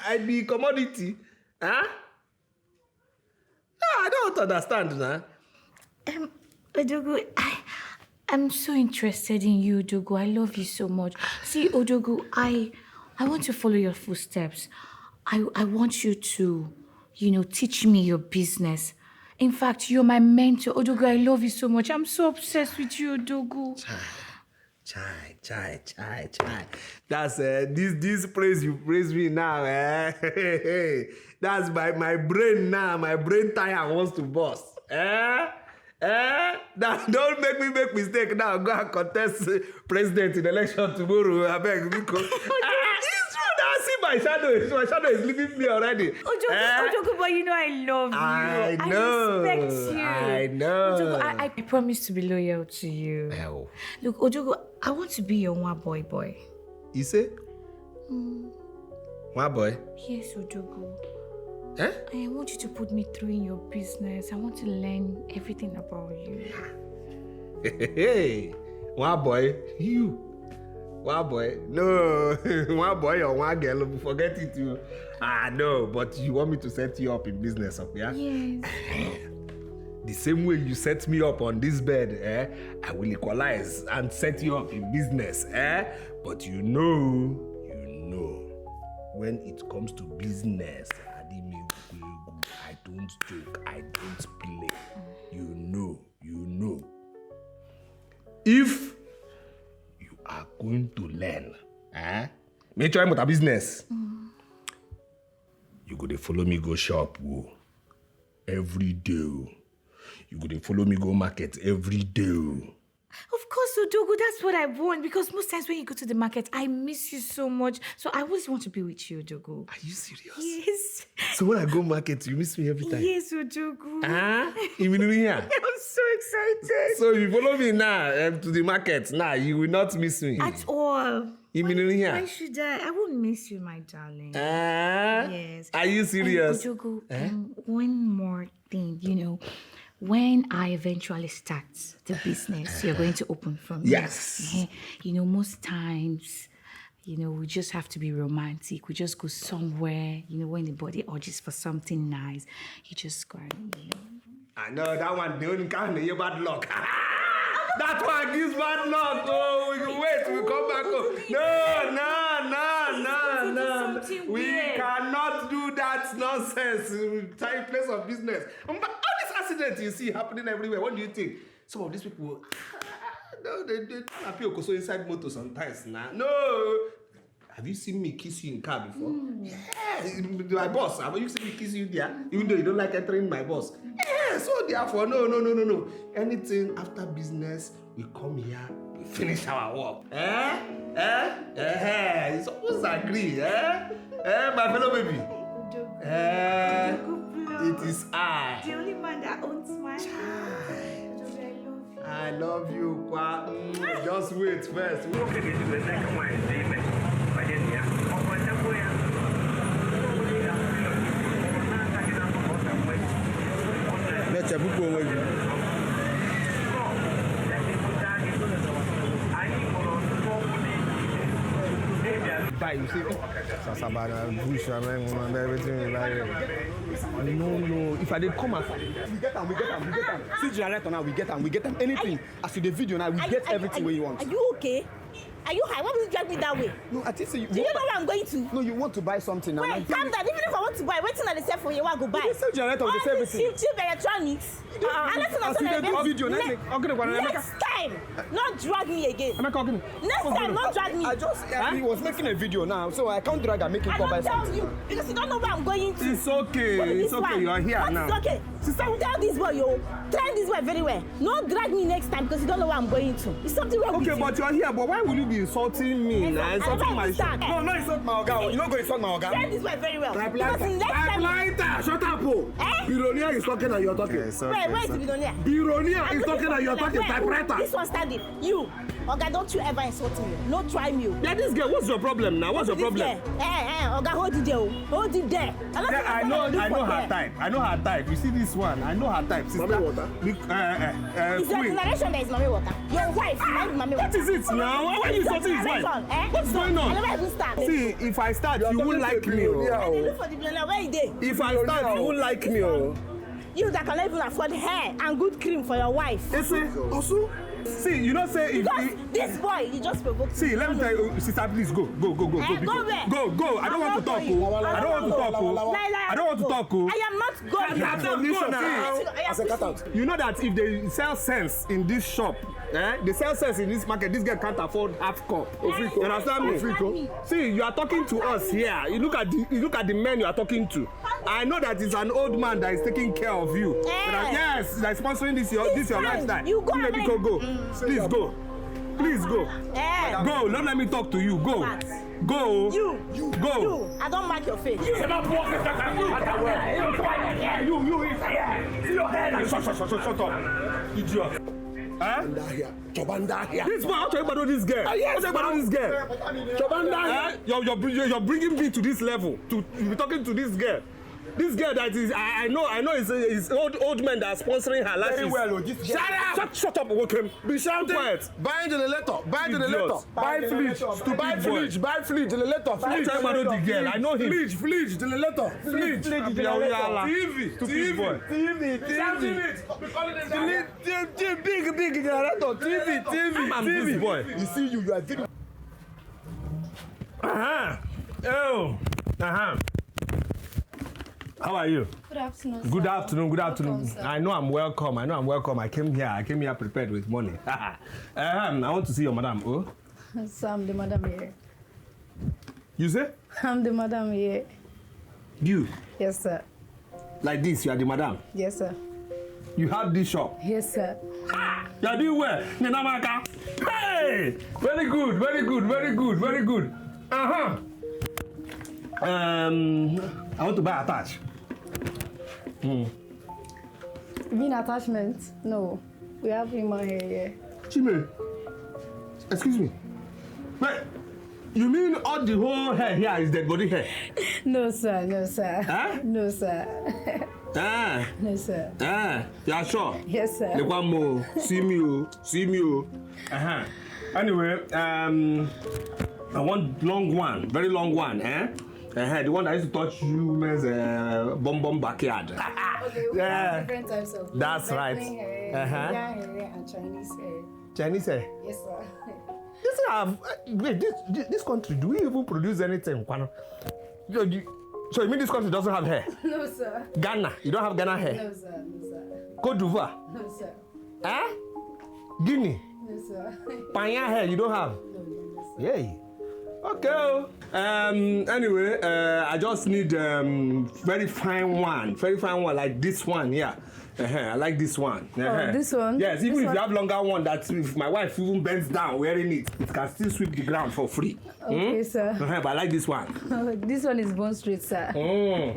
Speaker 1: I be commodity. Huh? No, I don't understand now.
Speaker 2: Odogu, I'm so interested in you, Odogu. I love you so much. See, Odogu, I want to follow your footsteps. I want you to, teach me your business. In fact, you're my mentor. Odogu, I love you so much. I'm so obsessed with you, Odogu.
Speaker 1: Chai. That's this praise you praise me now, eh? That's my brain now. My brain tire wants to burst. Don't make me make mistake now. Go and contest president in election tomorrow. I beg because it's true now. See my shadow is leaving me already.
Speaker 2: Odogu, but I love you.
Speaker 1: I know.
Speaker 2: I respect you.
Speaker 1: I know.
Speaker 2: Odogu, I promise to be loyal to you.
Speaker 1: Hell.
Speaker 2: Look, Odogu, I want to be your one boy.
Speaker 1: You say? One boy?
Speaker 2: Yes, Odogu.
Speaker 1: Eh?
Speaker 2: I want you to put me through in your business. I want to learn everything about you.
Speaker 1: Hey, one boy, you. One boy, no, one boy or one girl, forget it. No, but you want me to set you up in business, yeah?
Speaker 2: Yes.
Speaker 1: The same way you set me up on this bed, I will equalize and set you up in business, But you know, when it comes to business, I don't joke, I don't play. You know. If you are going to learn, make sure I'm with a business. You go to follow me go shop every day. You go to follow me go market every day.
Speaker 2: Of course, Odogu, that's what I want. Because most times when you go to the market, I miss you so much. So I always want to be with you, Odogu.
Speaker 1: Are you serious?
Speaker 2: Yes.
Speaker 1: So when I go market, you miss me every time?
Speaker 2: Yes, Odogu.
Speaker 1: Even here?
Speaker 2: I'm so excited.
Speaker 1: So if you follow me now to the market, now you will not miss me.
Speaker 2: At all.
Speaker 1: Why
Speaker 2: should I? I won't miss you, my darling. Yes.
Speaker 1: Are you serious?
Speaker 2: Odogu, one more thing, when I eventually start the business you're going to open for me.
Speaker 1: Yes.
Speaker 2: Most times, we just have to be romantic. We just go somewhere, when the body urges for something nice, you just go and,
Speaker 1: I know that one, the only kind of bad luck. That one gives bad luck. Oh, we can wait, we come back. No. We cannot do that nonsense. Time, place of business. But all these accidents you see happening everywhere, what do you think? Some of these people, they appear also inside motor sometimes now. No. Have you seen me kiss you in car before? Yeah, my boss. Have you seen me kiss you there? Even though you don't like entering my boss. Yeah, so therefore, no. Anything after business, we come here, we finish our work. You're supposed to agree, my fellow baby. It is I.
Speaker 2: The only man that owns my child. I
Speaker 1: I love you, Kwa. Just wait first.
Speaker 8: Okay, this is the second one.
Speaker 12: Let's book one.
Speaker 1: Buy, you see? Sasabana, bush, everything like No. If I did come as
Speaker 7: We get them. See generator now, we get them. Anything. As to the video now, we get everything where you want.
Speaker 2: Are you okay? Are you high? Why would you drag me that way?
Speaker 7: No, I think so.
Speaker 2: Do you know where I'm going to?
Speaker 7: No, you want to buy something now.
Speaker 2: Wait, calm down. Even if I want to buy, waiting at the sale for you, I go buy.
Speaker 7: You sell generator, we sell everything.
Speaker 2: Cheap electronics. Next time, not drag me again. Next time, not drag me.
Speaker 7: He was making a video now, so I can't drag and make him come buy something.
Speaker 2: I don't tell you, because you don't know where I'm going to.
Speaker 1: It's okay. It's okay. You are here now.
Speaker 2: It's okay. Sister, tell this boy, yo. Tell this boy very well. Not drag me next time because you don't know where I'm going to. It's something wrong with you.
Speaker 1: Okay, but you're here. But why would you be insulting me? Insulting my shop.
Speaker 7: No, not insult my organ. You're not going to insult my organ.
Speaker 2: Tell this boy very well.
Speaker 1: Shut up, oh. Billionaire is talking and you're talking.
Speaker 2: Where is the billionaire?
Speaker 1: Billionaire is talking and you're talking. Typewriter.
Speaker 2: This one standing. You. Oga, don't you ever insult me. No, try me.
Speaker 1: Yeah, this girl, what's your problem now? What's your problem?
Speaker 2: Oga, hold it there. Hold it there.
Speaker 1: I know her type. I know her type. You see this one? I know her type. Sister.
Speaker 2: Mommy water? It's your generation that is mommy water. Your wife, mommy water.
Speaker 1: What is it now? Why are you insulting his wife? What's going on?
Speaker 2: I never even start.
Speaker 1: See, if I start, you won't like me.
Speaker 2: Look for the billionaire. Where is it?
Speaker 1: If I start, you won't like me.
Speaker 2: You that cannot even afford hair and good cream for your wife.
Speaker 1: Also? See, you don't say
Speaker 2: if this boy, he just provoked.
Speaker 1: See, let me tell you, sister, please go.
Speaker 2: Go where?
Speaker 1: Go. I don't want to talk. I don't want to talk.
Speaker 2: I am not going.
Speaker 1: As a cut out. You know that if they sell sense in this shop, they sell sense in this market, this girl can't afford half cup. You understand me? See, you are talking to us here. You look at the men you are talking to. I know that it's an old man that is taking care of you. Yes, that is sponsoring this your lifestyle.
Speaker 2: You go.
Speaker 1: Go. Please go. Go. Don't let me talk to you. Go.
Speaker 2: You. Go. I don't mark your face.
Speaker 8: You. See your head.
Speaker 1: Shut up. Idiot.
Speaker 4: Chobanda here.
Speaker 1: This boy, how to this girl?
Speaker 4: Yes,
Speaker 1: Chobanda here. You're bringing me to this level to be talking to this girl. This girl that is, I know is old men that are sponsoring her lashes.
Speaker 7: Very well,
Speaker 1: Shut up, overcame.
Speaker 4: Be shouting.
Speaker 1: Quiet.
Speaker 4: Buy generator. Buy generator.
Speaker 7: Buy fridge.
Speaker 4: Buy fridge. Generator.
Speaker 1: Fridge. The girl. I know him.
Speaker 4: Fridge. Generator.
Speaker 1: Fridge.
Speaker 7: TV. Big generator. TV.
Speaker 1: This boy.
Speaker 7: You see, you are very.
Speaker 1: How are you?
Speaker 16: Good afternoon.
Speaker 1: Good afternoon.
Speaker 16: Welcome,
Speaker 1: I know I'm welcome. I came here prepared with money. I want to see your madam. Oh?
Speaker 16: So I'm the madam here.
Speaker 1: You say?
Speaker 16: I'm the madam here.
Speaker 1: You?
Speaker 16: Yes, sir.
Speaker 1: Like this, you are the madam?
Speaker 16: Yes, sir.
Speaker 1: You have this shop?
Speaker 16: Yes, sir.
Speaker 1: You are doing well? Hey! Very good. I want to buy attach.
Speaker 16: You mean attachment? No. We have him on here.
Speaker 1: Chime, excuse me. Wait, you mean all the whole hair here is dead body hair?
Speaker 16: No, sir.
Speaker 1: Huh?
Speaker 16: No, sir. No, sir.
Speaker 1: You are sure?
Speaker 16: Yes, sir.
Speaker 1: Look one more. See me. Anyway, I want long one, very long one, the one that used to touch women's bum backyard.
Speaker 16: Okay, we have different types of.
Speaker 1: That's right.
Speaker 16: Hair, Indian hair, and Chinese hair.
Speaker 1: Chinese hair?
Speaker 16: Yes, sir.
Speaker 1: This country, do we even produce anything? So you mean this country doesn't have hair?
Speaker 16: No, sir.
Speaker 1: Ghana, you don't have Ghana hair?
Speaker 16: No, sir.
Speaker 1: Côte d'Ivoire?
Speaker 16: No, sir.
Speaker 1: Guinea?
Speaker 16: No, sir.
Speaker 1: Panya hair, you don't have?
Speaker 16: No, sir.
Speaker 1: Yay. Okay. Anyway, I just need very fine one like this one here. I like this one.
Speaker 16: This one?
Speaker 1: Yes, even if you have longer one, that if my wife even bends down wearing it, it can still sweep the ground for free.
Speaker 16: Okay, sir.
Speaker 1: But I like this one.
Speaker 16: This one is Bone Street, sir.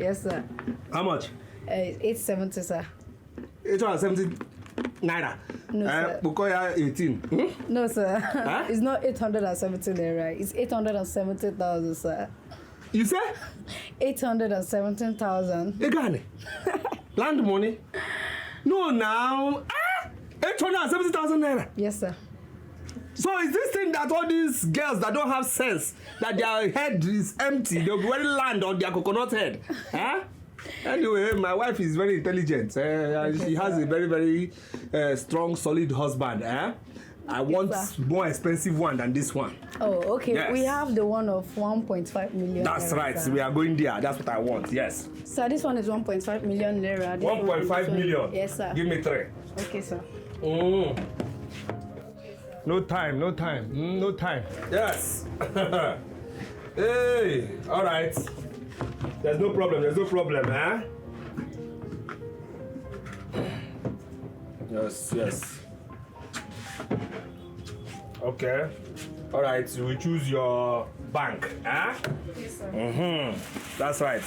Speaker 16: Yes, sir.
Speaker 1: How much?
Speaker 16: 870, sir.
Speaker 1: 870 naira.
Speaker 16: No, sir.
Speaker 1: Bukoya 18.
Speaker 16: No, sir.
Speaker 1: Huh?
Speaker 16: It's not 870 naira. It's 870,000, sir.
Speaker 1: You say?
Speaker 16: 817,000.
Speaker 1: Egane. Land money? No, now. 870,000 naira.
Speaker 16: Yes, sir.
Speaker 1: So is this thing that all these girls that don't have sense, that their head is empty, they'll be wearing land on their coconut head? Huh? Anyway, my wife is very intelligent. She has a very, very strong, solid husband. I want more expensive one than this one.
Speaker 16: Oh, okay.
Speaker 1: Yes.
Speaker 16: We have the one of 1.5 million.
Speaker 1: That's
Speaker 16: naira,
Speaker 1: right.
Speaker 16: sir.
Speaker 1: So we are going there. That's what I want. Yes.
Speaker 16: Sir, this one is 1.5 million naira. This one is
Speaker 1: 1.5 million.
Speaker 16: Yes, sir.
Speaker 1: Give me 3.
Speaker 16: Okay, sir.
Speaker 1: No time. No time. Yes. Hey. All right. There's no problem. Huh? Yes. Okay. All right. So we choose your bank. Huh?
Speaker 16: Yes, sir.
Speaker 1: That's right.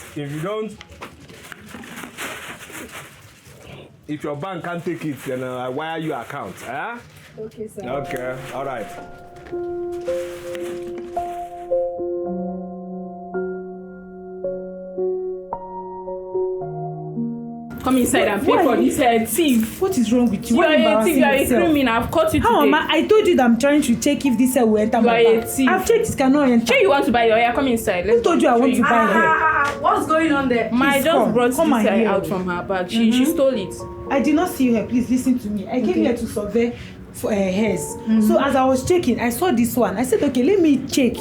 Speaker 1: If your bank can't take it, then I wire your account. Huh?
Speaker 16: Okay, sir.
Speaker 1: Okay. All right.
Speaker 13: Come inside and pay for this thief.
Speaker 5: What is wrong with you?
Speaker 13: You
Speaker 5: Why
Speaker 13: are a thief. You are a
Speaker 5: yourself?
Speaker 13: criminal. I've caught you today.
Speaker 5: How am I told you that I'm trying to check if this hair will enter my
Speaker 13: You are a
Speaker 5: bag.
Speaker 13: thief.
Speaker 5: I've checked it cannot enter.
Speaker 13: Sure you want to buy your hair? Come inside.
Speaker 5: Who told you I want to buy hair?
Speaker 13: What's going on there? My
Speaker 5: Please
Speaker 13: just
Speaker 5: come.
Speaker 13: brought
Speaker 5: Come
Speaker 13: this
Speaker 5: and
Speaker 13: hair
Speaker 5: hear.
Speaker 13: out from her bag. She stole it.
Speaker 5: I did not see her. Please listen to me. I came here to survey for hairs. So as I was checking, I saw this one. I said, okay, let me check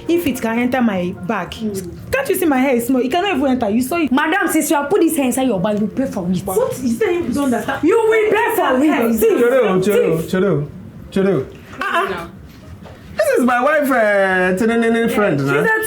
Speaker 5: if it can enter my bag. Can't you see my hair is small? It cannot even enter. You saw it.
Speaker 2: Madam, since you have put this hair inside your bag, you pay for it.
Speaker 5: What is that? You don't understand.
Speaker 2: You will pay for it.
Speaker 1: Chill. This is my wife, friend.
Speaker 13: She's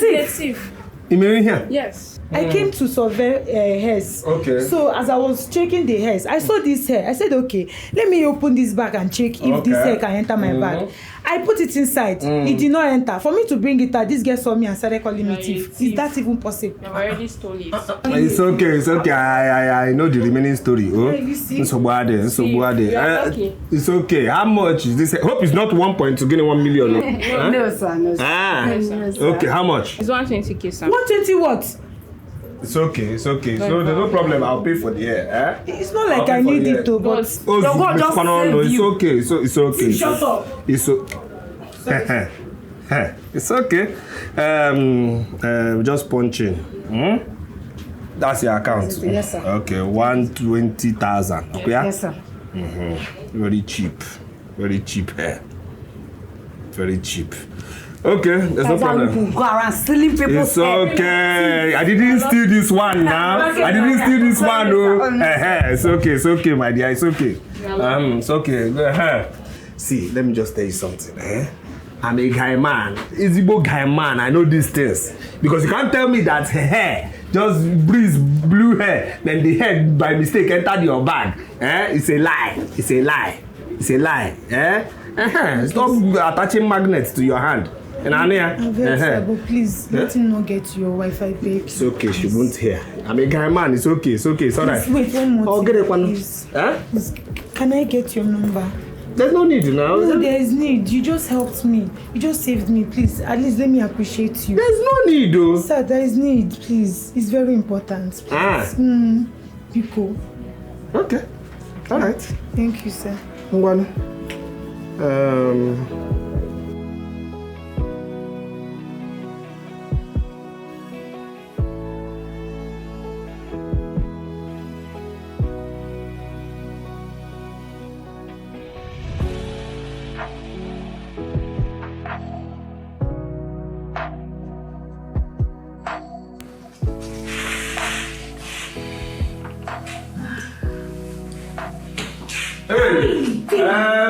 Speaker 13: a thief.
Speaker 1: You married here?
Speaker 13: Yes.
Speaker 5: I came to survey hairs.
Speaker 1: Okay.
Speaker 5: So as I was checking the hairs, I saw this hair. I said, okay, let me open this bag and check if this hair can enter my bag. I put it inside. It did not enter. For me to bring it out, this girl saw me and started calling me thief. Is that even possible?
Speaker 13: You already stole it.
Speaker 1: It's okay. I know the remaining story. Oh,
Speaker 5: You see?
Speaker 1: It's
Speaker 13: okay.
Speaker 1: It's okay. How much is this? Hope it's not 1 point to gain 1 million. Huh?
Speaker 16: No, sir. No, sir.
Speaker 1: Ah,
Speaker 16: No, sir.
Speaker 1: okay. How much?
Speaker 13: It's 120k, sir.
Speaker 5: 120 what?
Speaker 1: It's okay. So there's no problem. I'll pay for the hair.
Speaker 5: It's not like I need it to, but
Speaker 1: Oh,
Speaker 5: your God just saved
Speaker 1: it's
Speaker 5: you.
Speaker 1: okay. It's okay.
Speaker 5: Shut up.
Speaker 1: It's it's okay. Just punching. That's your account.
Speaker 16: Yes, sir.
Speaker 1: Okay, 120,000. Okay.
Speaker 16: Yes, sir.
Speaker 1: Very cheap hair. Very cheap. Okay, there's no problem.
Speaker 2: Go around stealing people's
Speaker 1: It's okay. I didn't steal this one now. I didn't steal this one, though. It's okay, my dear. It's okay. It's okay. See, let me just tell you something. I'm a guy man. Izigbo guy man. I know these things. Because you can't tell me that hair, just breeze, blue hair, then the hair by mistake entered your bag. It's a lie. Stop attaching magnets to your hand.
Speaker 5: I'm very sorry, but please let him not get your Wi-Fi back.
Speaker 1: It's okay, she won't hear. I'm a guy man, it's okay, it's alright.
Speaker 5: Please, wait one more
Speaker 1: I'll
Speaker 5: thing,
Speaker 1: get it one.
Speaker 5: please. Can I get your number?
Speaker 1: There's no need now.
Speaker 5: No, there is need. You just helped me. You just saved me. Please, at least let me appreciate you.
Speaker 1: There's no need, though.
Speaker 5: Sir, there is need, please. It's very important. Please. Pico.
Speaker 1: Okay. Alright.
Speaker 5: Thank you, sir.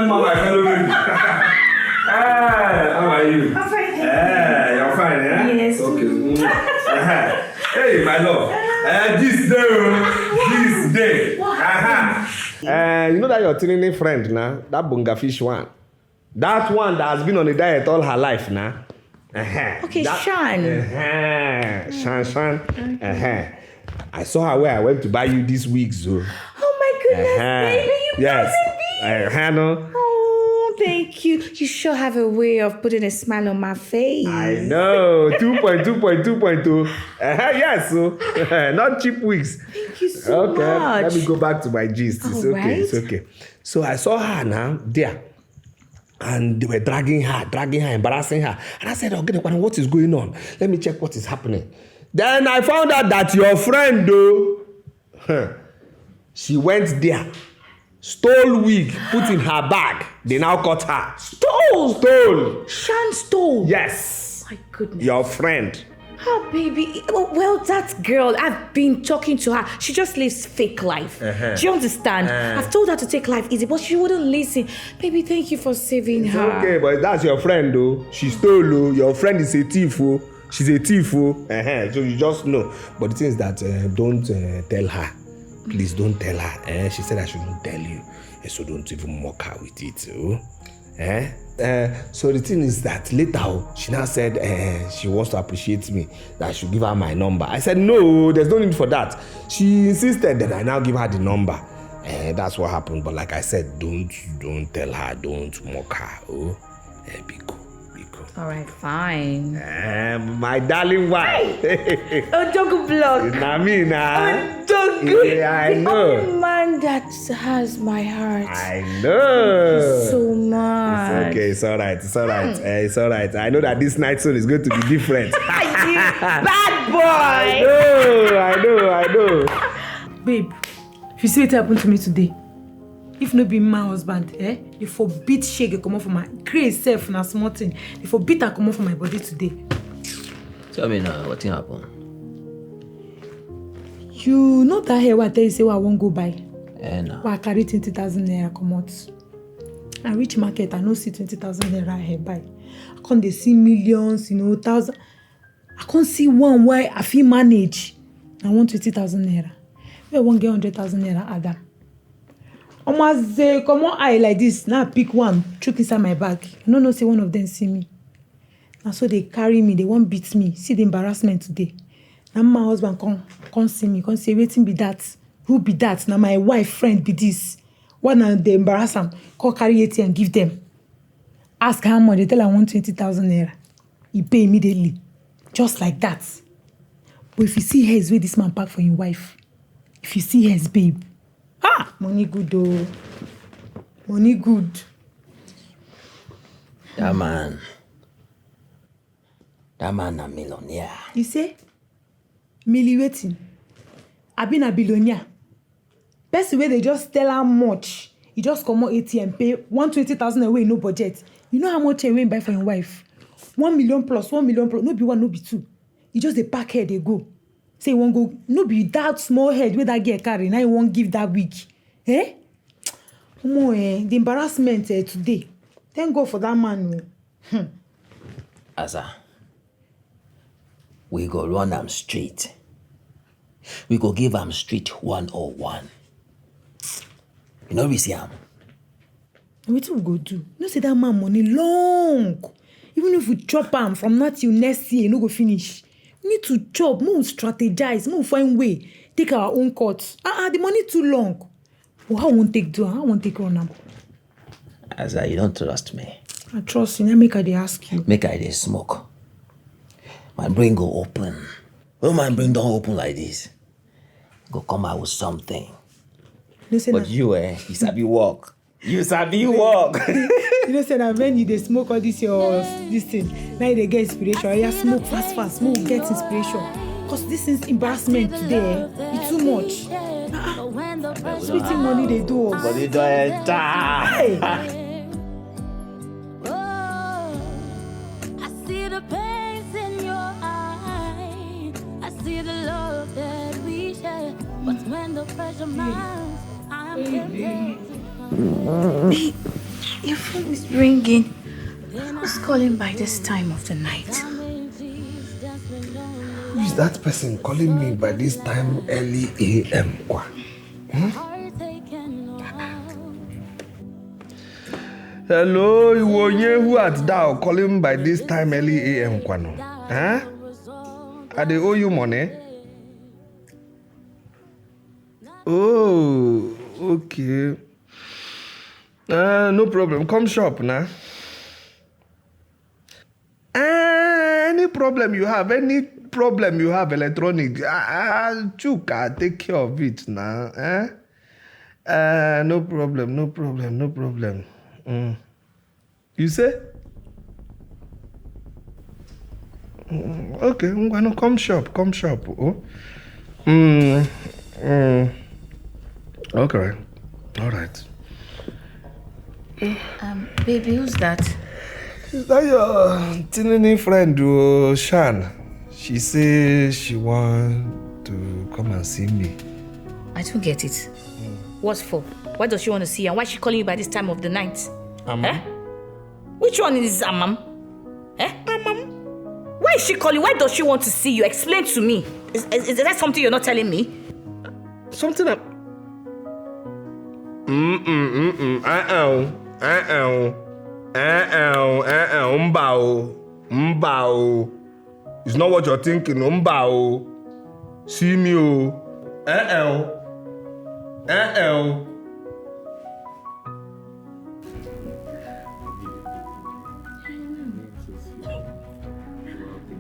Speaker 1: Mama, hello. How are you?
Speaker 5: I'm fine.
Speaker 1: You're fine, yeah?
Speaker 5: Yes.
Speaker 1: Okay. Hey, my love. This day. You know that your tiny friend now, that bunga fish one. That one that has been on a diet all her life now.
Speaker 2: Okay, Shan.
Speaker 1: Shan. I saw her where I went to buy you this week, so.
Speaker 2: Oh my goodness, baby, you
Speaker 1: yes.
Speaker 2: baby.
Speaker 1: Hannah.
Speaker 11: Oh, thank you. You sure have a way of putting a smile on my face.
Speaker 1: I know. 2.2.2.2. Yes, so not cheap wigs.
Speaker 11: Thank you so much.
Speaker 1: Okay, let me go back to my gist. It's
Speaker 11: All
Speaker 1: okay.
Speaker 11: right.
Speaker 1: It's okay. So I saw her now there. And they were dragging her, embarrassing her. And I said, okay, what is going on? Let me check what is happening. Then I found out that your friend, though, she went there, stole wig, put in her bag. They now caught her. Stole.
Speaker 11: Shan stole.
Speaker 1: Yes.
Speaker 11: My goodness.
Speaker 1: Your friend.
Speaker 11: Oh, baby. Well, that girl, I've been talking to her. She just lives fake life.
Speaker 1: Uh-huh.
Speaker 11: Do you understand? I've told her to take life easy, but she wouldn't listen. Baby, thank you for saving
Speaker 1: It's
Speaker 11: her.
Speaker 1: okay, but that's your friend, though. She stole, oh. Your friend is a thief, oh. She's a thief, oh. So you just know. But the thing is that don't tell her. Please don't tell her. She said I shouldn't tell you. So don't even mock her with it, oh. So the thing is that later she now said she wants to appreciate me, that I should give her my number. I said no, there's no need for that. She insisted that I now give her the number. That's what happened. But like I said, don't tell her, don't mock her. Oh, be cool.
Speaker 11: All right, fine.
Speaker 1: My darling wife.
Speaker 11: Oh, dog block.
Speaker 1: Nami na.
Speaker 11: Dog.
Speaker 1: Yeah, I know.
Speaker 11: The only man that has my heart.
Speaker 1: I know.
Speaker 11: Thank you so much.
Speaker 1: It's okay. It's all right. It's all right. I know that this night soon is going to be different.
Speaker 11: Bad boy.
Speaker 1: I know.
Speaker 5: Babe, if you see what happened to me today, if no be my husband, you forbid shege come off from my grace self na small thing. You forbid her come off from my body today.
Speaker 9: Tell me now, what happened?
Speaker 5: You know that hair what I tell you say what I won't go buy.
Speaker 9: No.
Speaker 5: Why I carry 20,000 naira come out. I reach market, I no see 20,000 naira hair buy. I can't they see millions, thousand. I can't see one why I feel manage. I want 20,000 naira. I won't get 100,000 naira Adam. Almost come on eye like this. Now I pick one, chook inside my bag. No, see one of them see me. Now so they carry me, they won't beat me. See the embarrassment today. Now my husband come see me, come say, waiting be that. Who be that? Now my wife friend be this. What now they embarrass them? Call carry it and give them. Ask how much, they tell I want 20,000 naira. He pay immediately. Just like that. But if you see hairs where this man pack for your wife, if you see hairs, babe, money good though. Money good.
Speaker 9: That man a millionaire.
Speaker 5: You say? Millie waiting. I been a billionaire. Person where they just tell how much. You just come on ATM, pay 120,000 away, no budget. You know how much you buy for your wife? 1 million plus, 1 million plus. No be one, no be two. You just the pack head, they go. Say you won't go. No be that small head where that get carry. Now you won't give that week. The embarrassment today. Thank God for that man.
Speaker 9: Asa, we go run am straight. We go give am straight 101. You know we see am.
Speaker 5: What we go do? No say that man money long. Even if we chop am from now till next year, no go finish. We need to chop, more strategize, more find way, take our own cuts. The money too long. But how won't take do? How won't take run am?
Speaker 9: Asa, you don't trust me.
Speaker 5: I trust you. Now make I dey ask you.
Speaker 9: Make I dey smoke. My brain go open. When my brain don't open like this, go come out with something.
Speaker 5: Listen,
Speaker 9: but you sabi walk. You sabi walk.
Speaker 5: You know, say that when you dey smoke all this thing, now you dey get inspiration. You smoke fast, smoke get inspiration. Cause this is embarrassment today. It's too much. Sweetie money they do us.
Speaker 9: But they don't die.
Speaker 15: I see the pains in your eye. I see the love that we share. But when the pressure mounts, I'm tempted.
Speaker 11: Babe, your phone is ringing. Who's calling by this time of the night?
Speaker 1: Who is that person calling me by this time early a.m.? Hello, who art thou calling by this time early a.m.? I they owe you money? Oh, okay. No problem. Come shop now. Any problem you have, electronic, Chuka, take care of it now. No problem. You say? Okay, I'm gonna come shop. Oh. Okay. All right.
Speaker 11: Baby, who's that?
Speaker 1: Is that your tiny friend, Shan? She says she wants to come and see me.
Speaker 11: I don't get it. What for? Why does she want to see you? And why is she calling you by this time of the night?
Speaker 1: Amam?
Speaker 11: Which one is Amam? Amam? Why is she calling? Why does she want to see you? Explain to me. Is that something you're not telling me?
Speaker 1: Something that... Mbao. It's not what you're thinking. Mbao. See me.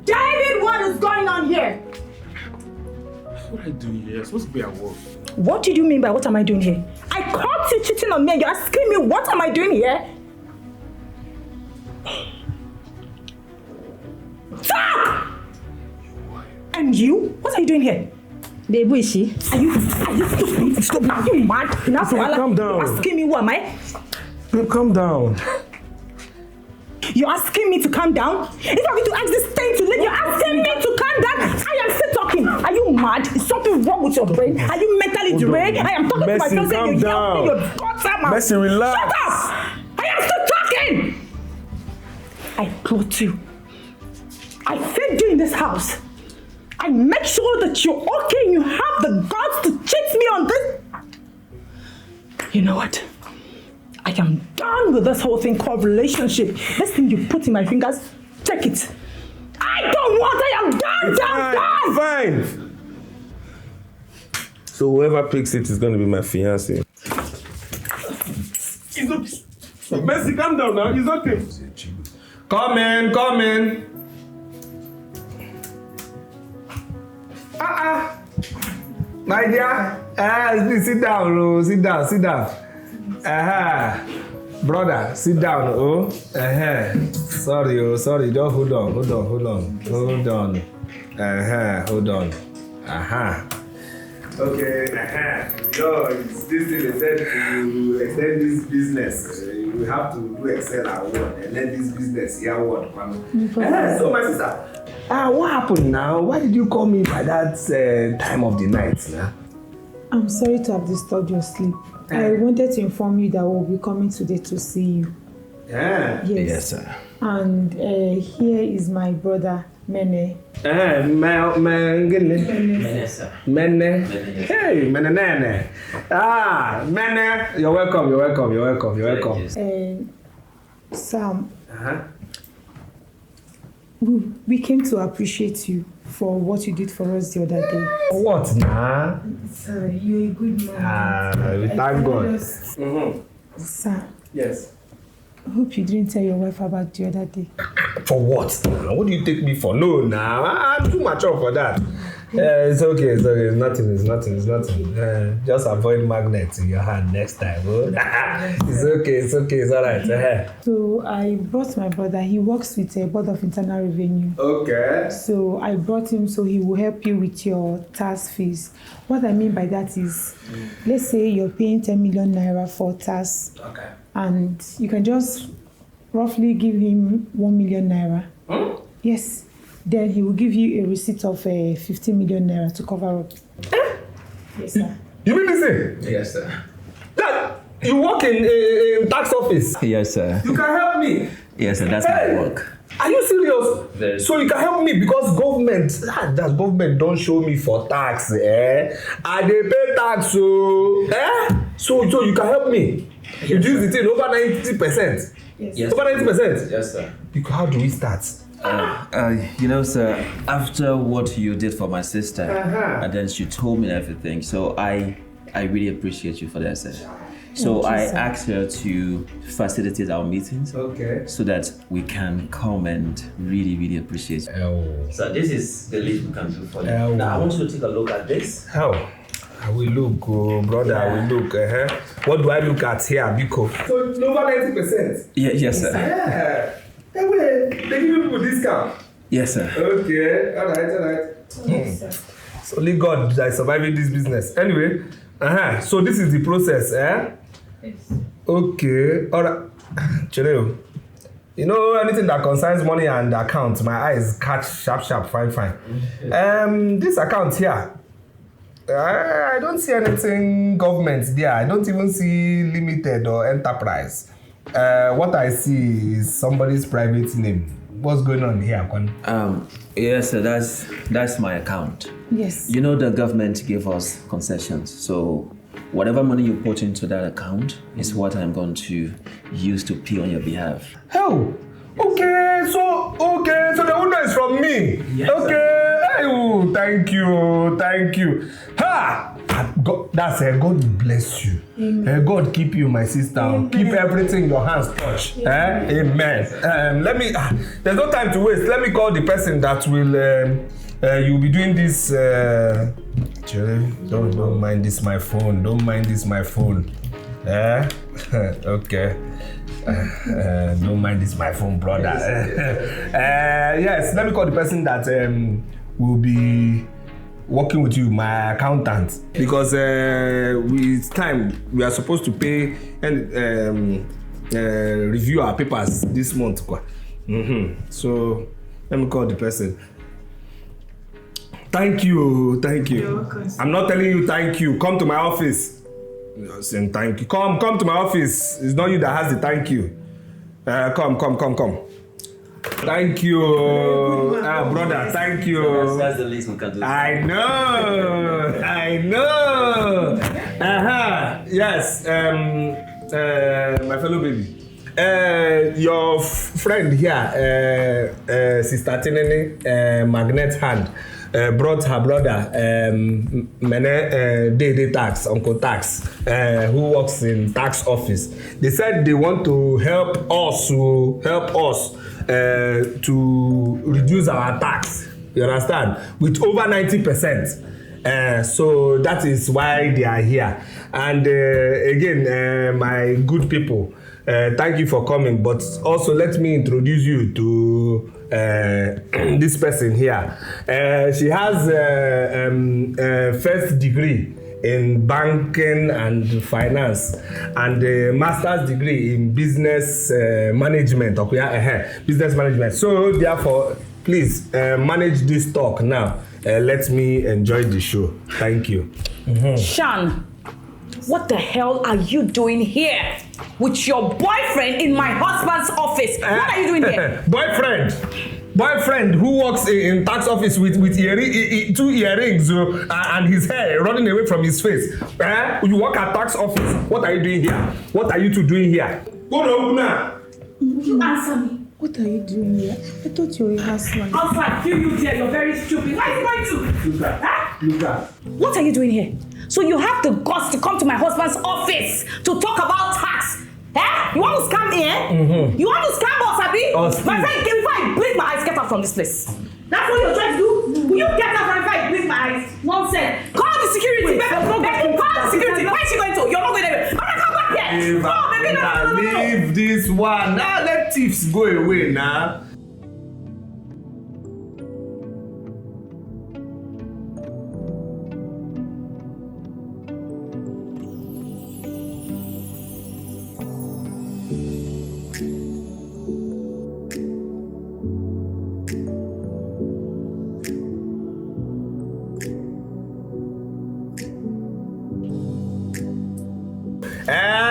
Speaker 14: David, what is going on here?
Speaker 12: What are you doing here? You're supposed to be at work.
Speaker 14: What did you mean by what am I doing here? I caught you cheating on me and you're asking me what am I doing here? Stop! And you? What are you doing here? Babe, who is she? Are you stupid? Stop! Are you mad?
Speaker 12: Calm down.
Speaker 14: You're asking me who am I?
Speaker 12: Babe, calm down.
Speaker 14: You're asking me to calm down? If I'm going to ask this thing to leave, you're asking me to calm down? I am still talking. Are you mad? Is something wrong with your brain? Are you mentally deranged? I am talking to my fiance and you're yelling your guts out.
Speaker 12: Mercy, relax.
Speaker 14: Shut up! I am still talking! I clothed you. I fed you in this house. I make sure that you're okay and you have the guts to cheat me on this. You know what? I am done with this whole thing called relationship. This thing you put in my fingers, take it. I don't want, I am done, done.
Speaker 12: Fine. So whoever picks it is going to be my fiancé. It's okay. Mercy, calm down now. It's okay.
Speaker 1: Come in. My dear, please sit down, sit down. Brother, sit down, Sorry, just hold on. Hold on. Okay, No, this thing is said to extend this business. You have to do Excel at work and let this business here work. So my sister, what happened now? Why did you call me by that time of the night?
Speaker 5: I'm sorry to have disturbed your sleep. I wanted to inform you that we'll be coming today to see you.
Speaker 1: Yeah.
Speaker 5: Yes,
Speaker 1: sir.
Speaker 5: And here is my brother, Mene.
Speaker 1: Mene,
Speaker 9: sir.
Speaker 1: Mene. Hey, Mene. Mene. You're welcome.
Speaker 5: Sam. We came to appreciate you for what you did for us the other day.
Speaker 1: What now?
Speaker 5: Sir, you're a good man.
Speaker 1: We thank God.
Speaker 5: Sir.
Speaker 1: Yes.
Speaker 5: I hope you didn't tell your wife about the other day.
Speaker 1: For what? What do you take me for? No, I'm too mature for that. It's okay. It's nothing. Just avoid magnets in your hand next time. It's okay. It's all right.
Speaker 5: So I brought my brother. He works with a Board of Internal Revenue.
Speaker 1: Okay.
Speaker 5: So I brought him so he will help you with your tax fees. What I mean by that is, let's say you're paying 10 million naira for tax.
Speaker 1: Okay.
Speaker 5: And you can just roughly give him 1 million naira.
Speaker 1: Huh?
Speaker 5: Yes. Then he will give you a receipt of 15 million naira to cover up. Yes, sir.
Speaker 1: You mean this thing?
Speaker 9: Yes, sir.
Speaker 1: That you work in tax office?
Speaker 9: Yes, sir.
Speaker 1: You can help me?
Speaker 9: Yes, sir. That's my work.
Speaker 1: Are you serious?
Speaker 9: Very.
Speaker 1: So you can help me because government don't show me for tax, I dey pay tax, so you can help me. You do the thing over 90%.
Speaker 5: Yes.
Speaker 1: Over 90%.
Speaker 9: Yes, sir.
Speaker 1: How do we start?
Speaker 9: Sir, after what you did for my sister, and then she told me everything, so I really appreciate you for that, sir. So I asked her to facilitate our meetings, so that we can come and really appreciate. So this is the least we can do for you. Now I want you to take a look at this.
Speaker 1: How? I will look, brother. I will look. What do I look at here, Biko? So over 90%.
Speaker 9: Yes, sir.
Speaker 1: Yeah. Hey, wait. They give you people discount.
Speaker 9: Yes, sir.
Speaker 1: Okay. All right. It's only God that is surviving this business. Anyway, so this is the process, Yes. Okay. All right. Cheneo, you know anything that concerns money and accounts, my eyes catch sharp, fine. This account here, I don't see anything government there. I don't even see limited or enterprise. What I see is somebody's private name. What's going on here, Kwan?
Speaker 9: Yes, sir, that's my account.
Speaker 5: Yes.
Speaker 9: You know the government gave us concessions, so whatever money you put into that account is what I'm going to use to pay on your behalf.
Speaker 1: Oh, okay, so the owner is from me.
Speaker 9: Yes,
Speaker 1: okay. Oh, thank you. Ha! God, that's God bless you. God keep you, my sister. Amen. Keep everything your hands touch. Amen. Let me. There's no time to waste. Let me call the person that will. You'll be doing this. Don't mind this. My phone. Don't mind this. My phone. Okay. Don't mind this. My phone, brother. Yes. Let me call the person that will be working with you, my accountant, because it's time we are supposed to pay and review our papers this month. So let me call the person. Thank you. I'm not telling you thank you. Come to my office. You're saying thank you. Come to my office. It's not you that has the thank you. Come. Thank you, brother. Thank you.
Speaker 9: That's the least we can do.
Speaker 1: I know. Yes. My fellow baby. Your friend here, Sister Tinene, Magnet Hand, brought her brother, Day Tax, Uncle Tax, who works in tax office. They said they want to help us to reduce our tax. You understand? With over 90%. So that is why they are here. And again, my good people, thank you for coming. But also let me introduce you to this person here. She has a first degree in banking and finance and a master's degree in business management. Business management. So therefore, please manage this talk now. Let me enjoy the show. Thank you.
Speaker 11: Sean, what the hell are you doing here with your boyfriend in my husband's office? What are you doing here?
Speaker 1: Boyfriend who works in tax office with two earrings and his hair running away from his face. You work at tax office. What are you doing here? What are you two doing here?
Speaker 11: You answer me.
Speaker 5: What are you doing here? I thought you were a husband.
Speaker 11: Also, I feel you there. You're very stupid. Why are you going to?
Speaker 1: Look at.
Speaker 11: What are you doing here? So you have the guts to come to my husband's office to talk about tax? You want to scam me,
Speaker 1: Mm-hmm.
Speaker 11: You want to scam us, Abi? My friend, before I blink my eyes, get out from this place. That's what you're trying to do? Will you get out from I blink my eyes? Nonsense. Call the security. Baby, call the security. Where is she going to? You're not going anywhere. I'm not come back here. No, baby, no.
Speaker 1: Leave this one. Now let thieves go away now.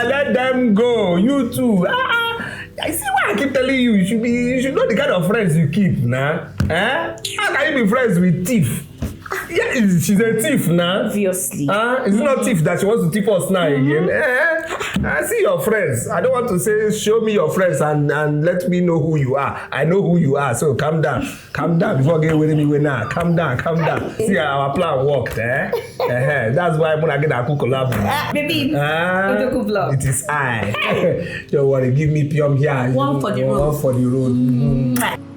Speaker 1: Let them go. You too. I see why I keep telling you. You should know the kind of friends you keep, nah. How can you be friends with thief? Yeah, she's a thief now.
Speaker 11: Obviously.
Speaker 1: It's not thief that she wants to tip us now again. I see your friends. I don't want to say show me your friends and let me know who you are. I know who you are, so calm down. Calm down before getting with me now. Calm down. See our plan worked, That's why I'm gonna get a cool collab.
Speaker 11: Baby,
Speaker 1: it is I. Don't worry, give me Pyom here.
Speaker 11: One for the road.
Speaker 1: One for the road.